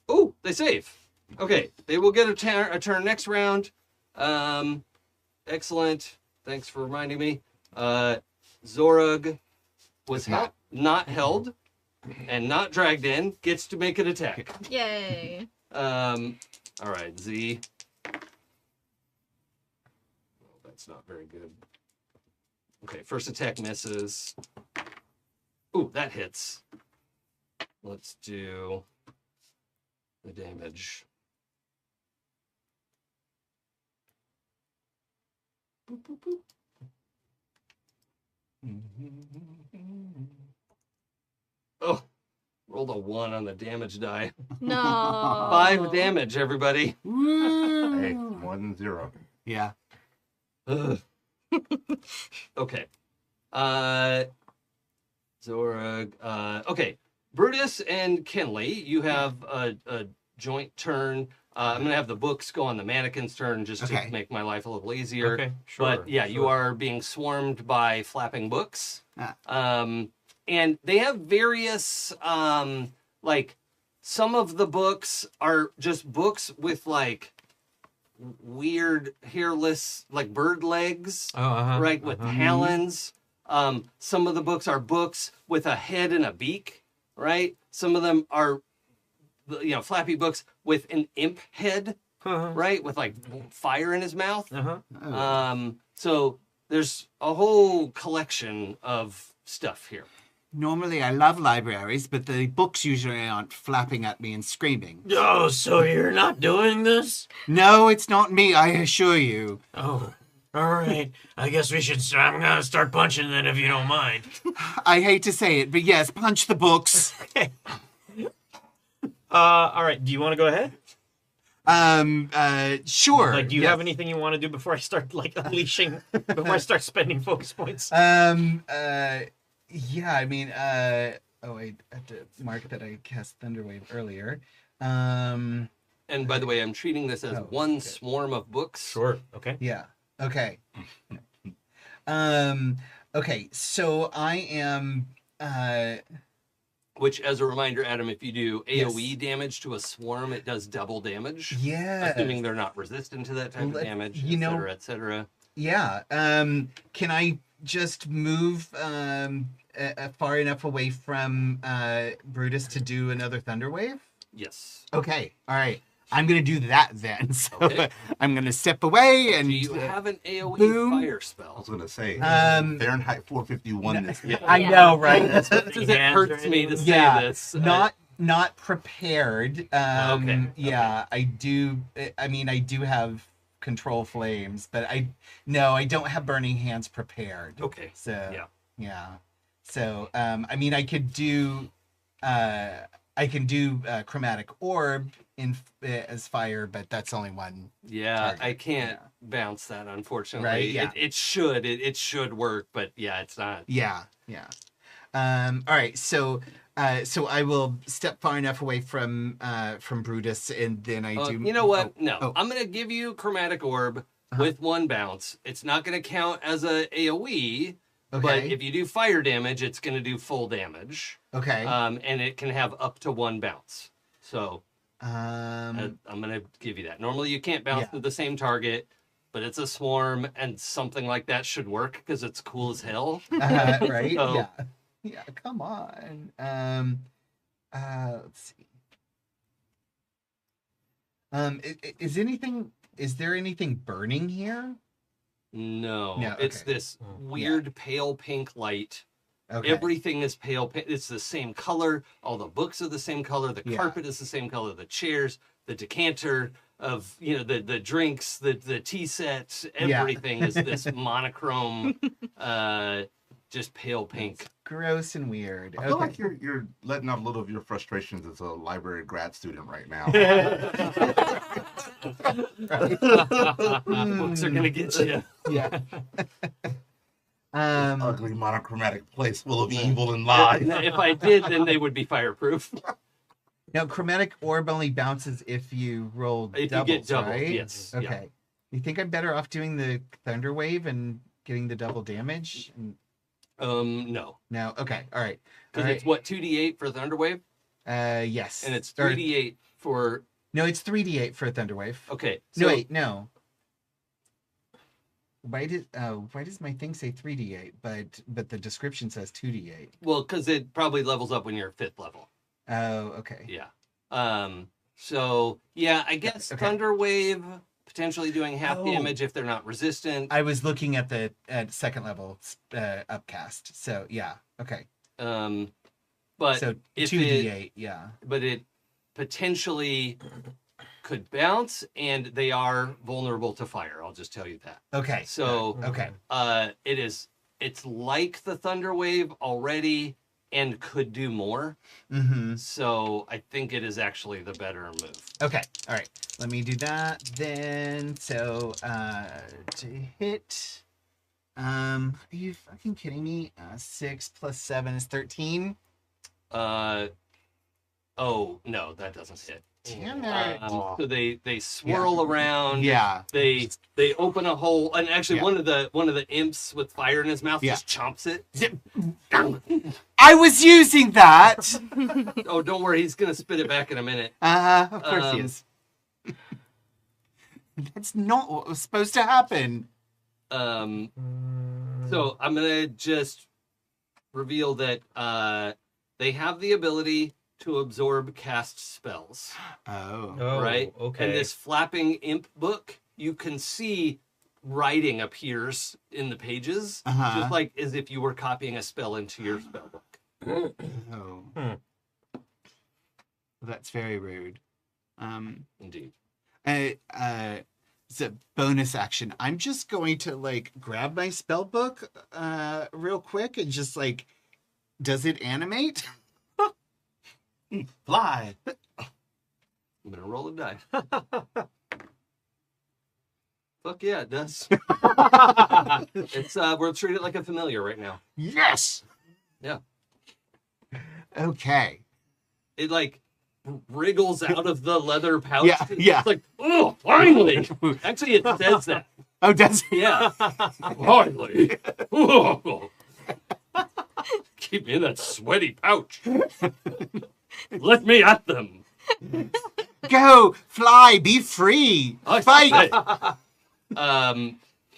Oh, they save. Okay. They will get a turn next round. Excellent. Thanks for reminding me. Zorug was not held and not dragged in. Gets to make an attack. Yay. All right, Z. Oh, that's not very good. Okay, first attack misses. Ooh, that hits. Let's do the damage. Boop, boop, boop. Oh, Rolled a 1 on the damage die. No. 5 damage, everybody. Woo. Hey, more than 0. Yeah. Ugh. Okay. Zorg. Okay. Brutus and Kinley, you have a joint turn. I'm going to have the books go on the mannequin's turn just Okay. to make my life a little easier. Okay, sure. But yeah, you are being swarmed by flapping books. Ah. And they have various, like, some of the books are just books with, like, weird hairless, like, bird legs, Oh, uh-huh. right, with talons. Some of the books are books with a head and a beak, right? Some of them are, flappy books with an imp head, Uh-huh. right, with, like, fire in his mouth. Uh-huh. Oh. So there's a whole collection of stuff here. Normally, I love libraries, but the books usually aren't flapping at me and screaming. Oh, so you're not doing this? No, it's not me, I assure you. Oh, all right. I guess we should. I'm gonna start punching then, if you don't mind. I hate to say it, but yes, punch the books. All right. Do you want to go ahead? Sure. Like, do you yes. have anything you want to do before I start unleashing? Before I start spending focus points? Yeah, I mean, I have to mark that I cast Thunderwave earlier. And by the way, I'm treating this as one okay. swarm of books. Sure. Okay. Yeah. Okay. Okay, so I am, Which, as a reminder, Adam, if you do Yes. AoE damage to a swarm, it does double damage. yeah. Assuming they're not resistant to that type of damage, you know- et cetera. Yeah. Can I just move far enough away from Brutus to do another Thunderwave? Yes. Okay. All right. I'm gonna do that then. So Okay. I'm gonna step away and. Do you have an AoE boom. fire I spell? was going to say, Fahrenheit Fahrenheit 451 this year. I know, right? As much as it hurts me to say Yeah, this. not prepared. Okay, Yeah, I do. I mean, I do have control flames, but I don't have burning hands prepared. Okay. So Yeah. So I mean, I can do chromatic orb as fire, but that's only one. Yeah, target. I can't bounce that, unfortunately. Right, yeah. It should work, but yeah, it's not. Yeah. All right. So I will step far enough away from Brutus, and then I do. You know what? Oh, No, oh. I'm gonna give you chromatic orb with one bounce. It's not gonna count as a AoE, but Okay. if you do fire damage, it's gonna do full damage. Okay. And it can have up to one bounce. So Um. I'm gonna give you that. Normally you can't bounce Yeah. to the same target, but it's a swarm, and something like that should work because it's cool as hell. Right. So- Yeah. Yeah. Come on. Let's see. Is there anything burning here? No, No, it's okay. this weird pale pink light. Okay. Everything is pale pink. It's the same color. All the books are the same color. The Yeah. carpet is the same color. The chairs, the decanter of the drinks, the tea set, Yeah. everything is this monochrome, just pale pink. Gross and weird. I feel Okay. like you're letting out a little of your frustrations as a library grad student right now. Books are gonna get you. Yeah. Ugly monochromatic place full of evil and lies. If I did, then they would be fireproof. Now, chromatic orb only bounces if you roll If you doubles, get double, right? yes. Yeah. Okay. You think I'm better off doing the thunder wave and getting the double damage? No, No. Okay. All right. because it's what 2d8 for Thunderwave, Yes. and it's Or- 3d8 for. No, it's 3d8 for a thunder wave. Okay, so No, wait, no. Why does my thing say 3d8, but the description says 2d8? well, because it probably levels up when you're 5th level. Oh, okay. Yeah. So yeah, I guess Okay. Thunderwave potentially doing half Oh. damage if they're not resistant. I was looking at the second level upcast. So yeah, okay. But So if 2d8, yeah. but it potentially could bounce, and they are vulnerable to fire. I'll just tell you that. Okay. So okay. it's like the Thunder Wave already, and could do more. Mm-hmm. So I think it is actually the better move. Okay. All right. Let me do that then. So to hit. Are you fucking kidding me? 6 plus 7 is 13. Oh no, that doesn't hit. Damn it. So they swirl around. Yeah. They open a hole, and actually one of the imps with fire in his mouth just chomps it. I was using that. Oh, don't worry, he's gonna spit it back in a minute. Of course he is. That's not what was supposed to happen. So I'm gonna just reveal that they have the ability to absorb cast spells. Oh. Right? Okay. And this flapping imp book, you can see writing appears in the pages, just like as if you were copying a spell into your spell book. Oh. That's very rude. Indeed. It's a bonus action. I'm just going to like grab my spell book real quick and just like, does it animate? Fly. I'm gonna roll a die. Fuck yeah, it does. It's we'll treat it like a familiar right now. Yes. Yeah. Okay. It like wriggles out of the leather pouch. Yeah. It's like, oh, finally. Actually, it says that. Oh, does it? Yeah. Finally. Oh. Keep me in that sweaty pouch. Let me at them. Go, fly, be free, I fight. say.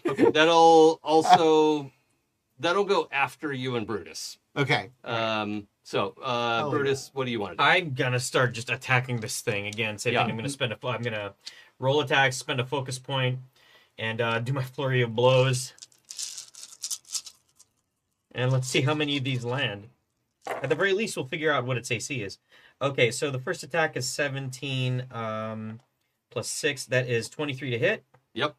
Okay, that'll go after you and Brutus. Okay. Brutus, what do you want to do? I'm gonna start just attacking this thing again. Same thing. I'm gonna roll attacks, spend a focus point, and do my flurry of blows. And let's see how many of these land. At the very least, we'll figure out what its AC is. Okay, so the first attack is 17 plus 6. That is 23 to hit. Yep.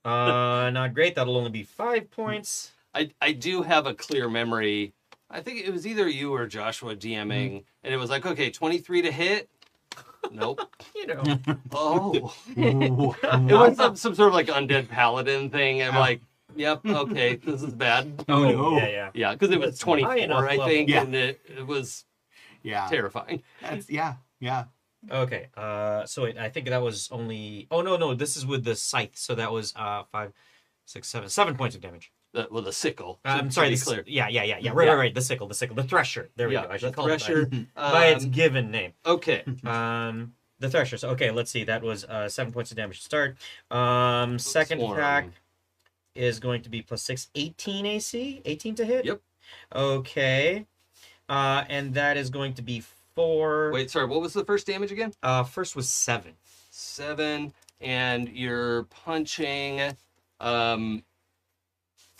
Not great. That'll only be 5 points. I do have a clear memory. I think it was either you or Joshua DMing, and it was like, okay, 23 to hit. Nope. You know. Oh. It was some sort of like undead paladin thing. And I'm like, yep, okay, this is bad. Oh no. Yeah. Yeah, because it was 24, I think, Yeah. and it was terrifying. That's yeah. Okay. So wait, I think that was only. Oh no, this is with the scythe. So that was 5, 6, 7 points of damage. The sickle. I'm sorry. To be clear. Yeah. Right. The sickle. The thresher. There we go. I should the call thresher. it by its given name. Okay. The thresher. So okay, let's see. That was 7 points of damage to start. Second Swarm. attack is going to be plus 6, 18 AC, 18 to hit. Yep. Okay. And that is going to be 4. Wait, sorry. What was the first damage again? First was 7. 7, and you're punching.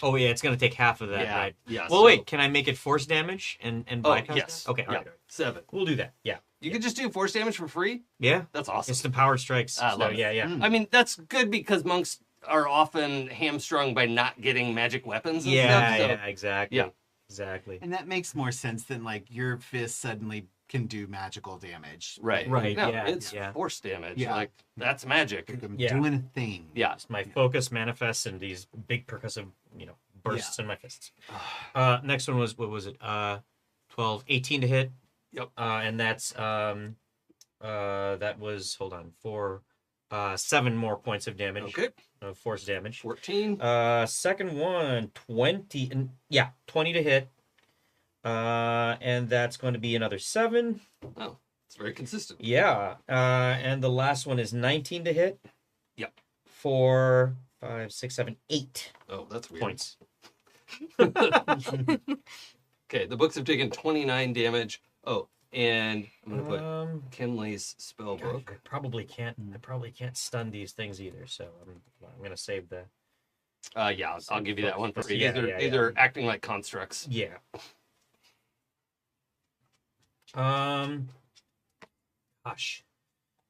Oh yeah, it's going to take half of that, Yeah, right? yeah, Well, so- wait. Can I make it force damage and bypass yes. that? Okay. All Yeah, right. 7. We'll do that. Yeah. You could just do force damage for free. Yeah. That's awesome. It's the powered strikes. I love it. Yeah. I mean, that's good because monks are often hamstrung by not getting magic weapons and stuff. So, Exactly. Yeah. Exactly. And that makes more sense than like your fist suddenly can do magical damage. Right. Right, No, yeah, it's yeah. force damage. Yeah. Like, that's magic. Like I'm Yeah. doing a thing. Yeah. My focus manifests in these big percussive, bursts in my fists. Next one was, what was it? 12, 18 to hit. Yep. And that's, that was, hold on, 7 more points of damage. Okay. Of force damage. 14. Second one, 20 to hit. And that's going to be another 7. Oh, it's very consistent. Yeah. And the last one is 19 to hit. Yep. 4, 5, 6, 7, 8 Oh, that's weird. points. Okay, the books have taken 29 damage. Oh, and I'm gonna put Kenley's spell God, book. I probably can't stun these things either. So I'm gonna save the. Yeah, I'll give you that one for free. Yeah, These are acting like constructs. Yeah. Gosh.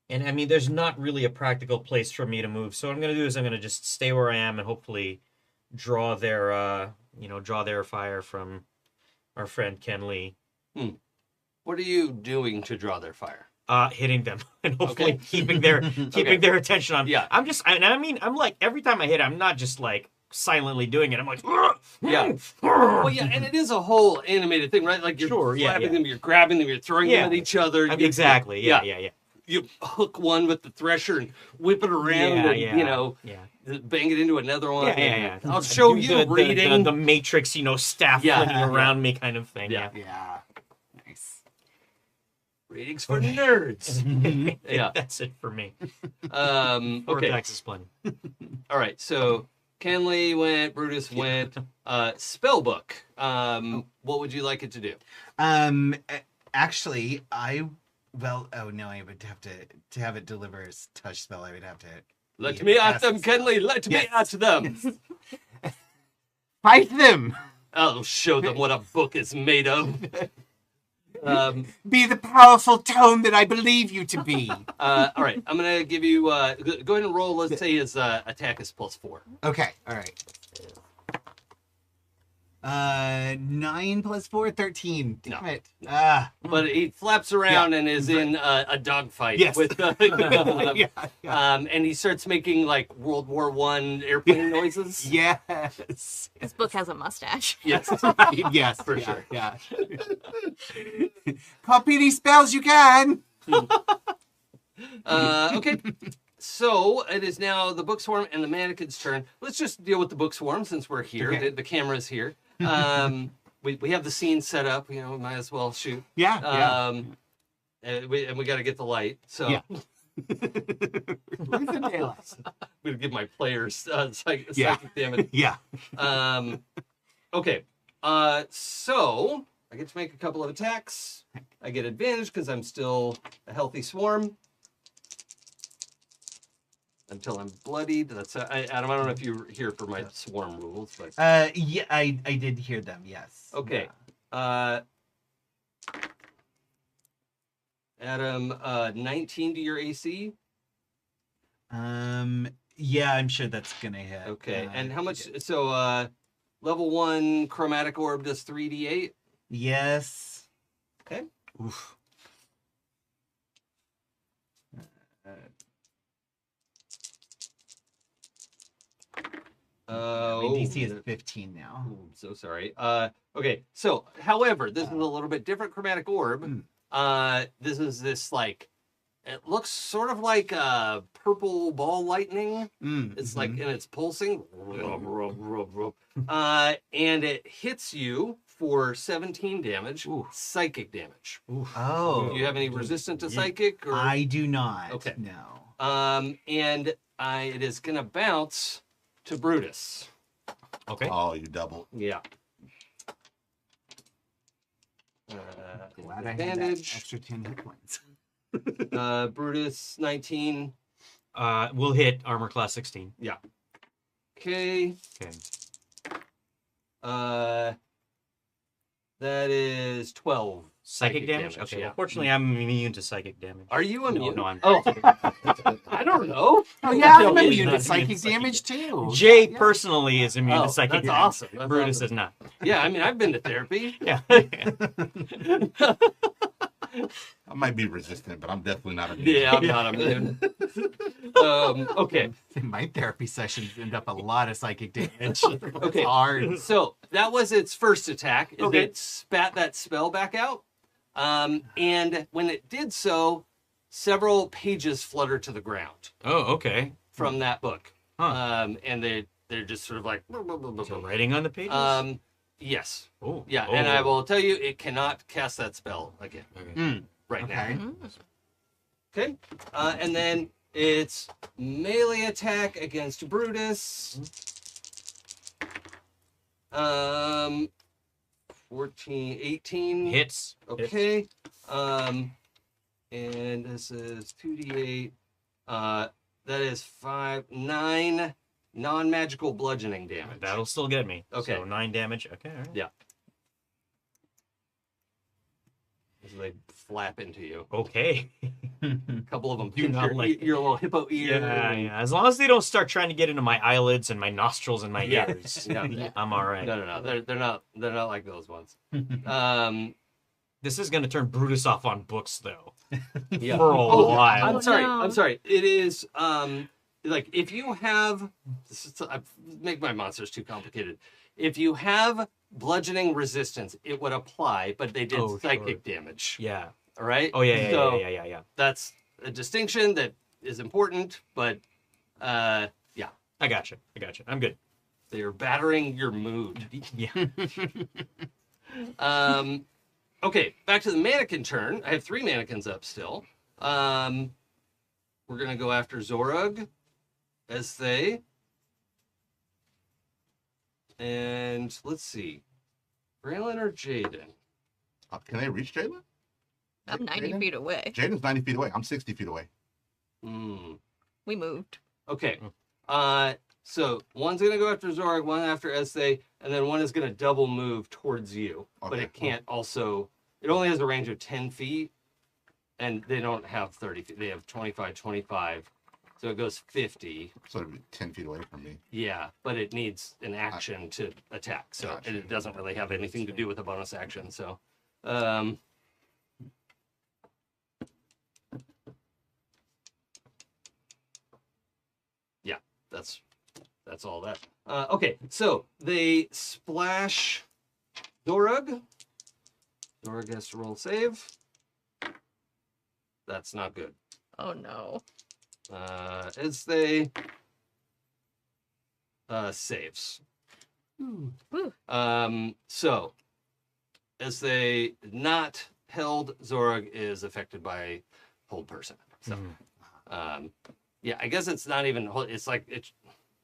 And I mean, there's not really a practical place for me to move. So what I'm gonna do is I'm gonna just stay where I am and hopefully draw their fire from our friend Ken Lee. What are you doing to draw their fire? Hitting them and hopefully Okay. keeping their attention on. Yeah. I'm like every time I hit, I'm not just like silently doing it. I'm like, Yeah. Well, yeah, and it is a whole animated thing, right? Like you're Sure, yeah, slapping yeah. them, you're grabbing them, you're throwing Yeah. them at each other. exactly. Yeah. You hook one with the thresher and whip it around, Yeah, and yeah. you know, Yeah. bang it into another one. Yeah. I'll show Do you the reading. the Matrix, staff Yeah. flinging around me kind of thing. Yeah. Yeah. Nice. Readings for nerds. Yeah. That's it for me. Okay. Vortex is plenty. All right. So Kenley went. Brutus went. Spellbook. What would you like it to do? Actually, I would have to have it deliver a touch spell. I would have to Let me at cast them, a spell. Kenley. Let me at them. Fight them. I'll show them what a book is made of. Be the powerful tome that I believe you to be. All right. I'm gonna give you. Go ahead and roll. Let's say his attack is +4. Okay. All right. 9 + 4, 13. Damn No. it. But he flaps around and is in a dogfight Yes. with Yeah. and he starts making like World War I airplane noises. Yes. This book has a mustache. Yes. Yes, For yeah, sure. Yeah. Copy any spells you can. Okay. So it is now the book swarm and the mannequin's turn. Let's just deal with the book swarm since we're here. Okay. The camera's here. We have the scene set up. We might as well shoot. Yeah. And we got to get the light. So Yeah. Where's the daylight? I'm gonna give my players psychic Yeah. damage. Yeah. Okay. So I get to make a couple of attacks. I get advantage because I'm still a healthy swarm. Until I'm bloodied. That's Adam. I don't know if you're here for my swarm rules, but Yeah, I did hear them, yes. okay. Adam, 19 to your AC. Yeah, I'm sure that's gonna hit. Okay. And how much? So level 1 chromatic orb does 3d8. Yes. Okay. Oof. My DC is 15 now. Ooh, I'm so sorry. Okay, so however, this is a little bit different chromatic orb. This is this like, it looks sort of like purple ball lightning. It's like, and it's pulsing. And it hits you for 17 damage, psychic damage. Oh. Do you have any resistant to psychic? Or? I do not. Okay. No. And it is gonna bounce to Brutus. Okay. Oh, you double. Yeah. Glad I had that Advantage. extra 10 hit points. Brutus 19. We'll hit armor class 16. Yeah. Okay. Okay. That is 12 Psychic damage? Okay. Yeah. Well, fortunately, I'm immune to psychic damage. Are you immune? No, I'm. Oh, I don't know. Oh, yeah, I'm He's immune not to psychic psychic damage, too. Jay personally is immune Oh, to psychic that's damage. awesome. That's Brutus awesome. is not. Yeah, I mean, I've been to therapy. Yeah. I might be resistant, but I'm definitely not immune. Yeah, I'm not immune. Okay. My therapy sessions end up a lot of psychic damage. Okay. It's hard. So that was its first attack. Is Okay. It spat that spell back out. And when it did so, several pages fluttered to the ground Oh, okay. from that book. Huh. And they're just sort of like. So writing on the pages? Yes. Oh. Yeah, Oh. and I will tell you, it cannot cast that spell again Okay. right Okay. now. Okay. And then it's melee attack against Brutus. 14, 18. Hits. Okay. And this is 2d8. That is 9 non-magical bludgeoning damage. That'll still get me. Okay. So 9 damage. Okay. All right. Yeah. As they flap into you. Okay. A couple of them Do pinch not like- your little hippo ear. Yeah. As long as they don't start trying to get into my eyelids and my nostrils and my Yeah. ears, Yeah. I'm all right. No. They're not like those ones. This is gonna turn Brutus off on books, though. Yeah. For a while. I'm sorry. no. I'm sorry. It is like if you have I make my monsters too complicated. If you have bludgeoning resistance, it would apply, but they did psychic damage. Yeah. All right. Oh yeah. So Yeah. that's a distinction that is important, but yeah, I gotcha. I'm good. they're battering your mood. Yeah. Okay, back to the mannequin turn. I have 3 mannequins up still. We're gonna go after Zorug, Ezthe, and let's see, Gralen or Jaden. Can they reach Jaden? I'm 90 Jaden? feet away. Jaden's 90 feet away. I'm 60 feet away. We moved. Okay. So one's gonna go after Zorug, one after Ezthe, and then one is gonna double move towards you. But Okay. it can't also. It only has a range of 10 feet, and they don't have 30 feet. They have 25, 25. So it goes 50. So it'd be 10 feet away from me. Yeah, but it needs an action to attack. So Gotcha. it doesn't really have anything to do with a bonus action. So, yeah, that's all that. Okay, so they splash Zorug. Zorug has to roll save. That's not good. Oh no. As they saves. Woo. So as they not held, Zorug is affected by hold person. So yeah, I guess it's not even it's like it's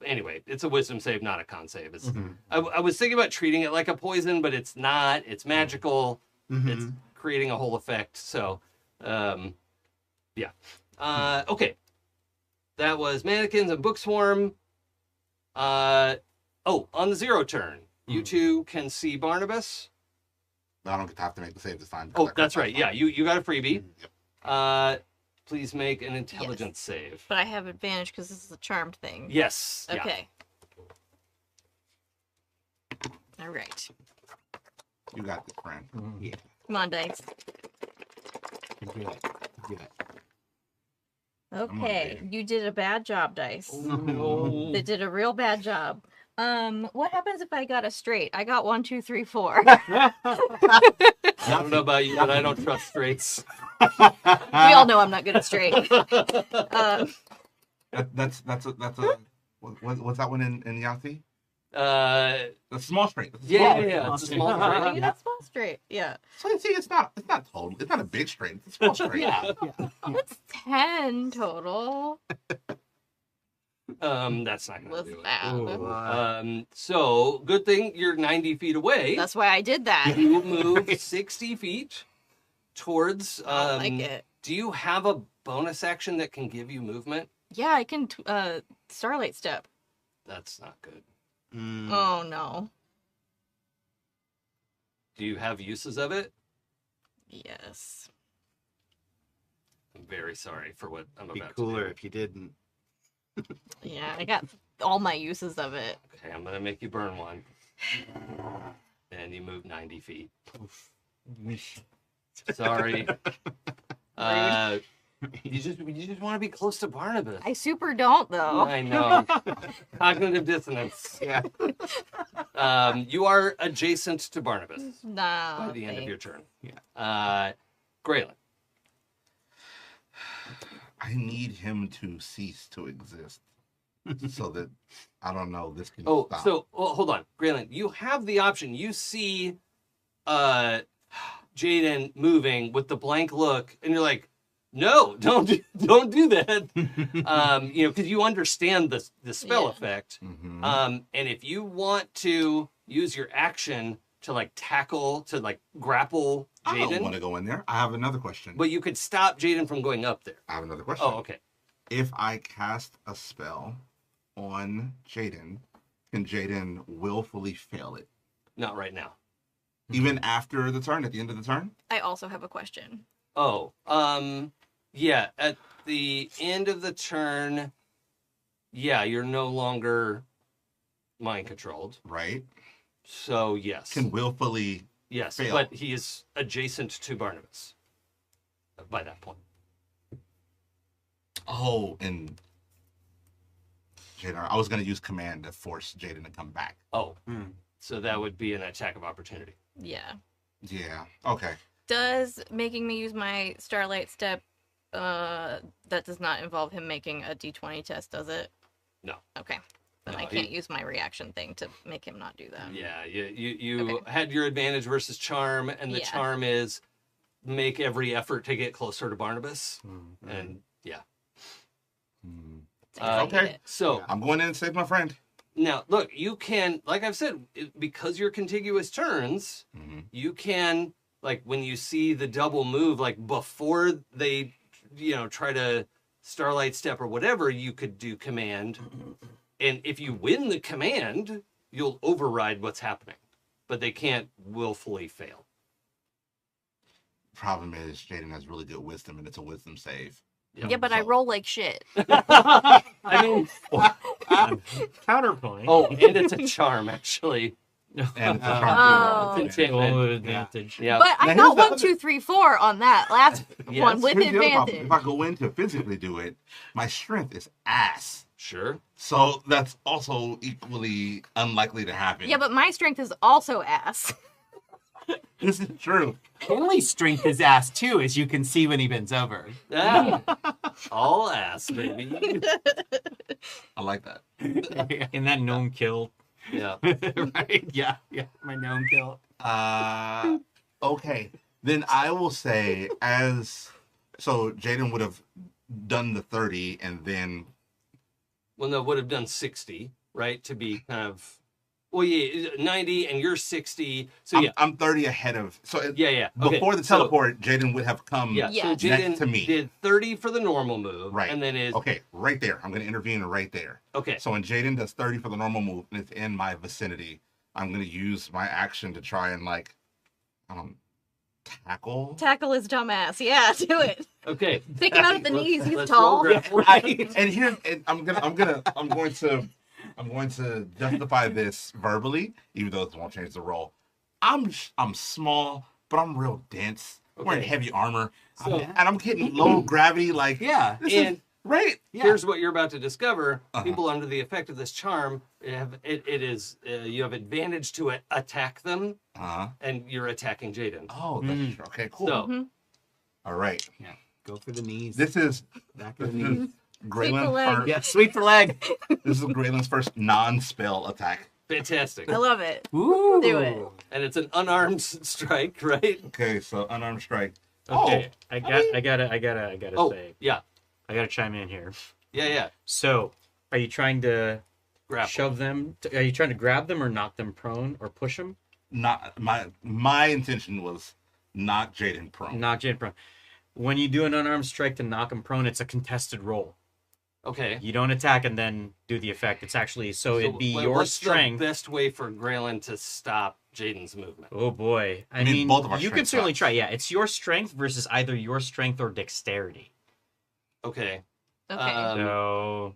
anyway, it's a wisdom save, not a con save. It's I was thinking about treating it like a poison, but it's not. It's magical. It's creating a whole effect. So yeah. Okay. That was mannequins and book swarm. On the 0 turn, you two can see Barnabas. I don't have to make the save this time. Oh, that's right. Yeah, you got a freebie. Yep. Please make an intelligence save. But I have advantage because this is a charmed thing. Yes. Yeah. Okay. All right. You got this, friend. Yeah. Come on, dice. Good. Okay, you did a bad job, dice. No. They did a real bad job. What happens if I got a straight? I got 1, 2, 3, 4. I don't know about you, but I don't trust straights. We all know I'm not good at straight. That's a what's that one in Yahtzee? Uh, The small straight. That's a yeah, small yeah, straight. it's a small Oh, straight. you got small straight. Yeah. So see, it's not total. It's not a big straight. It's a small straight. Yeah. That's 10 total. That's not gonna Was do it. bad. So good thing you're 90 feet away. That's why I did that. You move 60 feet towards. I like it. Do you have a bonus action that can give you movement? Yeah, I can Starlight Step. That's not good. Oh no. Do you have uses of it? Yes. I'm very sorry for what I'm Be about cooler to do. if you didn't. Yeah, I got all my uses of it. Okay, I'm gonna make you burn one. And you move 90 feet. Sorry. You just want to be close to Barnabas. I super don't though. I know. Cognitive dissonance. Yeah. You are adjacent to Barnabas Nah. by the end of your turn. Yeah. Gralen. I need him to cease to exist, so that I don't know. This can Oh, stop. so hold on, Gralen. You have the option. You see, Jaden moving with the blank look, and you're like, "No, don't do that." Because you understand the spell Yeah. effect. Mhm. And if you want to use your action to grapple I don't want Jaden, to go in there. I have another question. but you could stop Jaden from going up there. I have another question. Oh, okay. If I cast a spell on Jaden, can Jaden willfully fail it? Not right now. Even after the turn, at the end of the turn? I also have a question. Oh, yeah. At the end of the turn, yeah, you're no longer mind controlled. Right? So yes. Can willfully Yes, Fail. but he is adjacent to Barnabas by that point. Oh, and Jaden, I was going to use command to force Jaden to come back. Oh, so that would be an attack of opportunity. Yeah. Yeah. Okay. Does making me use my Starlight Step, that does not involve him making a D20 test, does it? No. Okay. Then No, I can't use my reaction thing to make him not do that. Yeah, you Okay. had your advantage versus charm, and the Yeah. charm is make every effort to get closer to Barnabas. And yeah. Hmm. I hate Okay. it. So I'm going in and save my friend. now, look, you can, like I've said, because you're contiguous turns, Mhm. you can, like, when you see the double move, like, before they, try to Starlight Step or whatever, you could do command. And if you win the command, you'll override what's happening. But they can't willfully fail. Problem is, Jaden has really good wisdom, and it's a wisdom save. Yeah, but I So- roll like shit. I mean, Counterpoint. oh, and it's a charm, actually. And it's a Oh. charm It's too. enchantment. Roll advantage. Yeah. But I Now, got here's the 1, other- 2, 3, 4 on that last Yes. one with Here's the other problem. advantage. If I go in to physically do it, my strength is ass. Sure. So that's also equally unlikely to happen. Yeah, but my strength is also ass. this is true. Henley's strength is ass too, as you can see when he bends over. Ah, all ass, baby. I like that. In that gnome kill. Yeah. Right? Yeah, my gnome kill. Okay. Then I will say, so Jaden would have done the 30 and then Well, no, would have done 60, right? To be kind of, well, yeah, 90 and you're 60. So yeah, I'm 30 ahead of. So yeah. Okay. before the so, teleport, Jaden would have come. yeah. Yeah. So Next Jaden to me. did 30 for the normal move, Right. And then is Okay, right there. I'm going to intervene right there. okay. So when Jaden does 30 for the normal move and it's in my vicinity, I'm going to use my action to try and tackle. Tackle his dumbass. Yeah, do it. Okay. Take him out at the knees. He's Let's tall. roll grapple. And here, and I'm going to justify this verbally, even though it won't change the roll. I'm small, but I'm real dense. Wearing Okay. heavy armor, So- and I'm getting low gravity. Like Yeah. this And is right. here's what you're about to discover: Uh-huh. people under the effect of this charm you have advantage to attack them, and you're attacking Jaden. Oh, that's true. Okay, cool. So All right. Go for the knees. This is Back of the knees. Gralen's leg. first. Yeah, sweep the leg. This is Gralen's first non-spell attack. fantastic, I love it. Ooh. Do it. and it's an unarmed strike, right? Okay, so unarmed strike. Okay, Oh, I gotta Oh, say, yeah, I gotta chime in here. yeah. So, are you trying to Grapple. shove them? Are you trying to grab them or knock them prone or push them? not my intention was not Jaden prone. Knock Jaden prone. When you do an unarmed strike to knock them prone, it's a contested roll. Okay. You don't attack and then do the effect. It's actually so it'd be your what's strength. the best way for Gralen to stop Jaden's movement? Oh boy! I mean, mean, both of our you can strengths certainly suck. try. Yeah, it's your strength versus either your strength or dexterity. Okay. Okay. So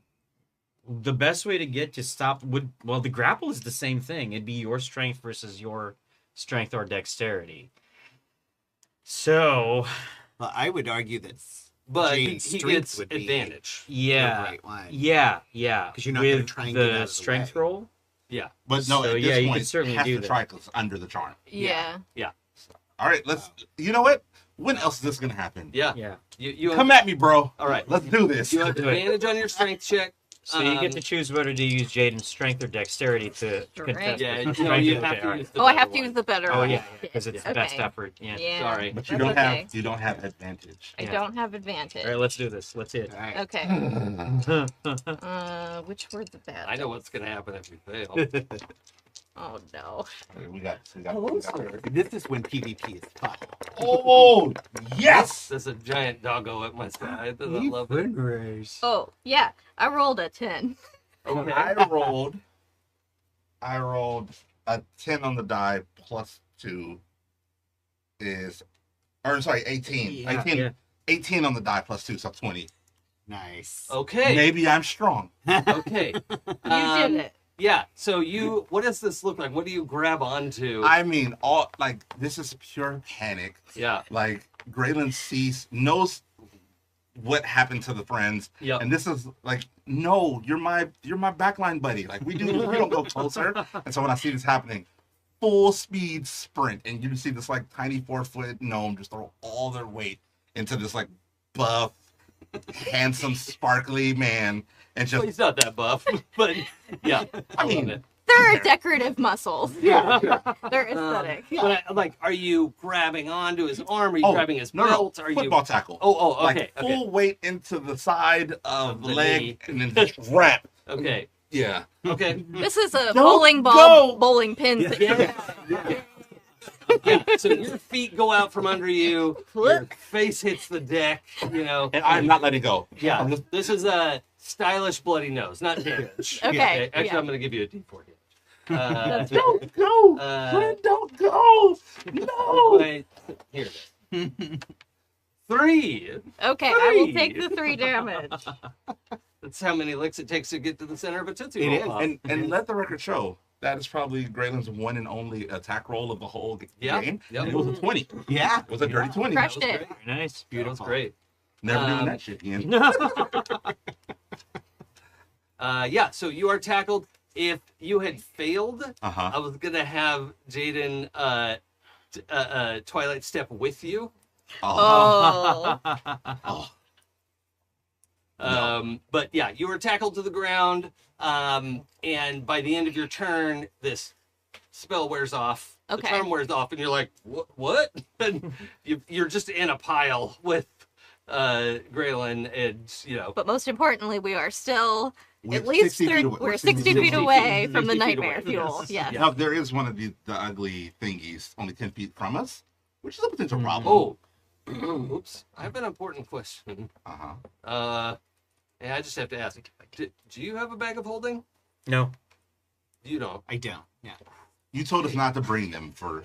the best way to get to stop the grapple is the same thing. It'd be your strength versus your strength or dexterity. So Well, I would argue that But he Jaden's strength gets would be advantage. yeah, the right one. yeah. 'Cause you're not gonna With try and get out the of the strength way. roll. Yeah. But no, So, at yeah, this you point, could certainly it has do to that. try 'cause it's under the charm. Yeah. All right, let's. You know what? When else is this gonna happen? Yeah. Yeah. You Come at me, bro. All right. Let's do this. You have Do it. advantage on your strength check. So you get to choose whether to use Jaden's strength or dexterity to Strength. contest. Yeah, with no, strength. you Okay, have to all right. use the Oh, I better have to one. use the better Oh one. yeah, because it's the best Okay. effort. Yeah. Yeah. Sorry. But you That's don't okay. have. You don't have advantage. I Yeah. don't have advantage. All right, let's do this. Let's hit. All right. Okay. Which were the bad? I know what's gonna happen if you fail. Oh no. We got. This is when PvP is fun. Oh yes! There's a giant doggo at my side. I love it. Oh yeah. I rolled a 10. Okay. I rolled a 10 on the die plus 2 is, or sorry, 18. Yeah. 18, Yeah. 18 on the die plus 2, so 20. Nice. Okay. Maybe I'm strong. Okay. You did it. Yeah. So what does this look like? What do you grab onto? I mean, this is pure panic. Yeah. Like Gralen knows what happened to the friends. Yeah. And this is like, no, you're my backline buddy. Like we don't go closer. And so when I see this happening, full speed sprint, and you see this like tiny 4-foot gnome just throw all their weight into this like buff, handsome, sparkly man, and just Well, he's not that buff, but yeah. I mean, There are decorative muscles. yeah. They're aesthetic. But are you grabbing onto his arm? Are you grabbing his belt? Are football you tackle. Oh, okay. Like full weight into the side of the the leg, knee. and then just wrap. Okay. Yeah. Okay. This is a Don't bowling ball, go. bowling pins. Yeah. Yeah. So your feet go out from under you. Your face hits the deck. You know. And I'm not letting go. Yeah. I'm just- This is a stylish bloody nose, not damage. Okay, Actually, yeah. I'm going to give you a D4 damage. Don't go. Don't go. No. Wait, here it is. 3. Okay, I will take the 3 damage. That's how many licks it takes to get to the center of a Tootsie It Roll. is. And let the record show that is probably Gralen's one and only attack roll of the whole Yeah. game. Yep. And it was a 20. Yeah. It was a dirty 20. Crushed That was it. great. Very nice. That was great. Never doing Um, that shit again. Yeah, so you are tackled. If you had failed, Uh-huh. I was gonna have Jaden Twilight Step with you. Oh. Oh. But yeah, you were tackled to the ground, and by the end of your turn, this spell wears off. The Okay. charm wears off, and you're like, what? And you're just in a pile with Gralen, and you know. But most importantly, we are still We're at least 60 feet away. we're 60 feet away from the 60 feet nightmare away. fuel. Yes. Yes. Now, there is one of the ugly thingies only 10 feet from us, which is a potential problem. Oh, oops! I have an important question. Uh-huh. And I just have to ask: do you have a bag of holding? No. You don't. I don't. Yeah. You told us not to bring them for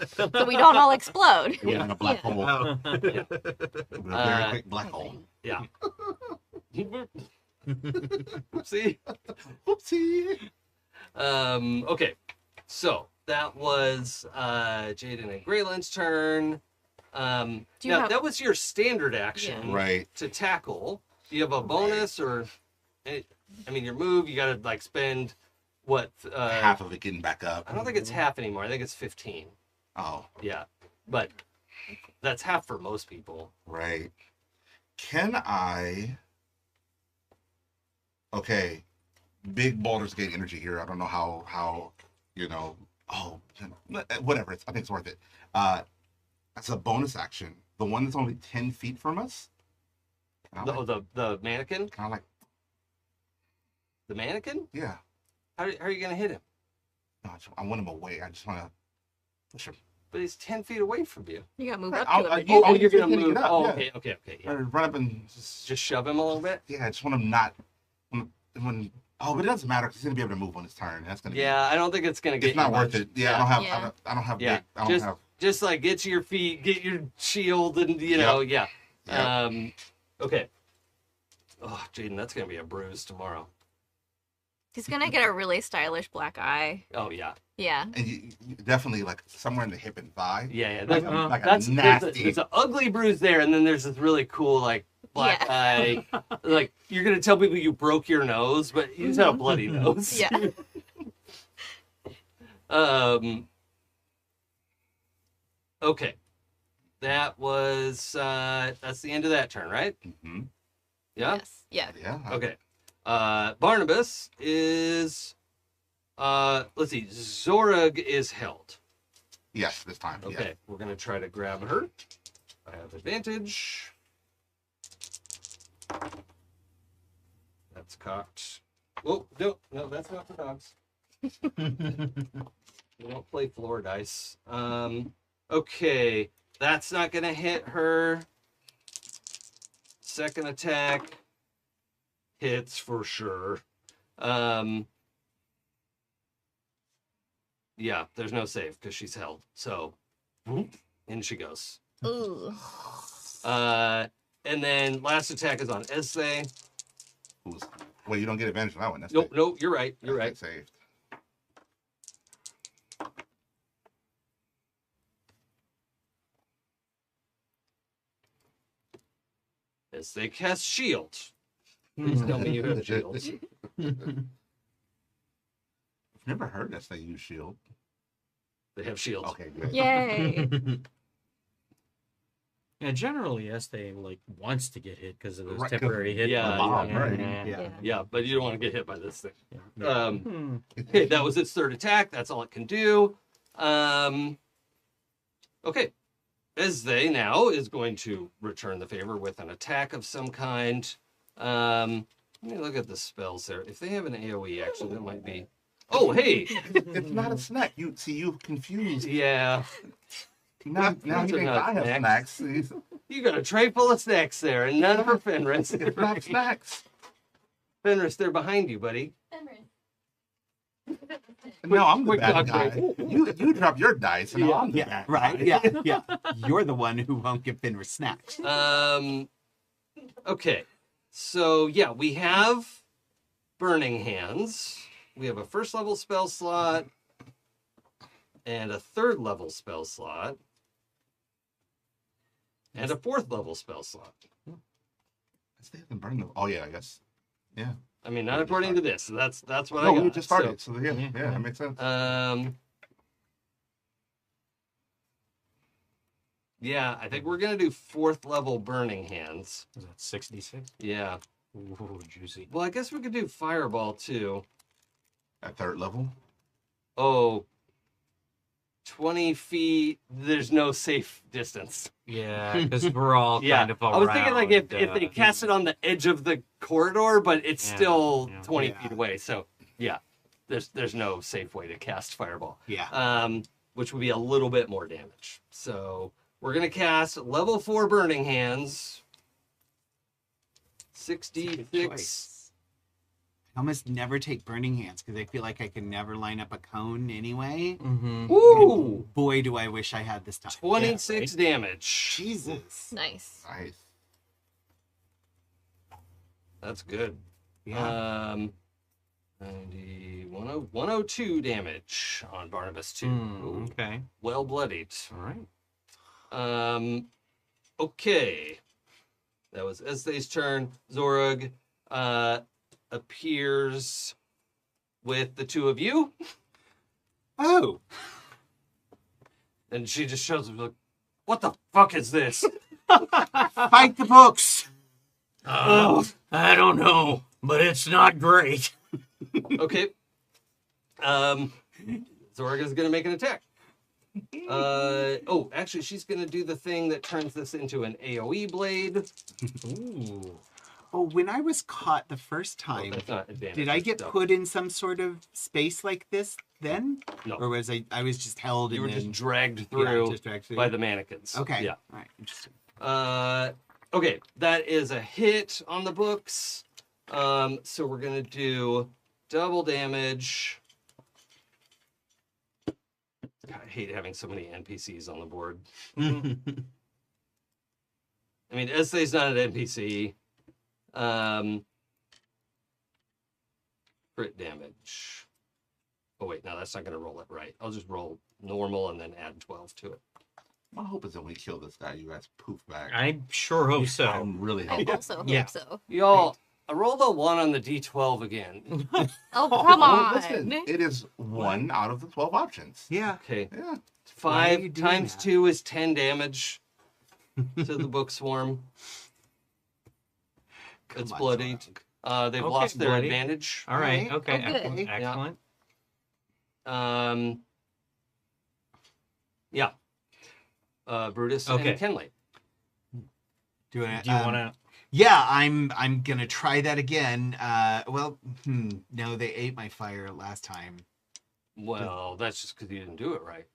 So we don't all explode. in a black hole. Oh. A very quick black hole. Yeah. See. Whoopsie. Okay. So that was Jaden and Gralen's turn. Do you Now have- that was your standard action Right. to tackle. Do you have a bonus or? I mean, your move. You got to like spend what? Half of it getting back up. I don't think it's half anymore. I think it's 15. Oh, Yeah, but that's half for most people. right. Can I... Okay. Big Baldur's Gate energy here. I don't know how you know... Oh, whatever. I think it's worth it. That's a bonus action. The one that's only 10 feet from us? The mannequin. Kind of like... The mannequin. Yeah. How are you gonna hit him? No, I want him away. I just want to push him. But he's 10 feet away from you. You gotta move up I'll- to I- it. Oh, Oh, you're he's gonna hitting move. it up, Oh, yeah. okay. Yeah. Or run up and Just shove him a little bit. yeah, I just want him not... Oh, but it doesn't matter because he's going to be able to move on his turn. That's going to Yeah, I don't think it's gonna get. It's not you worth much. it. Yeah, I don't have... Yeah. I don't have... Yeah, big, I don't have... just like get to your feet, get your shield, and you know, yeah. Yep. Okay. Oh, Jaden, that's gonna be a bruise tomorrow. He's gonna get a really stylish black eye. Oh yeah. Yeah. And you definitely like somewhere in the hip and thigh. Yeah. Like, That's, like that's a there's nasty. an ugly bruise there, and then there's this really cool like black eye. Like you're gonna tell people you broke your nose, but you just had a bloody nose. Yeah. Okay. That was that's the end of that turn, right? Mhm. Yeah. Yes. Yeah. Yeah. Okay. Barnabas is let's see, Zorug is held. Yes, this time. Okay, Yeah. we're gonna try to grab her. I have advantage. That's cocked. Oh, no, that's not for dogs. We don't play floor dice. Okay, that's not gonna hit her. Second attack hits for sure. Yeah, there's no save because she's held. So, in she goes. Ooh. And then last attack is on Ezthe. Who's Well, you don't get advantage on that one. That's Nope, it. nope, you're right. You're right. That's saved. As they cast shield. Please tell me you have shields. I've never heard that they use shield. They have shields. Okay, good. Yay! Yeah, generally, Ezthe like wants to get hit because of those Right, 'cause- temporary hit. Yeah, Bomb, yeah, right. yeah. Yeah. Yeah, but you don't want to get hit by this thing. Yeah. Okay, that was its third attack. That's all it can do. Okay. Ezthe now is going to return the favor with an attack of some kind. Let me look at the spells there. If they have an AoE, actually, that might be... Oh, hey! It's not a snack. You confused. Yeah. Now you Those are think not I have snacks. snacks. You got a tray full of snacks there, and none for Fenris. It's not snacks. Fenris, they're behind you, buddy. No, I'm the quick bad talk guy. break. You drop your dice, and I'm the Yeah, bad right. guy. Yeah, yeah. You're the one who won't give Fenris snacks. Okay. So, yeah, we have Burning Hands. We have a first level spell slot and a third level spell slot and a fourth level spell slot. They haven't burned them. Oh yeah, I guess. Yeah. I mean, not according to this. That's what I No, got. we just started. So yeah, Yeah. that makes sense. Yeah, I think we're gonna do fourth level Burning Hands. Was that 66? Yeah. Ooh, juicy. Well, I guess we could do Fireball too. At third level. Oh, 20 feet. There's no safe distance. Yeah, because we're all Yeah, kind of around. I was thinking like if they cast it on the edge of the corridor, but it's Yeah, still yeah. 20 Yeah. feet away. So yeah, there's no safe way to cast Fireball. Yeah. Which would be a little bit more damage. So we're gonna cast level 4 Burning Hands. 66. Choice. I almost never take burning hands because I feel like I can never line up a cone anyway. Mm-hmm. Woo! Boy, do I wish I had this time. 26 damage. Jesus. Nice. Nice. That's good. Yeah. 90, 102 damage on Barnabas 2. Ooh, Okay. well bloodied. All right. Okay. That was Ezthe's turn. Zorug appears with the two of you, Oh. and she just shows up like, what the fuck is this? Fight the books. Oh. I don't know, but it's not great. Okay. Zorg is gonna make an attack. Actually, she's gonna do the thing that turns this into an AoE blade. Ooh. Oh, when I was caught the first time, That's not advantage. did I get No. put in some sort of space like this then? No. Or was I was just held You were and just then... dragged through just dragged through. by the mannequins. Okay. Yeah. All right. Interesting. Okay, that is a hit on the books. So we're gonna do double damage. God, I hate having so many NPCs on the board. I mean, Ezthe's not an NPC. Crit damage. Oh wait, no, that's not gonna roll it right. I'll just roll normal and then add 12 to it. My hope is that when we kill this guy, you guys poof back. I sure hope so. I'm really I hoping. also hope Yeah. so. Y'all, I rolled a 1 on the D12 again. Oh, come Oh, on. listen, it is 1 out of the 12 options. Yeah. Okay. Yeah. Why are you 5 doing times that? 2 is 10 damage to the book swarm. Come It's on, bloodied. Zorg. They've Okay, lost their bloody. advantage. All right. Alright, Okay. okay. Excellent. Yeah. Brutus Okay. and Kenley. Do you want Do you want to? Yeah, I'm gonna try that again. No, they ate my fire last time. Well, that's just because you didn't do it right.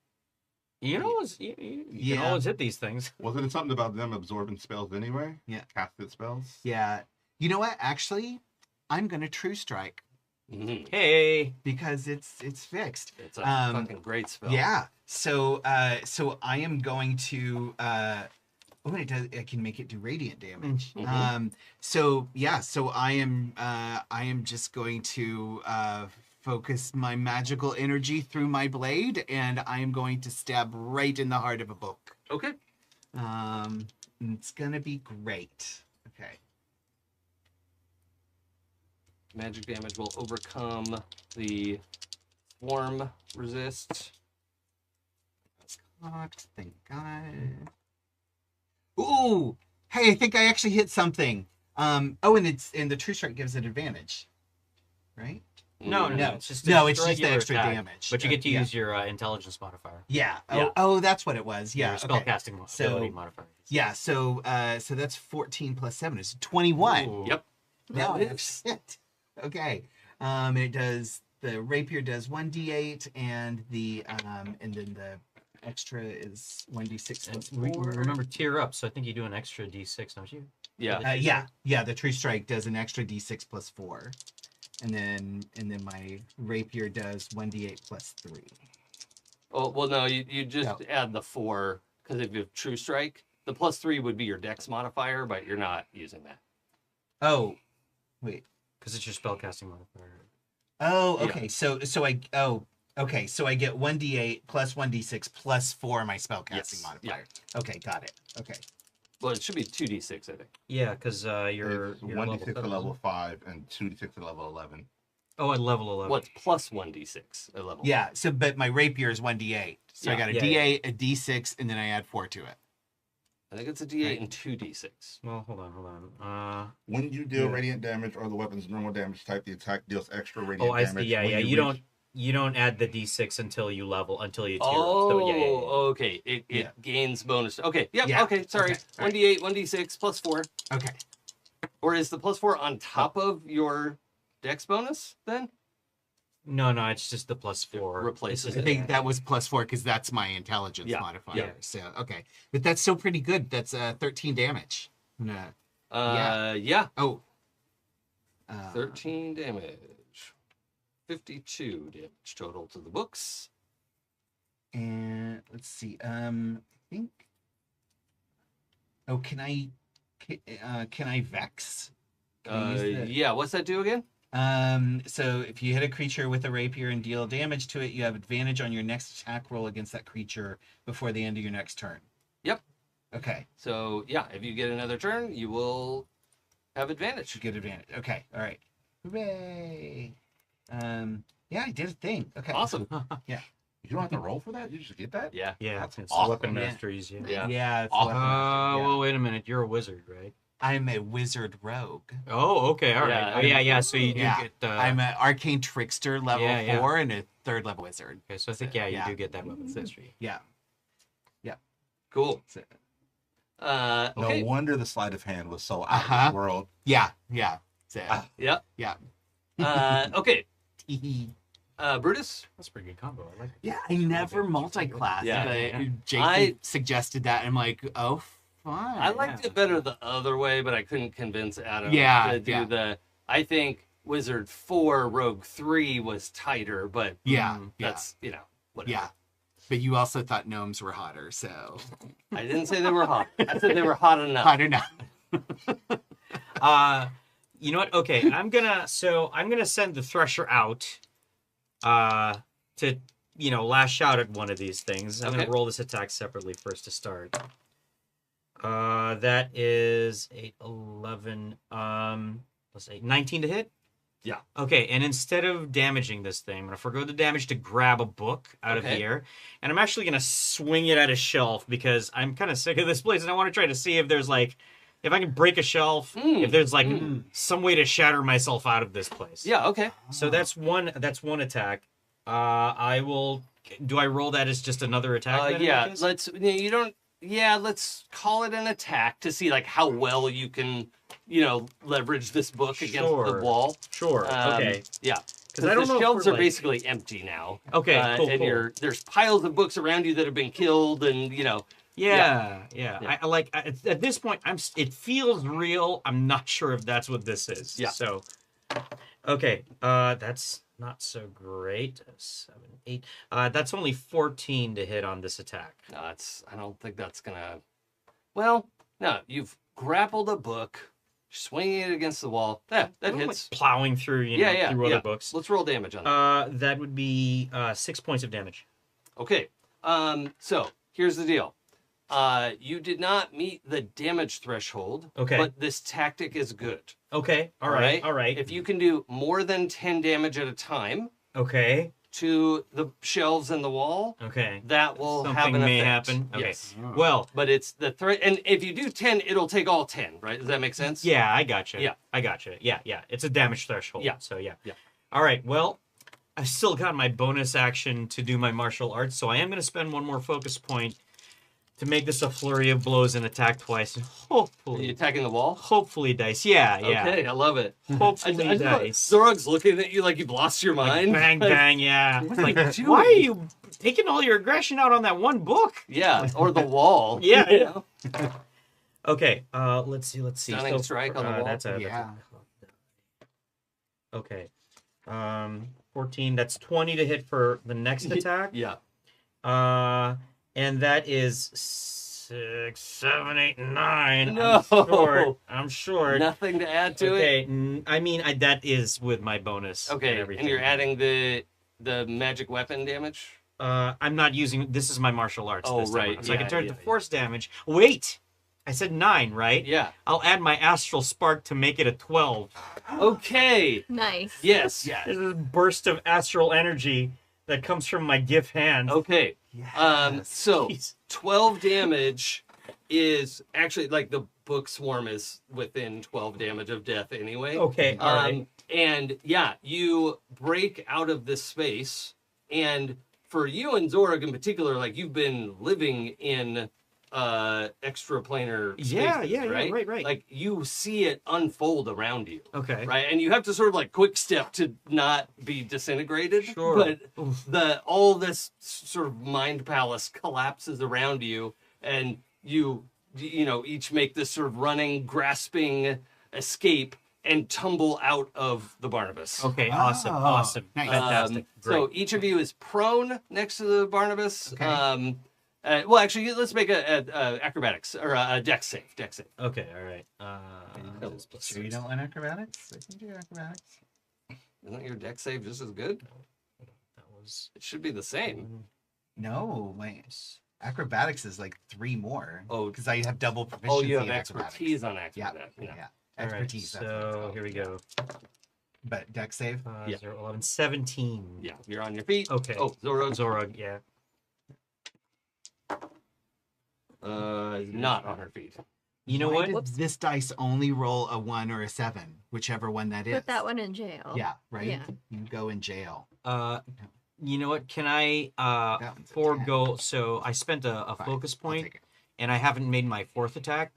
You know, you can Yeah. always hit these things. Wasn't it something about them absorbing spells anyway? Yeah. Casted spells? Yeah. You know what? Actually, I'm gonna true strike Mhm. Hey. because it's fixed. It's a Um, fucking great spell. Yeah. So I am going to Oh, it does. It can make it do radiant damage. Mhm. So yeah. So I am just going to focus my magical energy through my blade, and I am going to stab right in the heart of a book. Okay. And it's gonna be great. Okay. Magic damage will overcome the swarm resist. That's cocked. Thank God. Ooh. Hey, I think I actually hit something. Oh, and the true strike gives it advantage, right? No, Mm. No, it's just no, it's just the regular extra attack, damage. But you get to Yeah. use your intelligence modifier. Yeah. Oh, Yeah. oh, that's what it was. Yeah. Your Okay. spellcasting ability So- modifier. Yeah. So that's 14 plus 7 is 21. Ooh. Yep. No, That is. shit. Okay. And it does the rapier does 1d8 and then the extra is 1d6 plus 4. Remember tier up, so I think you do an extra d6, don't you? Yeah. Yeah, the true strike does an extra d6 plus 4. And then my rapier does 1d8 plus 3. Oh, well, no, you just No. add the 4, because if you have True Strike, the +3 would be your dex modifier, but you're not using that. Oh. Wait. Because it's your spellcasting modifier. Oh, Yeah. okay. So I get 1d8 plus 1d6 plus 4 my spellcasting Yes. modifier. Okay, got it. Okay. Well, it should be 2d6, I think. Yeah, because you're It's you're 1d6 to seven, level isn't 5 and 2d6 to level 11. it? Oh, at level 11. What's plus 1d6 at level? Yeah, so but my rapier is 1d8. So I Yeah. got a Yeah, d8, a d6, and then I add 4 to it. I think it's a d8 Right. and 2d6. Well, hold on. When you deal Yeah. radiant damage or the weapon's normal damage type, the attack deals extra radiant Oh, I damage. see. Yeah, when yeah. reach- You don't add the d6 until you tier Oh, up. So, yeah. okay. It Yeah. gains bonus. Okay, yep, Yeah. okay, sorry. Okay, all right. 1d8, 1d6, plus 4. Okay. Or is the plus 4 on top of your dex bonus, then? No, it's just the +4. Replaces It's I it. think that was plus 4 because that's my intelligence Yeah, modifier. yeah. So, okay. But that's still pretty good. That's 13 damage. No. Yeah. Oh. 13 damage. 52 damage total to the books. And let's see. I think. Oh, can I vex? Can I use the- Yeah, what's that do again? So if you hit a creature with a rapier and deal damage to it, you have advantage on your next attack roll against that creature before the end of your next turn. Yep. Okay. So, yeah, if you get another turn, you will have advantage. Should get advantage. Okay. All right. Hooray. Yeah, I did a thing. Okay. Awesome. You don't have to roll for that? You just get that? Yeah. Yeah, That's it's awesome. weapon Yeah. masteries. Yeah. Yeah. Yeah. It's Awesome. weapon master, yeah. Well, wait a minute. You're a wizard, right? I'm a wizard rogue. Oh, okay. All right. Yeah, Yeah. So you do Yeah. get. I'm an arcane trickster level Yeah. 4 and a 3rd level wizard. Okay, so I think you Yeah. do get that weapon mastery. Yeah. Cool. So- No Okay. wonder the sleight of hand was so out of Uh-huh. this world. Yeah. So, Yeah. yeah. Okay. Brutus? That's a pretty good combo. I like it. Yeah, I never multi-class, Yeah. but Yeah. Jason suggested that, and I'm like, oh, fine. I liked yeah. it better the other way, but I couldn't convince Adam Yeah, to do yeah. the. I think Wizard 4, Rogue 3 was tighter, but Yeah, that's, whatever. yeah. But you also thought gnomes were hotter, so I didn't say they were hot. I said they were hot enough. hotter enough. You know what? Okay, I'm gonna send the Thresher out to lash out at one of these things. I'm Okay. gonna roll this attack separately first to start. That is 8, 11, let's say 19 to hit. Yeah. Okay, and instead of damaging this thing, I'm gonna forgo the damage to grab a book out of the Okay. air, and I'm actually gonna swing it at a shelf because I'm kind of sick of this place, and I want to try to see if there's if I can break a shelf, if there's some way to shatter myself out of this place. Yeah, okay. So that's one attack. I will. Do I roll that as just another attack? then, in that case? Let's call it an attack to see how well you can, leverage this book against the Sure. wall. Sure. Okay. Yeah. Because I don't know the if shelves we're, are basically empty now. Okay. Cool. And Cool. there's piles of books around you that have been killed, and Yeah. Yeah. At this point, it feels real. I'm not sure if that's what this is. Yeah. So, okay. That's not so great. 7, 8. That's only 14 to hit on this attack. I don't think that's gonna. Well, Now, you've grappled a book, swinging it against the wall. That I'm, hits. like, plowing through, through other books. Let's roll damage on that. That would be 6 points of damage. Okay. So, here's the deal. You did not meet the damage threshold. Okay. But this tactic is good. Okay. All right. If you can do more than 10 damage at a time Okay. to the shelves and the wall, Okay. that will have Something an may effect. happen. Okay. Yes. Well, But it's the threat, and if you do 10, it'll take all 10, right? Does that make sense? yeah, I gotcha. Yeah. I gotcha. Yeah, yeah. It's a damage threshold. Yeah. So, yeah. Yeah. All right. Well, I still got my bonus action to do my martial arts, so I am going to spend one more focus point to make this a flurry of blows and attack twice. And Are you hopefully, attacking the wall? dice. Yeah, yeah. Okay, I love it. Hopefully, I know dice. Zorog's looking at you like you've lost your mind. Bang, bang, yeah. What are you doing? Why are you taking all your aggression out on that one book? Yeah, or the wall. Yeah, You yeah. know? Okay, let's see. Stunning strike on the wall. That's a, Yeah. okay. 14, that's 20 to hit for the next attack. Yeah. And that is 6, 7, 8, 9. No. I'm short. Nothing to add to it. Okay, I mean, that is with my bonus. Okay, everything. and you're adding the magic weapon damage? I'm not using. This is my martial arts. Oh, this time right, around. So I yeah, can turn it yeah, to force damage. Wait! I said 9, right? Yeah. I'll add my astral spark to make it a 12. Okay. Nice. Yes. This is a burst of astral energy that comes from my Giff hand. Okay. So Jeez. 12 damage is actually like the book swarm is within 12 damage of death anyway. Okay, all right. And yeah, you break out of this space, and for you and Zorog in particular, like you've been living in extraplanar spaces, Yeah, right? right. Like you see it unfold around you. Okay. Right, and you have to sort of like quick step to not be disintegrated. Sure. But all this sort of mind palace collapses around you, and you each make this sort of running, grasping escape and tumble out of the Barnabas. Okay, awesome, Oh, awesome. nice. Fantastic. So Great. each of you is prone next to the Barnabas. Okay. Well, actually, let's make a acrobatics or a dex save. Dex save. Okay, all right. Sure you don't want acrobatics? I can do acrobatics. Isn't your dex save just as good? That was It should be the same. No, my acrobatics is like 3 more. Oh. because I have double proficiency. Oh, you have in acrobatics. expertise on Yeah, acrobatics. yeah. all right, Expertise. that's what it's So called. here we go. But deck save. Yeah. 0, 11, 17. Yeah, you're on your feet. Okay. Oh, Zorog. Zorog, yeah. Is not on her feet. You know Why what? did this dice only roll a 1 or a 7, whichever one that is? Put that one in jail. Yeah, right. Yeah. You go in jail. You know what? Can I That one's a forego? So I spent a Fine, focus I'll point, take it. and I haven't made my 4th attack.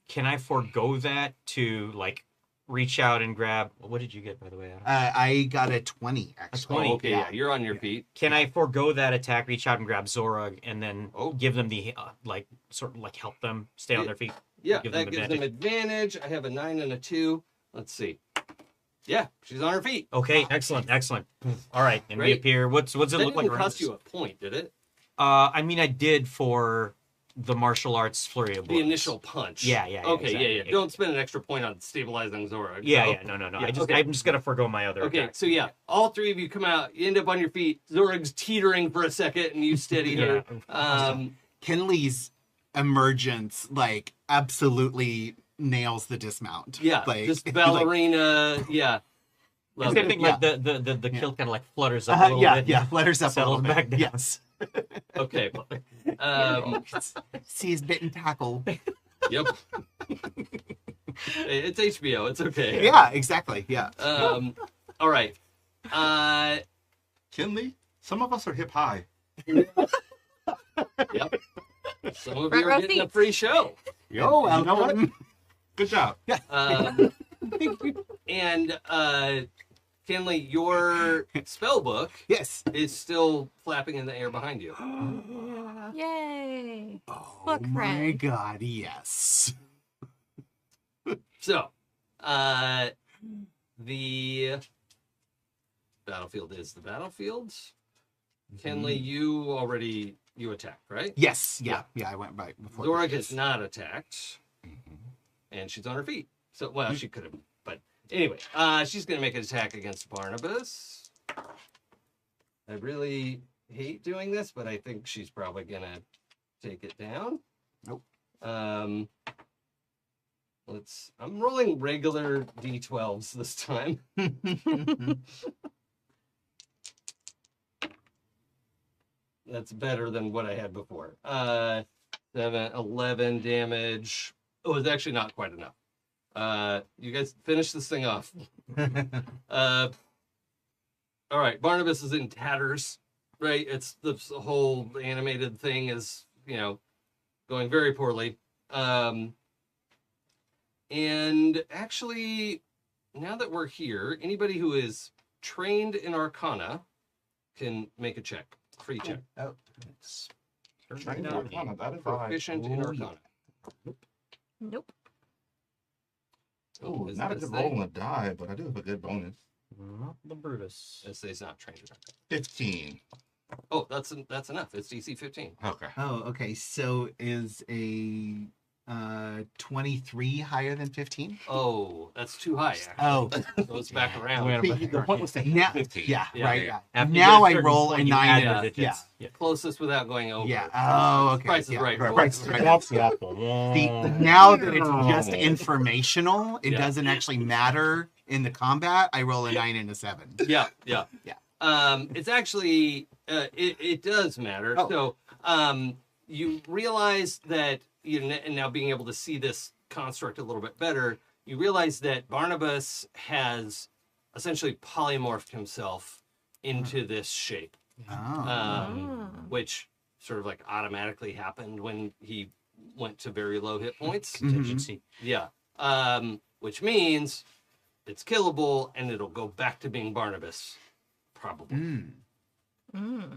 Can I forego that to like reach out and grab? What did you get, by the way, Adam? I got a 20 actually. 20. Oh, okay, yeah, you're on your feet. Can I forego that attack, reach out and grab Zorog, and then Oh. give them the like sort of like help them stay on their feet? Yeah, Give that them gives them advantage. I have a 9 and a 2. Let's see. Yeah, she's on her feet. Okay, excellent, excellent. All right, and we Great. appear. What's it That look like didn't around cost us? you a point, did it? I mean, I did for the martial arts flurry of The blows. initial punch. Yeah, yeah, yeah, Okay, exactly. yeah. Don't spend an extra point on stabilizing Zorog. Yeah, so- yeah, no. Yeah, okay. I'm just gonna forego my other Okay, attack. so yeah, all 3 of you come out. You end up on your feet. Zorog's teetering for a second, and you steady her. Kinley's emergence like absolutely nails the dismount. Yeah, like, just ballerina. Yeah. Love Same it. thing, like the kilt kind of like flutters up a Like, little yeah, bit. yeah, flutters up a Settles little back bit. down. Yes. Okay. See his bit and tackle. Yep. Hey, it's HBO. It's okay. Yeah, exactly. Yeah. All right. Kinley, some of us are hip high. Yep. Some of you Front row are getting a seats. free show. Yo, You know what? Good job. Um, and Kinley, your spell book Yes. is still flapping in the air behind you. Yay. Oh Book my friend. god, yes. So, the battlefield is the battlefield. Kinley, you attacked, right? Yes, yeah, I went right before. Zorog has not attacked. And she's on her feet. So, well, she could have, but anyway, she's going to make an attack against Barnabas. I really hate doing this, but I think she's probably going to take it down. Nope. I'm rolling regular D12s this time. That's better than what I had before. 11 damage. Oh, it's actually not quite enough. You guys finish this thing off. All right, Barnabas is in tatters, right? It's the whole animated thing is, going very poorly. And actually, now that we're here, anybody who is trained in Arcana can make a check. Free check. Oh, Trained in Arcana, that is Proficient in Arcana. Nope. Oh, Is not a this good thing? roll on the die, but I do have a good bonus. Not the Brutus. Ezthe's not trained in Arcana. 15. Oh, that's enough. It's DC 15. Okay. Oh, okay. So is a 23 higher than 15? Oh, that's too high. Actually. Oh, It goes back around. The point was to hit now, 15. yeah, Yeah, right. yeah. After you Now get a I certain roll point, a you 9 add and the a, digits. yeah. Closest without going over. Yeah. Oh, okay. Price is yeah. right. Price is right. That's the See, now that it's just informational, it Yeah. doesn't actually matter in the combat. I roll a 9 and a 7. Yeah, yeah, Yeah. It's actually it does matter. Oh. So you realize that and now being able to see this construct a little bit better, you realize that Barnabas has essentially polymorphed himself into this shape, Oh. which sort of like automatically happened when he went to very low hit points. Contingency. Yeah. Which means it's killable and it'll go back to being Barnabas, probably. Mm.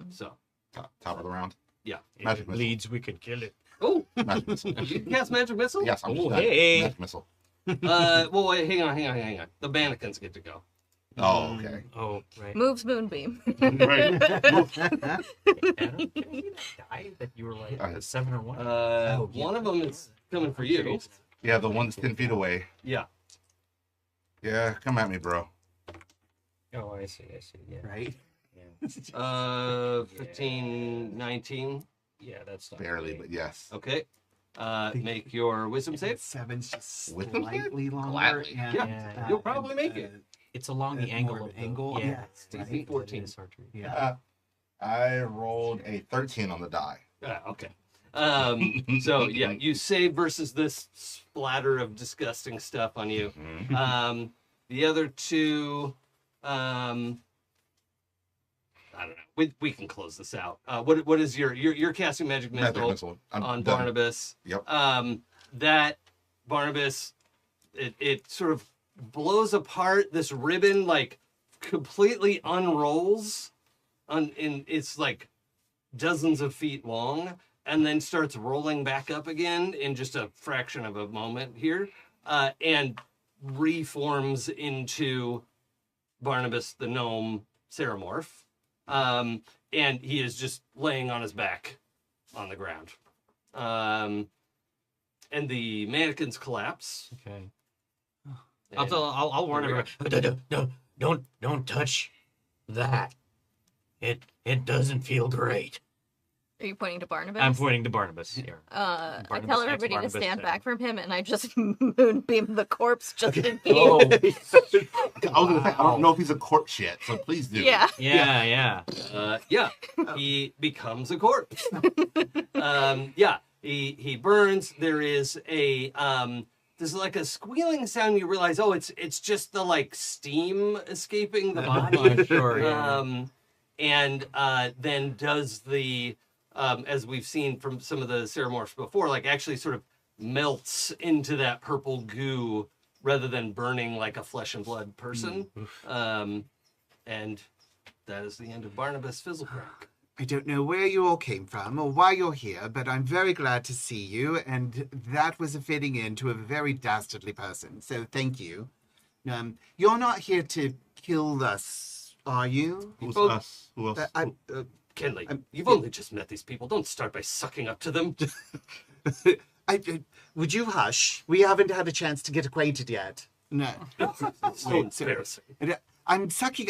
So, Top of the round. yeah. If Magic it missile. bleeds, we could kill it. Oh, Magic missile. you can cast Magic Missile? Yes, I'm just Oh, done. hey. Magic missile. Well, wait, hang on. The mannequins get to go. Oh, okay. Oh, right. Moves Moonbeam. Right. Adam, can I get that die that you were like Uh, 7 or 1? One of them is coming for you. Yeah, the one's 10 feet away. Yeah. Yeah, come at me, bro. Oh, I see. Yeah. Right? Yeah. 15, 19. Yeah, that's not Barely, great. but yes. Okay. Make your wisdom save. 7's just With them? slightly longer. Gladly. And, Yeah. You'll probably make it. It's along the more angle of of an the angle. Yeah, Yeah, it's DC right. 14. It is hard to read. Yeah. I rolled a 13 on the die. Okay. So yeah, you save versus this splatter of disgusting stuff on you. The other two, I don't know. We can close this out. What is you're casting magic Magic missile missile. I'm on done. Barnabas? Yep. That Barnabas, it sort of blows apart. This ribbon like completely unrolls, and it's like dozens of feet long, and then starts rolling back up again in just a fraction of a moment here, and reforms into Barnabas the gnome Ceramorph, and he is just laying on his back on the ground. And the mannequins collapse. Okay. And- I'll warn Here we everyone. Don't touch that. It doesn't feel great. Are you pointing to Barnabas? I'm pointing to Barnabas here. I Barnabas, tell everybody to ex-Barnabas stand there. back from him, and I just moonbeam the corpse just in case. Oh, I was gonna say, I don't know if he's a corpse yet, so please do. Yeah. yeah. yeah, he becomes a corpse. Yeah, he burns. There is a there's like a squealing sound. You realize, oh, it's just the like steam escaping the body. Sure. Yeah. And then does the as we've seen from some of the Ceramorphs before, like actually sort of melts into that purple goo rather than burning like a flesh and blood person. And that is the end of Barnabas Fizzlecrack. I don't know where you all came from or why you're here, but I'm very glad to see you, and that was a fitting end to a very dastardly person, so thank you. You're not here to kill us, are you? Who's Well, us? Who else? Kenley, you've only just met these people. Don't start by sucking up to them. Would you hush? We haven't had a chance to get acquainted yet. No. So embarrassing. I'm sucking.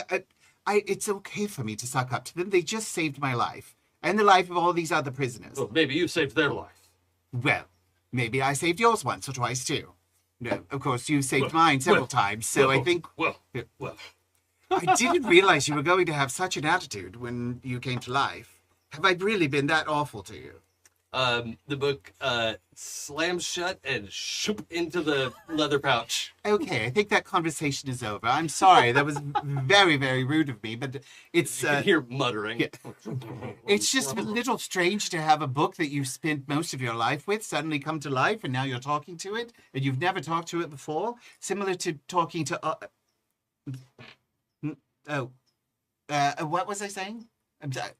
It's okay for me to suck up to them. They just saved my life and the life of all these other prisoners. Well, maybe you saved their life. Well, maybe I saved yours once or twice too. No, of course you saved mine several times. So I think. Well. I didn't realize you were going to have such an attitude when you came to life. Have I really been that awful to you? The book slams shut and shoop into the leather pouch. Okay, I think that conversation is over. I'm sorry, that was very, very rude of me, but it's You can hear muttering. yeah. It's just a little strange to have a book that you've spent most of your life with suddenly come to life, and now you're talking to it, and you've never talked to it before. Similar to talking to. What was I saying? I'm sorry.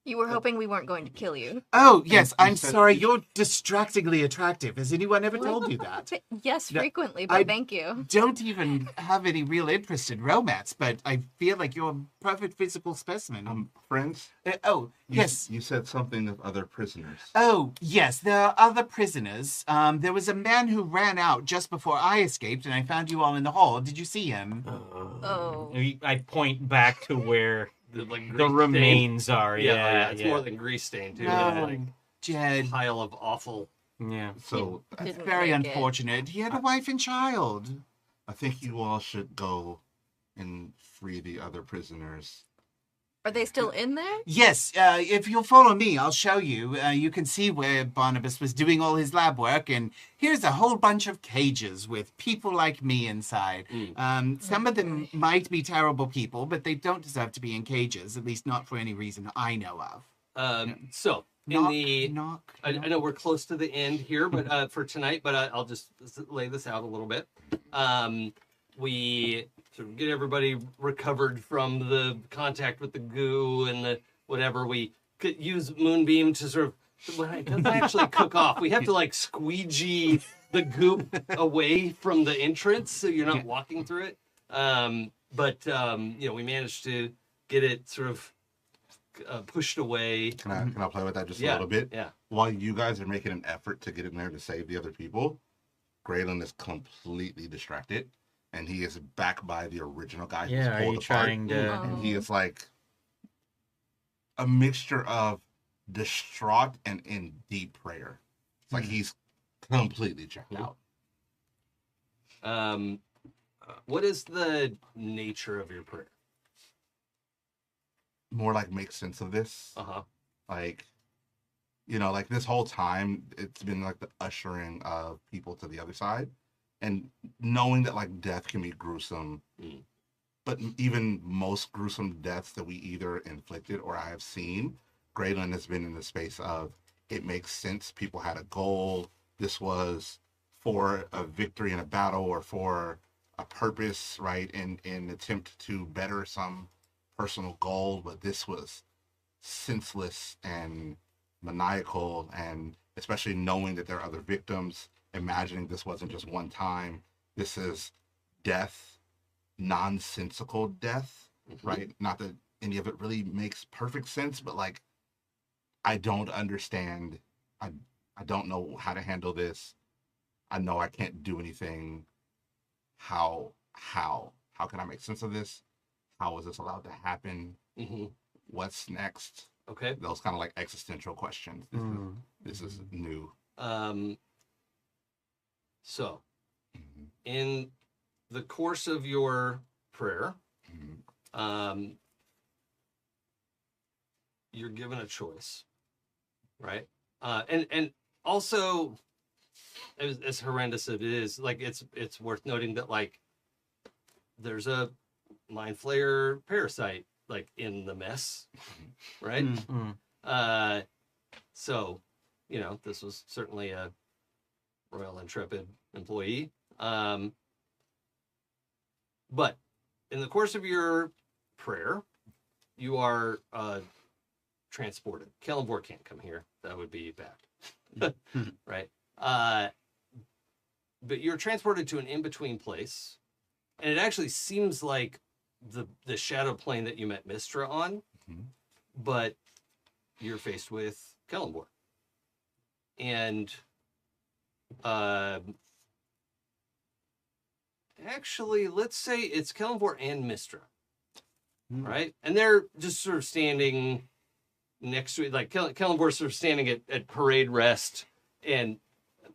You were hoping we weren't going to kill you. Oh, yes, You I'm said- sorry. You're distractingly attractive. Has anyone ever told you that? Yes, No, frequently, but I- thank you. Don't even have any real interest in romance, but I feel like you're a perfect physical specimen. Friends? Oh, You- yes. You said something of other prisoners. Oh, yes, there are other prisoners. There was a man who ran out just before I escaped, and I found you all in the hall. Did you see him? Oh. I point back to where The, like, the grease stain. remains are. Yeah, Yeah, it's yeah. more than grease stain too. No, It's like Jed. pile of awful. Yeah. So That's Didn't very make it. unfortunate. He had a wife and child. I think you all should go and free the other prisoners. Are they still in there? Yes, if you'll follow me, I'll show you. You can see where Barnabas was doing all his lab work, and here's a whole bunch of cages with people like me inside. Some of them might be terrible people, but they don't deserve to be in cages, at least not for any reason I know of. So in the knock. I know we're close to the end here, but for tonight, but I'll just lay this out a little bit. We sort of get everybody recovered from the contact with the goo and the whatever. We could use Moonbeam to sort of, when it doesn't actually cook off, we have to like squeegee the goop away from the entrance so you're not walking through it. But we managed to get it sort of pushed away. Can I play with that just a Yeah, little bit? yeah. While you guys are making an effort to get in there to save the other people, Gralen is completely distracted, and he is back by the original guy who's Yeah, are pulled you apart. trying to... And he is like a mixture of distraught and in deep prayer. It's like he's completely checked out. What is the nature of your prayer? More like make sense of this. Uh-huh. Like, like this whole time, it's been like the ushering of people to the other side. And knowing that like death can be gruesome, but even most gruesome deaths that we either inflicted or I have seen, Gralen has been in the space of it makes sense. People had a goal. This was for a victory in a battle or for a purpose, right? In an attempt to better some personal goal, but this was senseless and maniacal, and especially knowing that there are other victims, imagining this wasn't just one time. This is death, nonsensical death, right? Not that any of it really makes perfect sense, but like, I don't understand. I don't know how to handle this. I know I can't do anything. How can I make sense of this? How is this allowed to happen? What's next? Okay. Those kind of like existential questions. This is new. So, in the course of your prayer, you're given a choice, right? And also, as horrendous as it is, like it's worth noting that like there's a mind flayer parasite like in the mess, right? So, this was certainly a Royal Intrepid employee. But in the course of your prayer, you are transported. Kellenborg can't come here. That would be bad. Right? But you're transported to an in-between place. And it actually seems like the shadow plane that you met Mistra on, but you're faced with Kellenborg. And Actually, let's say it's Kellenvor and Mistra, right? And they're just sort of standing next to it, like Kellenvor's sort of standing at parade rest, and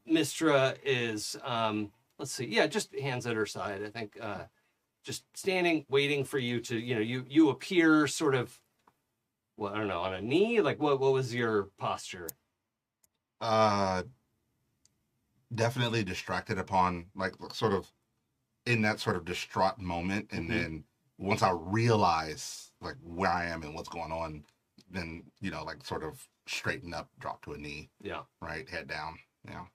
Mistra is, let's see, yeah, just hands at her side, I think, just standing, waiting for you to, you appear sort of, well, I don't know, on a knee? Like, what was your posture? Definitely distracted upon, like, sort of in that sort of distraught moment. And then once I realize, like, where I am and what's going on, then, like, sort of straighten up, drop to a knee. Yeah. Right, head down. Yeah.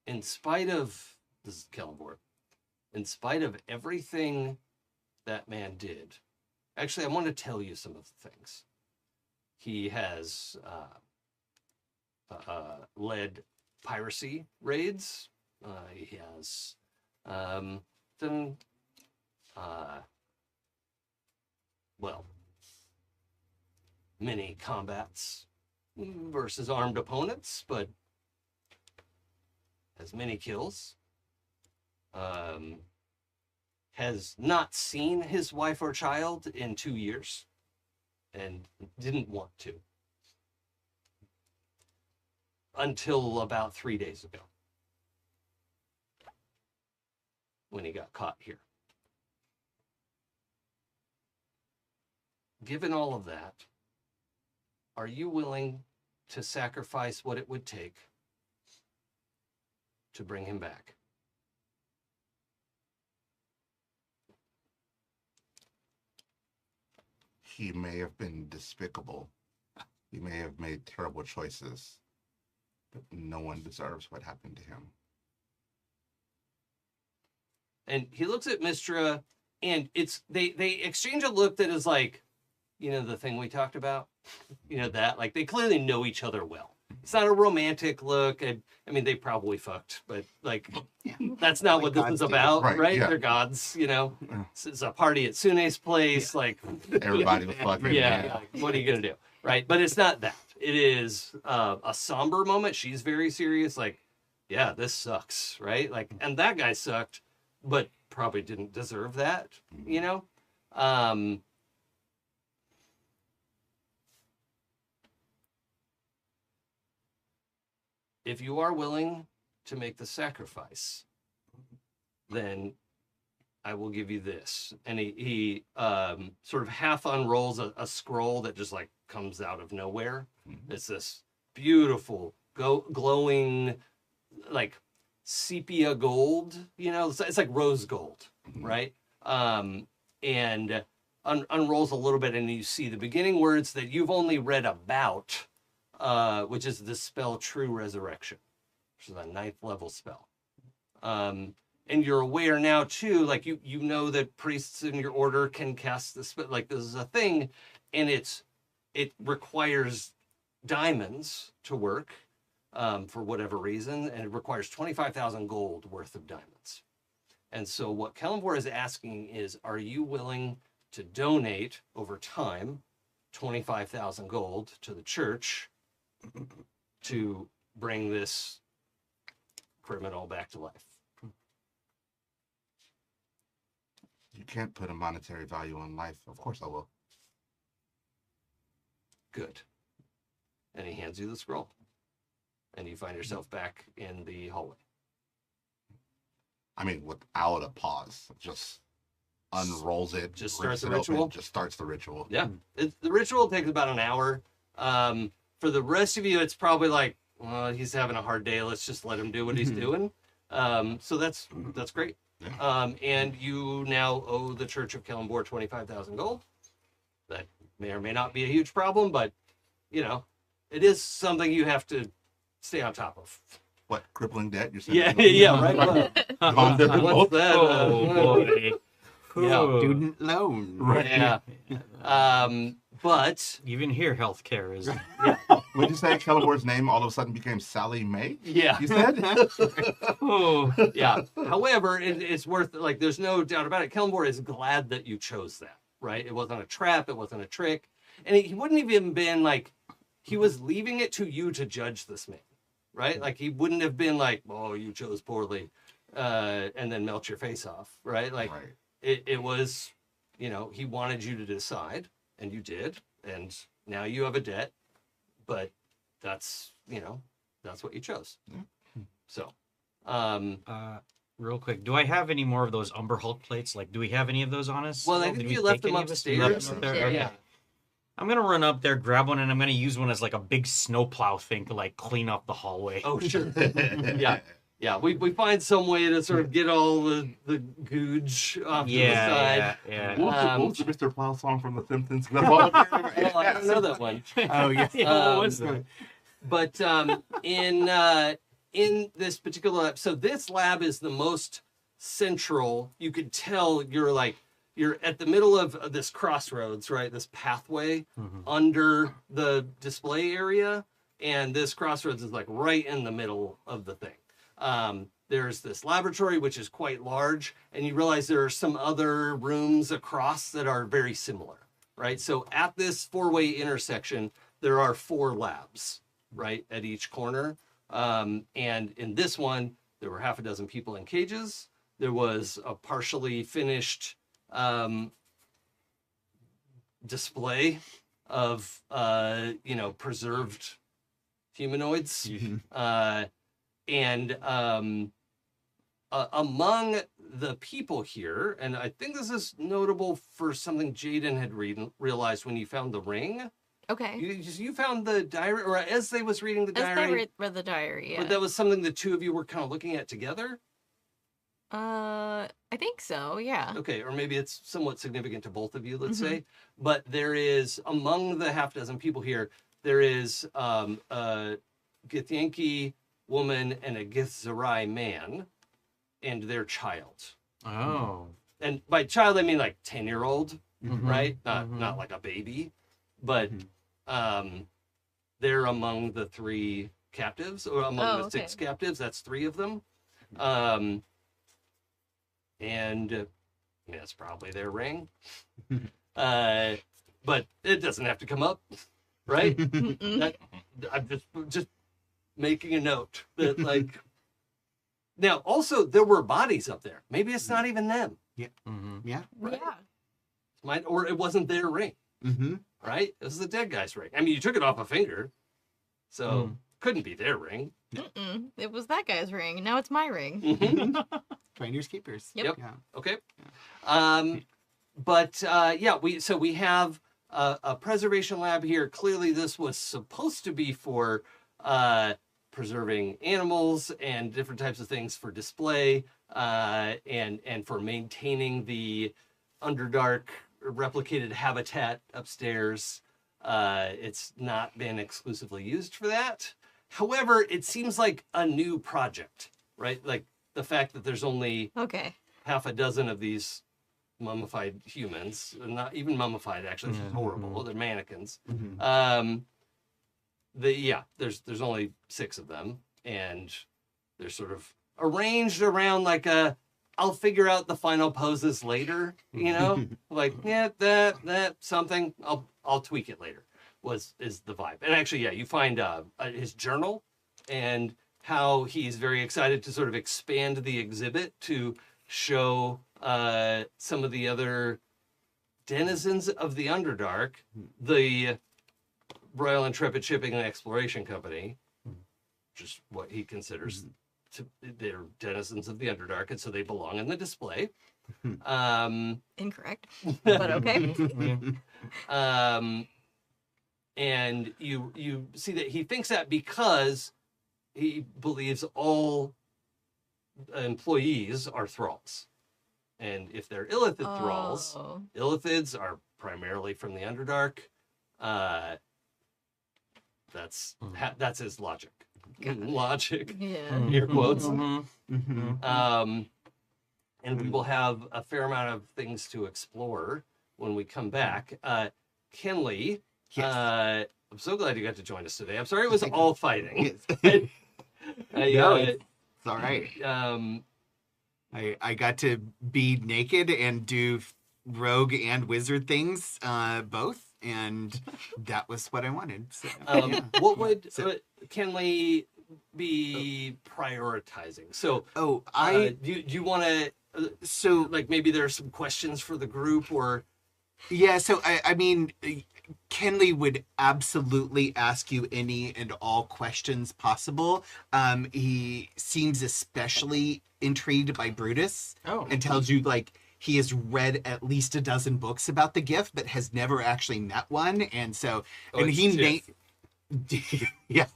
In spite of, this is Kellenvor, in spite of everything that man did, actually, I want to tell you some of the things. He has led piracy raids. He has done, many combats versus armed opponents, but has many kills. Has not seen his wife or child in 2 years and didn't want to until about 3 days ago when he got caught here. Given all of that, are you willing to sacrifice what it would take to bring him back? He may have been despicable. He may have made terrible choices, but no one deserves what happened to him. And he looks at Mistra, and they exchange a look that is like, the thing we talked about, that, like, they clearly know each other well. It's not a romantic look. I mean, they probably fucked, but, like, that's not what this is about, right? Yeah. They're gods, It's a party at Sune's place, like... Everybody was fucking. Yeah, like, what are you going to do, right? But it's not that. It is a somber moment. She's very serious, like, yeah, this sucks, right? Like, and that guy sucked, but probably didn't deserve that, If you are willing to make the sacrifice, then I will give you this. And he sort of half unrolls a scroll that just, like, comes out of nowhere. It's this beautiful, glowing, like, sepia gold, it's like rose gold, right? And unrolls a little bit, and you see the beginning words that you've only read about, which is the spell True Resurrection, which is a 9th level spell. And you're aware now too, like you know that priests in your order can cast the spell, like this is a thing, and it requires diamonds to work for whatever reason, and it requires 25,000 gold worth of diamonds. And so what Kellenvor is asking is, are you willing to donate over time 25,000 gold to the church to bring this criminal back to life? You can't put a monetary value on life. Of course I will. Good. And he hands you the scroll. And you find yourself back in the hallway. I mean, without a pause. Just unrolls it. Just starts the rips it ritual? open, just starts the ritual. Yeah. The ritual takes about an hour. For the rest of you, it's probably like, well, he's having a hard day. Let's just let him do what he's doing. So that's great. Yeah. And you now owe the Church of Kellenvor 25,000 gold. That may or may not be a huge problem, but, it is something you have to stay on top of. What, crippling debt? You're saying? Yeah, right. What's that? Oh, boy. Yeah. Student loan. Right. Yeah. But Even here, healthcare is... When you say Kellenvor's name all of a sudden became Sally Mae? yeah, You said? Oh. yeah. However, it's worth, like, there's no doubt about it. Kellenvor is glad that you chose that, right? It wasn't a trap. It wasn't a trick. And he wouldn't have even been, like, he was leaving it to you to judge this man, right? Like he wouldn't have been like, oh, you chose poorly, and then melt your face off, right? Like it was, you know, he wanted you to decide, and you did, and now you have a debt, but that's, you know, that's what you chose. So, real quick, do I have any more of those Umber Hulk plates? Like, do we have any of those on us? well, I Did think we you left take them any of us? We upstairs. left them up there? Yeah. Okay. Yeah. I'm gonna run up there, grab one, and I'm gonna use one as like a big snowplow thing to like clean up the hallway. Oh, sure. Yeah. We find some way to sort of get all the googe off to the side. yeah. What was the Mr. Plow song from The Simpsons? Well, I don't know that one. Oh yeah. Um, But in this particular lab, so this lab is the most central. You could tell you're at the middle of this crossroads, right? This pathway under the display area, and this crossroads is like right in the middle of the thing. There's this laboratory, which is quite large, and you realize there are some other rooms across that are very similar, right? So at this four-way intersection, there are 4 labs, right, at each corner. And in this one, there were half a dozen people in cages. There was a partially finished display of, preserved humanoids. And among the people here, and I think this is notable for something Jaden had realized when you found the ring. Okay. You found the diary, or as they was reading the As diary. they read the diary, yeah. But that was something the two of you were kind of looking at together? I think so, yeah. Okay, or maybe it's somewhat significant to both of you, let's say. But there is, among the half dozen people here, there is a Githyanki woman and a Githzerai man and their child. Oh. And by child, I mean like 10-year-old, right? Not like a baby. But they're among the 3 captives, or among the 6 captives. That's 3 of them. And that's probably their ring. But it doesn't have to come up, right? I'm just making a note that, like... Now, also, there were bodies up there. Maybe it's not even them. Yeah. Yeah. Or it wasn't their ring. Right? This is the dead guy's ring. I mean, you took it off a finger, so couldn't be their ring. It was that guy's ring. Now it's my ring. Finders keepers. Yep. Yeah. Okay. We have a preservation lab here. Clearly, this was supposed to be for preserving animals and different types of things for display, and for maintaining the Underdark replicated habitat upstairs. It's not been exclusively used for that. However, it seems like a new project, right? Like the fact that there's only half a dozen of these mummified humans, not even mummified, actually, which is horrible. They're mannequins. There's only 6 of them, and they're sort of arranged around like a, I'll figure out the final poses later, like, that something, I'll tweak it later, is the vibe. And actually, you find his journal and how he's very excited to sort of expand the exhibit to show some of the other denizens of the Underdark, the Royal Intrepid Shipping and Exploration Company, which is what he considers they're denizens of the Underdark, and so they belong in the display. Incorrect, but okay. And you see that he thinks that because he believes all employees are thralls. And if they're Illithid thralls, Illithids are primarily from the Underdark. That's his logic. Logic. Yeah. Air quotes. And we will have a fair amount of things to explore when we come back. Kenley, I'm so glad you got to join us today. I'm sorry it was all fighting. It's all right. I got to be naked and do rogue and wizard things both, and that was what I wanted. So, What would So- Kenley be prioritizing? So, Oh, do you want to so like maybe there are some questions for the group or yeah. So I mean, Kenley would absolutely ask you any and all questions possible. He seems especially intrigued by Brutus. Oh. And tells you like he has read at least a dozen books about the Giff, but has never actually met one. And so, and it's he Giff. yeah,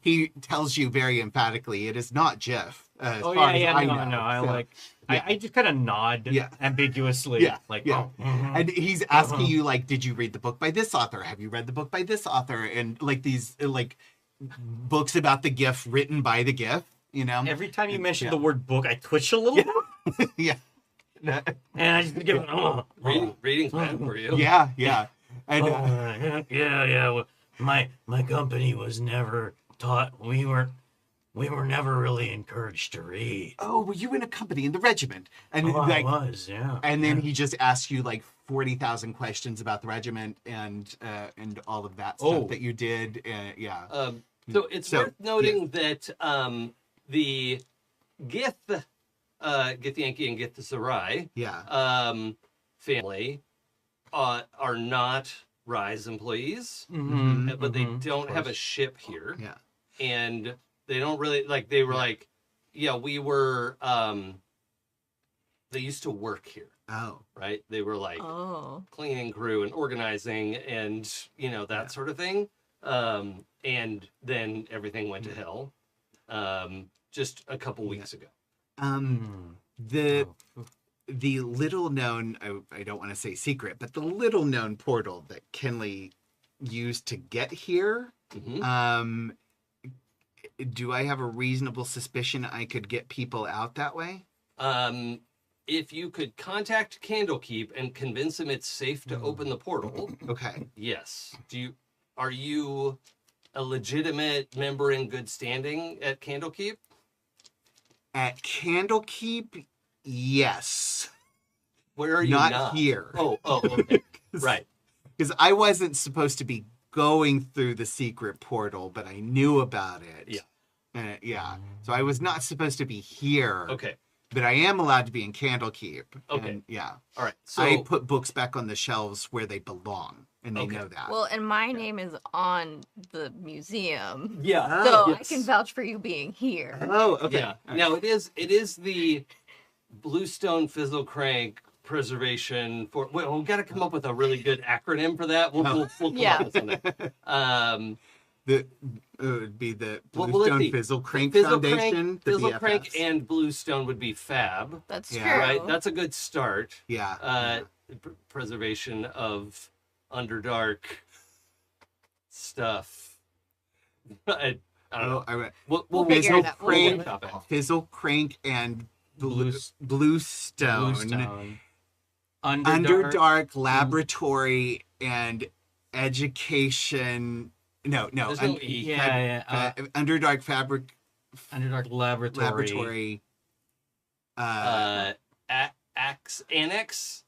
he tells you very emphatically it is not Giff. As Oh far yeah, as yeah, I no, know. I So, like. yeah. I just kind of nod Yeah. ambiguously. Yeah, Like, yeah. oh. mhm. And he's asking you like, did you read the book by this author? Have you read the book by this author? And like these like books about the Giff written by the Giff. You know. Every time you mention Yeah. the word book, I twitch a little bit, yeah. and I just give it. reading's bad for you? Yeah. Yeah. And Yeah. Well, my company was never taught. We were never really encouraged to read. oh, were you in a company in the regiment? And Oh, like, I was, yeah. and then he just asks you like 40,000 questions about the regiment and all of that stuff Oh. that you did. Yeah. So it's So, worth noting that the Giff, Githyanki and Githzerai Yeah. family are not Rise employees, Mm-hmm, but they don't have a ship here, Yeah. and they don't really like. They were like, yeah, we were. They used to work here, Oh. right? They were like Oh. cleaning crew and organizing and that sort of thing. And then everything went to hell just a couple weeks ago. The little known, I don't want to say secret, but the little known portal that Kenley used to get here, Mhm. do I have a reasonable suspicion I could get people out that way? If you could contact Candlekeep and convince them it's safe to open the portal, Okay. yes. Are you a legitimate member in good standing at Candlekeep? At Candlekeep, yes. Where are you Not here. Oh, okay. Right. Because I wasn't supposed to be going through the secret portal, but I knew about it. Yeah. Yeah. So I was not supposed to be here. Okay. But I am allowed to be in Candlekeep. Okay. And, yeah. All right. So I put books back on the shelves where they belong, and they Okay. know that. Well, and my name is on the museum, yeah. so I yes. can vouch for you being here. Oh, okay. Yeah. Now it is the Bluestone Fizzle Crank Preservation for. Well, we've got to come up with a really good acronym for that. We'll come Yeah. up with something. It would be the What will it Bluestone be? Fizzle Crank Fizzle Foundation. the Fizzle Crank BFFs. and Bluestone would be fab, That's Yeah. true. right? That's a good start. Yeah. Preservation of Underdark stuff. I don't know. Oh, I went We'll figure we'll it out. we'll Crank, workshop it. Fizzle Crank and Bluestone. Bluestone. Underdark. Underdark Laboratory and Education. No. There's no E. Yeah. Underdark Fabric Underdark Laboratory. Annex.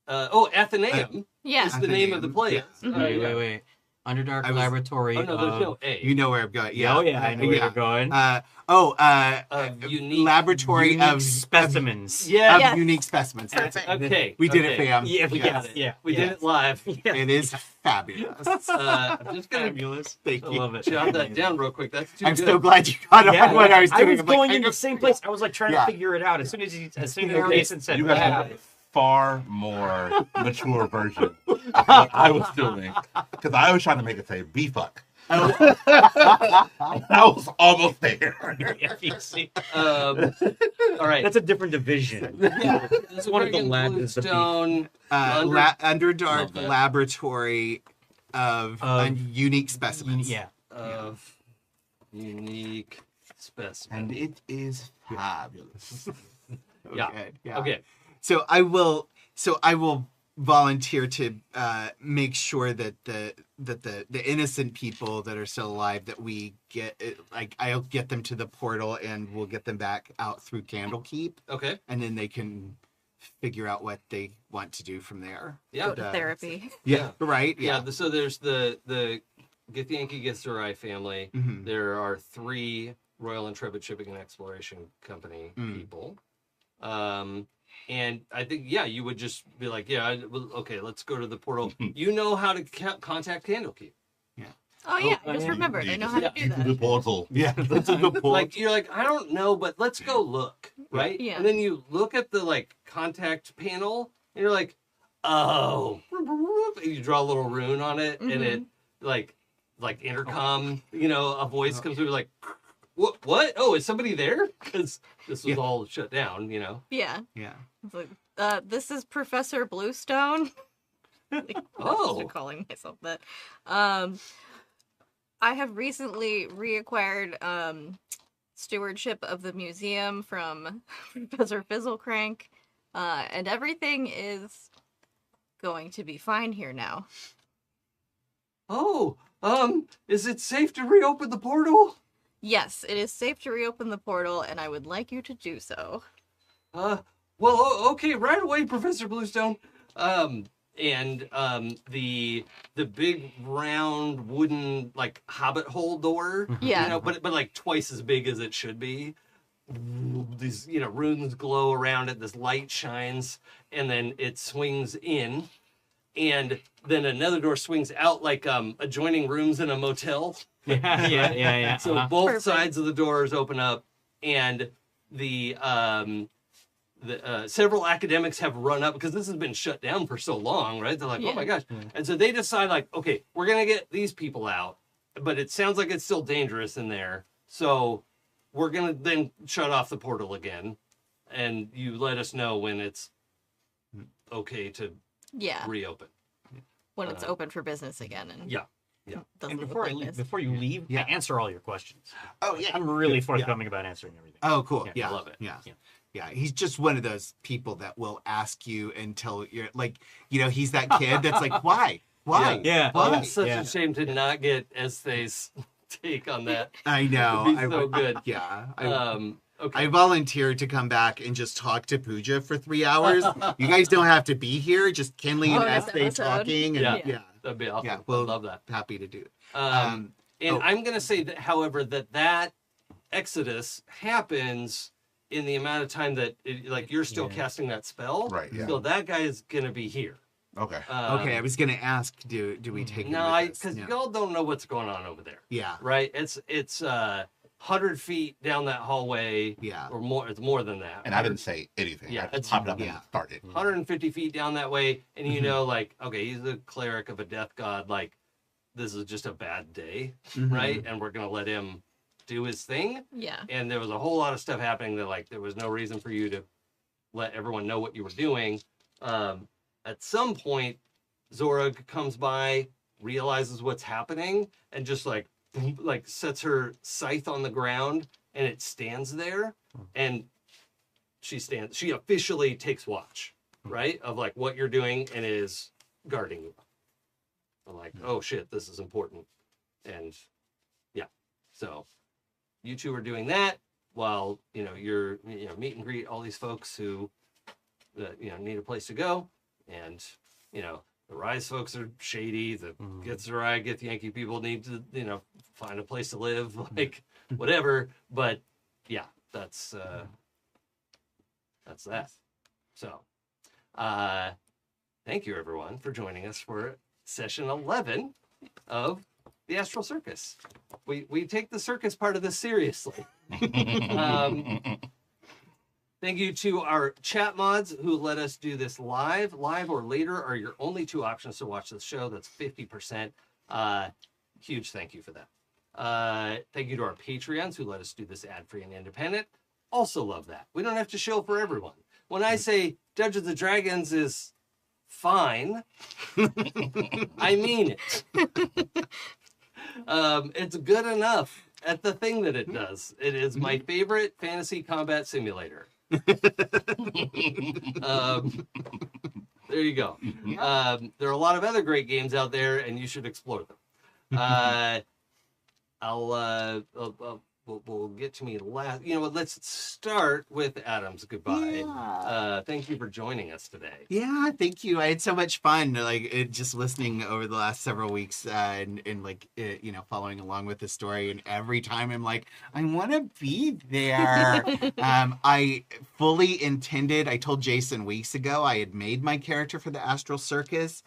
Athenaeum Yeah. is the name of the place. Yeah. Mhm. Wait. Underdark I was- Laboratory. Oh no, there's no A. You know where I'm going. Yeah. Oh yeah, I know where you're going. Unique- Laboratory Unique of specimens. Yeah. of Yes. unique specimens. Perfect. Okay. We did it, okay. fam. Yeah, We yes, got it. yeah, We did yes. it live. It is fabulous. I'm just gonna Fabulous. Thank I you. love it. jot that down real quick. That's too I'm good. so glad you got Yeah, on what I was I doing. was I'm like, going I in know- the same place. I was like trying Yeah. to figure it out. As soon as Yeah. Jason said, You guys have a far more mature version of what I was doing. Because I was trying to make it say B-fuck. I was almost there. FEC. All right. That's a different division. Yeah. It's one of the labs is the beef. Bluestone. Underdark Love that. Laboratory of unique specimens. Yeah. Of unique specimen. And it is fabulous. Yeah. Okay. Yeah. Okay. So I will volunteer to make sure that the innocent people that are still alive that we get I'll get them to the portal and we'll get them back out through Candlekeep, Okay. and then they can figure out what they want to do from there. Yeah. Go to therapy. Yeah. Right. Yeah. Yeah. So there's the Githyanki Githzerai family. Mhm. There are 3 Royal Intrepid Shipping and Exploration Company people. And I think, yeah, you would just be like, yeah, okay, let's go to the portal. You know how to contact Candlekeep. Oh yeah, I just remembered. I know how to do The that. portal. Yeah. That's a good point. Like, you're like, I don't know, but let's go look, right? Yeah. And then you look at the, like, contact panel, and you're like, oh. And you draw a little rune on it, and it, like intercom, you know, a voice comes through, like, what? Oh, is somebody there? Because this was all shut down, you know? Yeah. Yeah. It's like, this is Professor Bluestone. Like, Oh. I'm calling myself that. I have recently reacquired stewardship of the museum from Professor Fizzlecrank, and everything is going to be fine here now. Oh, is it safe to reopen the portal? Yes, it is safe to reopen the portal, and I would like you to do so. Well, okay, right away, Professor Bluestone. And the big round wooden like hobbit hole door, Yeah. you know, but like twice as big as it should be. These, you know, runes glow around it. This light shines, and then it swings in, and then another door swings out like adjoining rooms in a motel. Yeah. So both Perfect. sides of the doors open up, and the several academics have run up because this has been shut down for so long, right? They're like, oh my gosh. And so they decide like, okay, we're going to get these people out, but it sounds like it's still dangerous in there. So we're going to then shut off the portal again. And you let us know when it's okay to Yeah, reopen. when it's open for business again. And Yeah. doesn't And look before I like leave, this. before you leave, Yeah. I answer all your questions. Oh yeah. I'm really forthcoming about answering everything. Oh cool. Yeah, Yeah. I love it. Yeah. Yeah. Yeah, he's just one of those people that will ask you until you're like, you know, he's that kid that's like, why? Why? Yeah. Oh, Why? it's such Yeah. a shame to not get Ezthe's take on that. I know. It'd be I so would- good. Yeah. Okay. I volunteered to come back and just talk to Pooja for 3 hours. You guys don't have to be here. Just Kenley and Bonus Esthe episode. talking. And Yeah. yeah. That'd be awesome. Yeah, I well, love that. happy to do it. And oh. I'm going to say that, however, that exodus happens in the amount of time that, like, you're still casting that spell. Right, yeah. So that guy is going to be here. Okay. Okay, I was gonna ask, do we take No, him with us? because Yeah. y'all don't know what's going on over there, Yeah. right? It's 100 feet down that hallway, Yeah. or more. It's more than that. And I didn't say anything. Yeah, I it's- just popped up yeah. and started. 150 feet down that way, and you know, like, okay, he's a cleric of a death god. Like, this is just a bad day, right? And we're gonna let him do his thing. Yeah. And there was a whole lot of stuff happening that, like, there was no reason for you to let everyone know what you were doing. At some point, Zora comes by, realizes what's happening, and just like sets her scythe on the ground, and it stands there, and she officially takes watch, right, of like what you're doing, and is guarding you. I'm like, oh shit, this is important. And yeah, so you two are doing that while, you know, you're, you know, meet and greet all these folks who you know, need a place to go. And, you know, the Rise folks are shady. The Githyanki people need to, you know, find a place to live, like whatever. But yeah, that's that. So, thank you everyone for joining us for session 11 of the Astral Circus. We take the circus part of this seriously. Thank you to our chat mods who let us do this live. Live or later are your only 2 options to watch this show. That's 50%. Huge thank you for that. Thank you to our Patreons who let us do this ad-free and independent. Also love that. We don't have to show for everyone. When I say Dungeons and Dragons is fine, I mean it. It's good enough at the thing that it does. It is my favorite fantasy combat simulator. There you go. There are a lot of other great games out there, and you should explore them. I'll will get to me last. You know what? Let's start with Adam's goodbye. Yeah. Thank you for joining us today. Yeah, thank you. I had so much fun, just listening over the last several weeks, and following along with the story. And every time I'm like, I want to be there. I fully intended. I told Jason weeks ago I had made my character for the Astral Circus.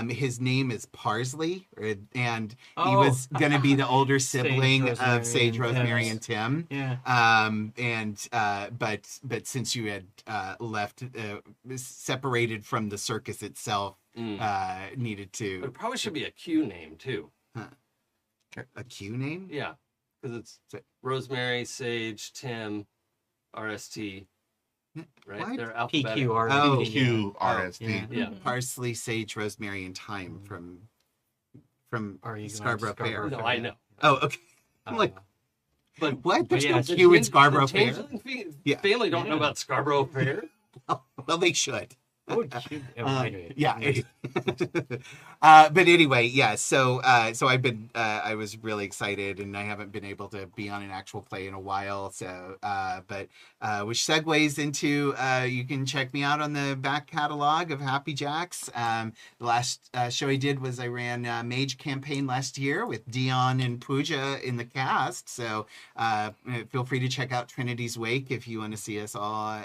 His name is Parsley, and he was going to be the older sibling of Sage, Rosemary, and Tim. Yeah. But since you had left, separated from the circus itself, needed to. It probably should be a Q name too. A Q name? Yeah, because it's Rosemary, Sage, Tim, RST. Right? What? They're alphabetical. PQR. Oh. QRST. Yeah. Parsley, Sage, Rosemary, and Thyme from Are you going Scarborough to Fair. No, I know. Oh, okay. I'm like, But what? There's yeah, no the Q in Scarborough the Fair. Changeling Yeah. family don't know about Scarborough Fair. Well, they should. Oh, shoot. Yeah. But anyway, yeah. So I've been. I was really excited, and I haven't been able to be on an actual play in a while. So, which segues into you can check me out on the back catalog of Happy Jacks. The last show I did was I ran Mage campaign last year with Dion and Pooja in the cast. So feel free to check out Trinity's Wake if you want to see us all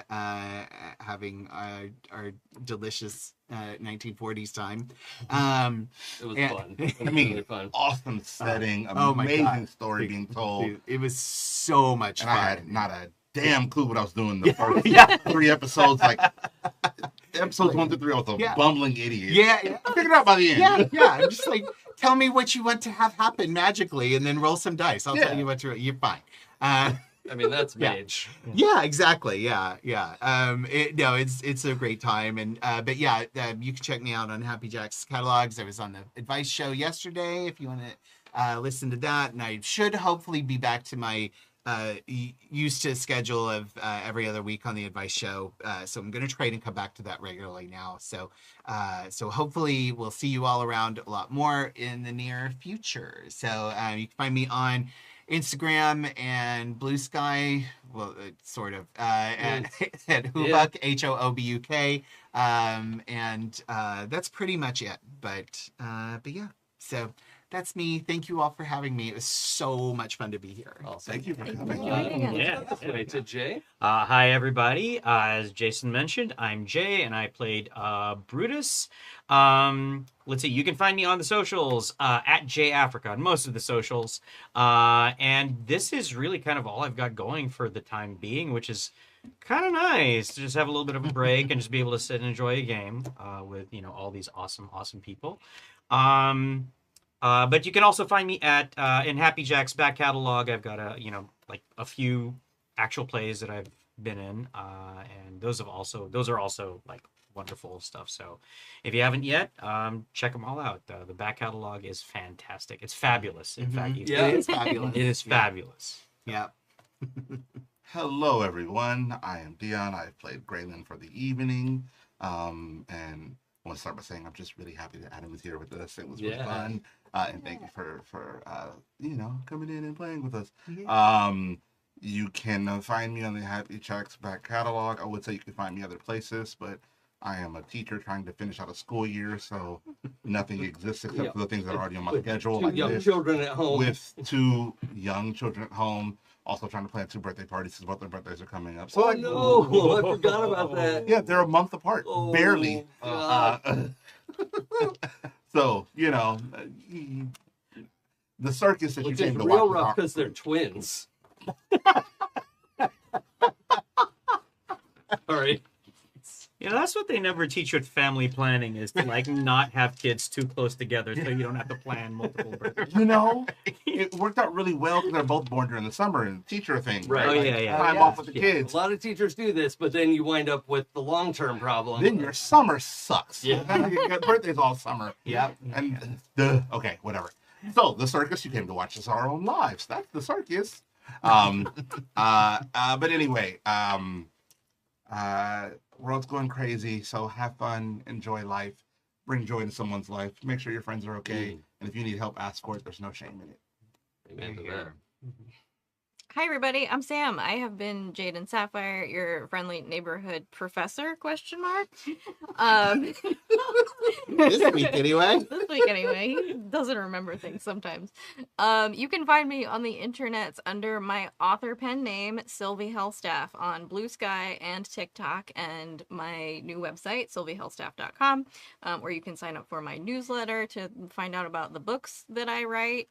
having our delicious 1940s time. It was and- fun. It was I mean, really fun. awesome setting, oh my amazing God. story being told. Dude, it was so much And fun. I had not a damn clue what I was doing the first 3 episodes. Like episodes 1 through 3, I was a Yeah. bumbling idiot. Yeah, I figured it out by the end. yeah. I'm just like, tell me what you want to have happen magically, and then roll some dice. I'll Yeah. tell you what to. You're fine. I mean, that's Yeah. Mage. Yeah, exactly. Yeah. It's a great time, and but yeah, you can check me out on Happy Jacks catalogs. I was on the advice show yesterday. If you want to listen to that, and I should hopefully be back to my used to schedule of every other week on the advice show. So I'm going to try and come back to that regularly now. So hopefully we'll see you all around a lot more in the near future. So you can find me on Instagram and Blue Sky, well, sort of, at Hoobuk, HOOBUK, and that's pretty much it. But yeah, so that's me. Thank you all for having me. It was so much fun to be here. Awesome. Thank you for Thank you coming. for joining us. Yeah. Wait to Jay. Hi, everybody. As Jason mentioned, I'm Jay, and I played Brutus. Let's see. You can find me on the socials at JAfrica on most of the socials. And this is really kind of all I've got going for the time being, which is kind of nice to just have a little bit of a break and just be able to sit and enjoy a game with all these awesome people. But you can also find me at in Happy Jack's back catalog. I've got a few actual plays that I've been in, and those are also like wonderful stuff. So if you haven't yet, check them all out. The back catalog is fantastic. It's fabulous. In fact, Yeah. It is fabulous. it is fabulous. Yeah. Hello, everyone. I am Dion. I've played Gralen for the evening. And I want to start by saying I'm just really happy that Adam is here with us. It was really fun. And thank you for coming in and playing with us. You can find me on the Happy Jacks back catalog. I would say you can find me other places, but I am a teacher trying to finish out a school year, so nothing exists except for the things that are already on my schedule. Two Like young this. children at home. With 2 young children at home. Also trying to plan 2 birthday parties because both their birthdays are coming up. So Oh no! I forgot about that. yeah, they're a month apart, Oh, barely. God. So the circus that Which you is came to real watch. rough because they're twins. Sorry. That's what they never teach you with family planning is to not have kids too close together so you don't have to plan multiple birthdays. It worked out really well because they're both born during the summer and teacher thing. Right. Oh, Like, yeah. Time Yeah. off with the A kids. lot of teachers do this, but then you wind up with the long-term problem. Then your summer sucks. Yeah. You got birthdays all summer. Yep. And okay, whatever. So the circus you came to watch is our own lives. That's the circus. But anyway, world's going crazy. So have fun, enjoy life, bring joy to someone's life. Make sure your friends are okay, and if you need help, ask for it. There's no shame in it. Amen to that. Hi everybody, I'm Sam. I have been Jaden Sapphire, your friendly neighborhood professor, question mark. This week, anyway. This week anyway. He doesn't remember things sometimes. You can find me on the internets under my author pen name, Sylvie Hellstaff, on Blue Sky and TikTok, and my new website, sylviehellstaff.com, where you can sign up for my newsletter to find out about the books that I write.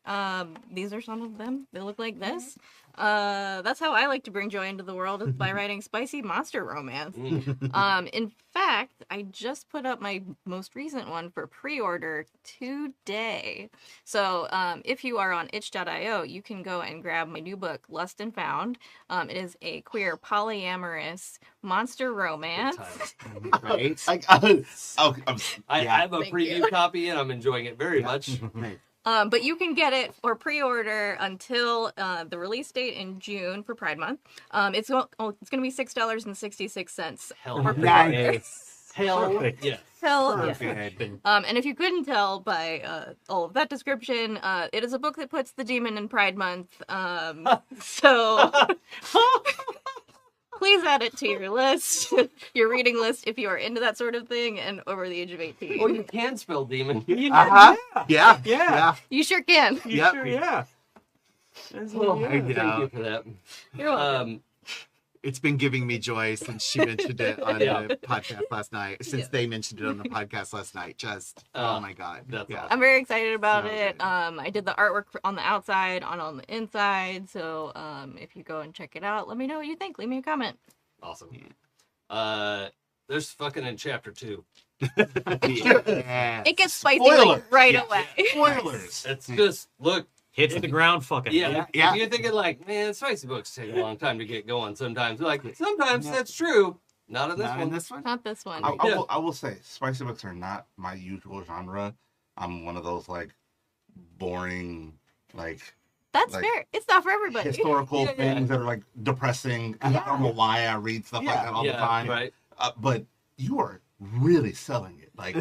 These are some of them. They look like this. That's how I like to bring joy into the world, is by writing spicy monster romance. In fact, I just put up my most recent one for pre-order today. So if you are on itch.io, you can go and grab my new book, Lust and Found. It is a queer polyamorous monster romance. Right? I have a Thank preview you. copy and I'm enjoying it very much. Right. But you can get it for pre-order until the release date in June for Pride Month. It's going to be $6.66. Hell for yeah. pre-order. Nice. Hell Perfect. yeah. Hell yeah. Perfect. And if you couldn't tell by all of that description, it is a book that puts the demon in Pride Month. So please add it to your list, your reading list, if you are into that sort of thing and over the age of 18. Or you can spell demon. Uh-huh. Yeah. Yeah. You sure can. You Yep. sure, yeah. Well, Yeah. thank you for that. You're welcome. It's been giving me joy since she mentioned it on Yeah. the podcast last night. Since Yeah. they mentioned it on the podcast last night. Just, oh my God. That's yeah. I'm very excited about So it. good. I did the artwork on the outside, on the inside. So if you go and check it out, let me know what you think. Leave me a comment. Awesome. There's fucking in chapter 2. Yes. It gets spicy Spoiler. like, right Yeah. away. Spoilers. It's just, look, Hits the ground fucking. yeah, Yeah. if you're thinking like, man, spicy books take a long time to get going sometimes. Like, sometimes Yeah. that's true. Not in this Not one. in this one? Not this one. I will say, spicy books are not my usual genre. I'm one of those like boring, like That's like, fair. It's not for everybody. historical Yeah, yeah. things that are like depressing. I don't know why I read stuff like Yeah. that all the Yeah, time. right. But you are really selling it. Like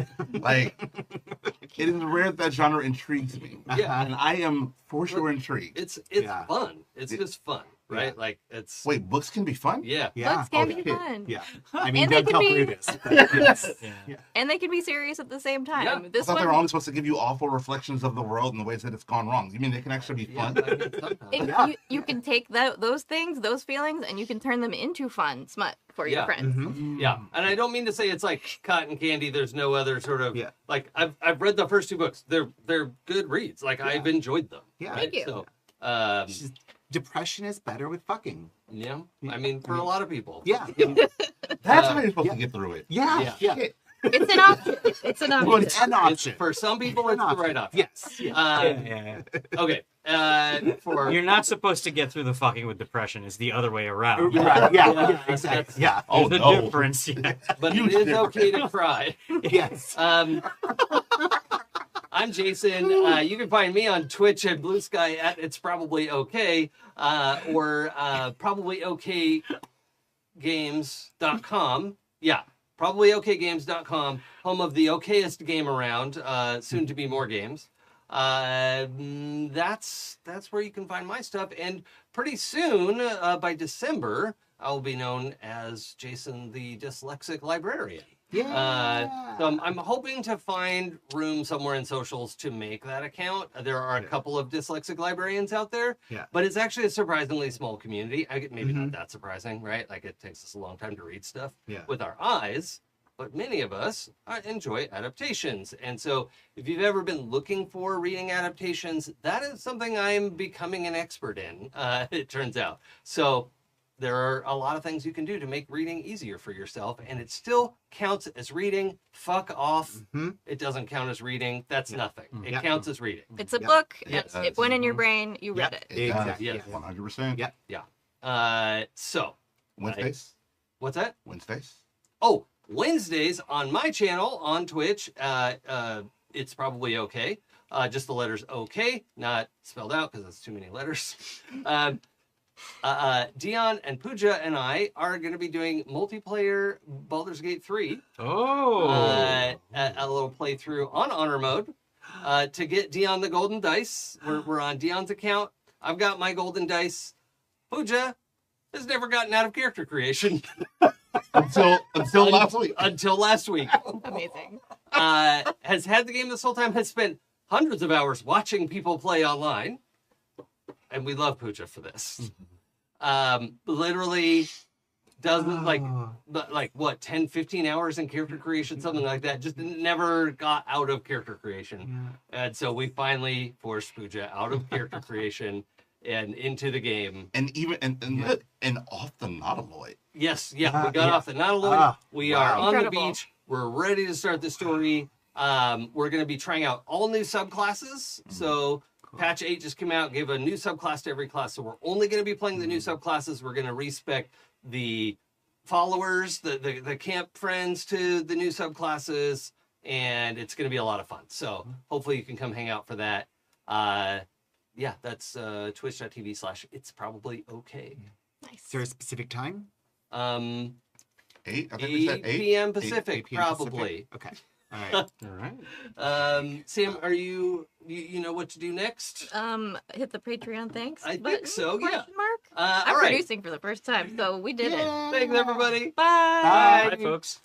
it is rare that genre intrigues me. Yeah. And I am for sure intrigued. It's Yeah. fun. It's just fun, right? Yeah. Like, it's, Wait, books can be fun? yeah. Yeah. Books can Oh, be shit. fun. Yeah. I mean, And they don't can tell be- Brutus. but yes. Yeah. And they can be serious at the same time. Yeah. I This thought they one, were only supposed to give you awful reflections of the world and the ways that it's gone wrong. You mean they can actually be Yeah, fun? I mean, sometimes. you can take those things, those feelings, and you can turn them into fun smut for your Yeah. friends. Mhm. Yeah, and I don't mean to say it's like cotton candy. There's no other sort of Yeah. like I've read the first 2 books. They're good reads. Like I've enjoyed them. Yeah. right? Thank you. So, It's just- depression is better with fucking. yeah, I mean for a lot of people. Yeah. That's how you're supposed to get through it. Yeah. Yeah. Yeah. Shit. It's an option. It's an Well, option. it's an It's, option. for some people, it's the right option. Yes. Yeah. Okay. For You're not supposed to get through the fucking with depression. It's the other way around. Right. Yeah. Yeah, Yeah. Exactly. that's- Yeah. Oh, There's a no. difference. Yeah. but Huge it is okay to cry. Yes. I'm Jason. You can find me on Twitch and Blue Sky at It's Probably Okay, or probablyokgames.com. Yeah, probablyokgames.com, home of the okayest game around, soon to be more games. That's where you can find my stuff. And pretty soon, by December, I'll be known as Jason the Dyslexic Librarian. Yeah. So I'm hoping to find room somewhere in socials to make that account. There are a couple of dyslexic librarians out there, Yeah. but it's actually a surprisingly small community. Maybe not that surprising, right? Like it takes us a long time to read stuff Yeah. with our eyes, but many of us enjoy adaptations. And so if you've ever been looking for reading adaptations, that is something I'm becoming an expert in, it turns out. So there are a lot of things you can do to make reading easier for yourself, and it still counts as reading. Fuck off. Mhm. It doesn't count as reading. That's nothing. It Yeah. counts as reading. It's a Yeah. book. Yeah. It went in your brain. You read Yep. it. It does. Exactly. Yeah. 100%. Yeah. So, Wednesdays? what's that? Wednesdays? Oh, Wednesdays on my channel on Twitch. It's probably okay. Just the letters okay, not spelled out because that's too many letters. Dion and Pooja and I are going to be doing multiplayer Baldur's Gate 3. Oh. A little playthrough on honor mode to get Dion the golden dice. We're on Dion's account. I've got my golden dice. Pooja has never gotten out of character creation until last week. until last week. Amazing. Has had the game this whole time, has spent hundreds of hours watching people play online. And we love Pooja for this. Literally doesn't like what 10 15 hours in character creation, something like that. Just never got out of character creation. And so we finally forced Pooja out of character creation and into the game. And even and off the Nautiloid. Yes, we got off the Nautiloid. We are on Incredible. the beach. We're ready to start the story. We're going to be trying out all new subclasses. So patch 8 just came out, gave a new subclass to every class. So we're only going to be playing the new subclasses. We're going to respec the followers, the camp friends to the new subclasses, and it's going to be a lot of fun. So hopefully you can come hang out for that. Yeah, that's twitch.tv/it's probably okay. Nice. Is there a specific time? 8? I think we said 8 p.m. Pacific, 8 p.m. probably. Pacific. Okay. All right. All right. Sam, are you know what to do next? Hit the Patreon thanks. I button, think so, yeah. question mark? All I'm right. producing for the first time, so we did it. Thanks, everybody. Bye. Bye, folks.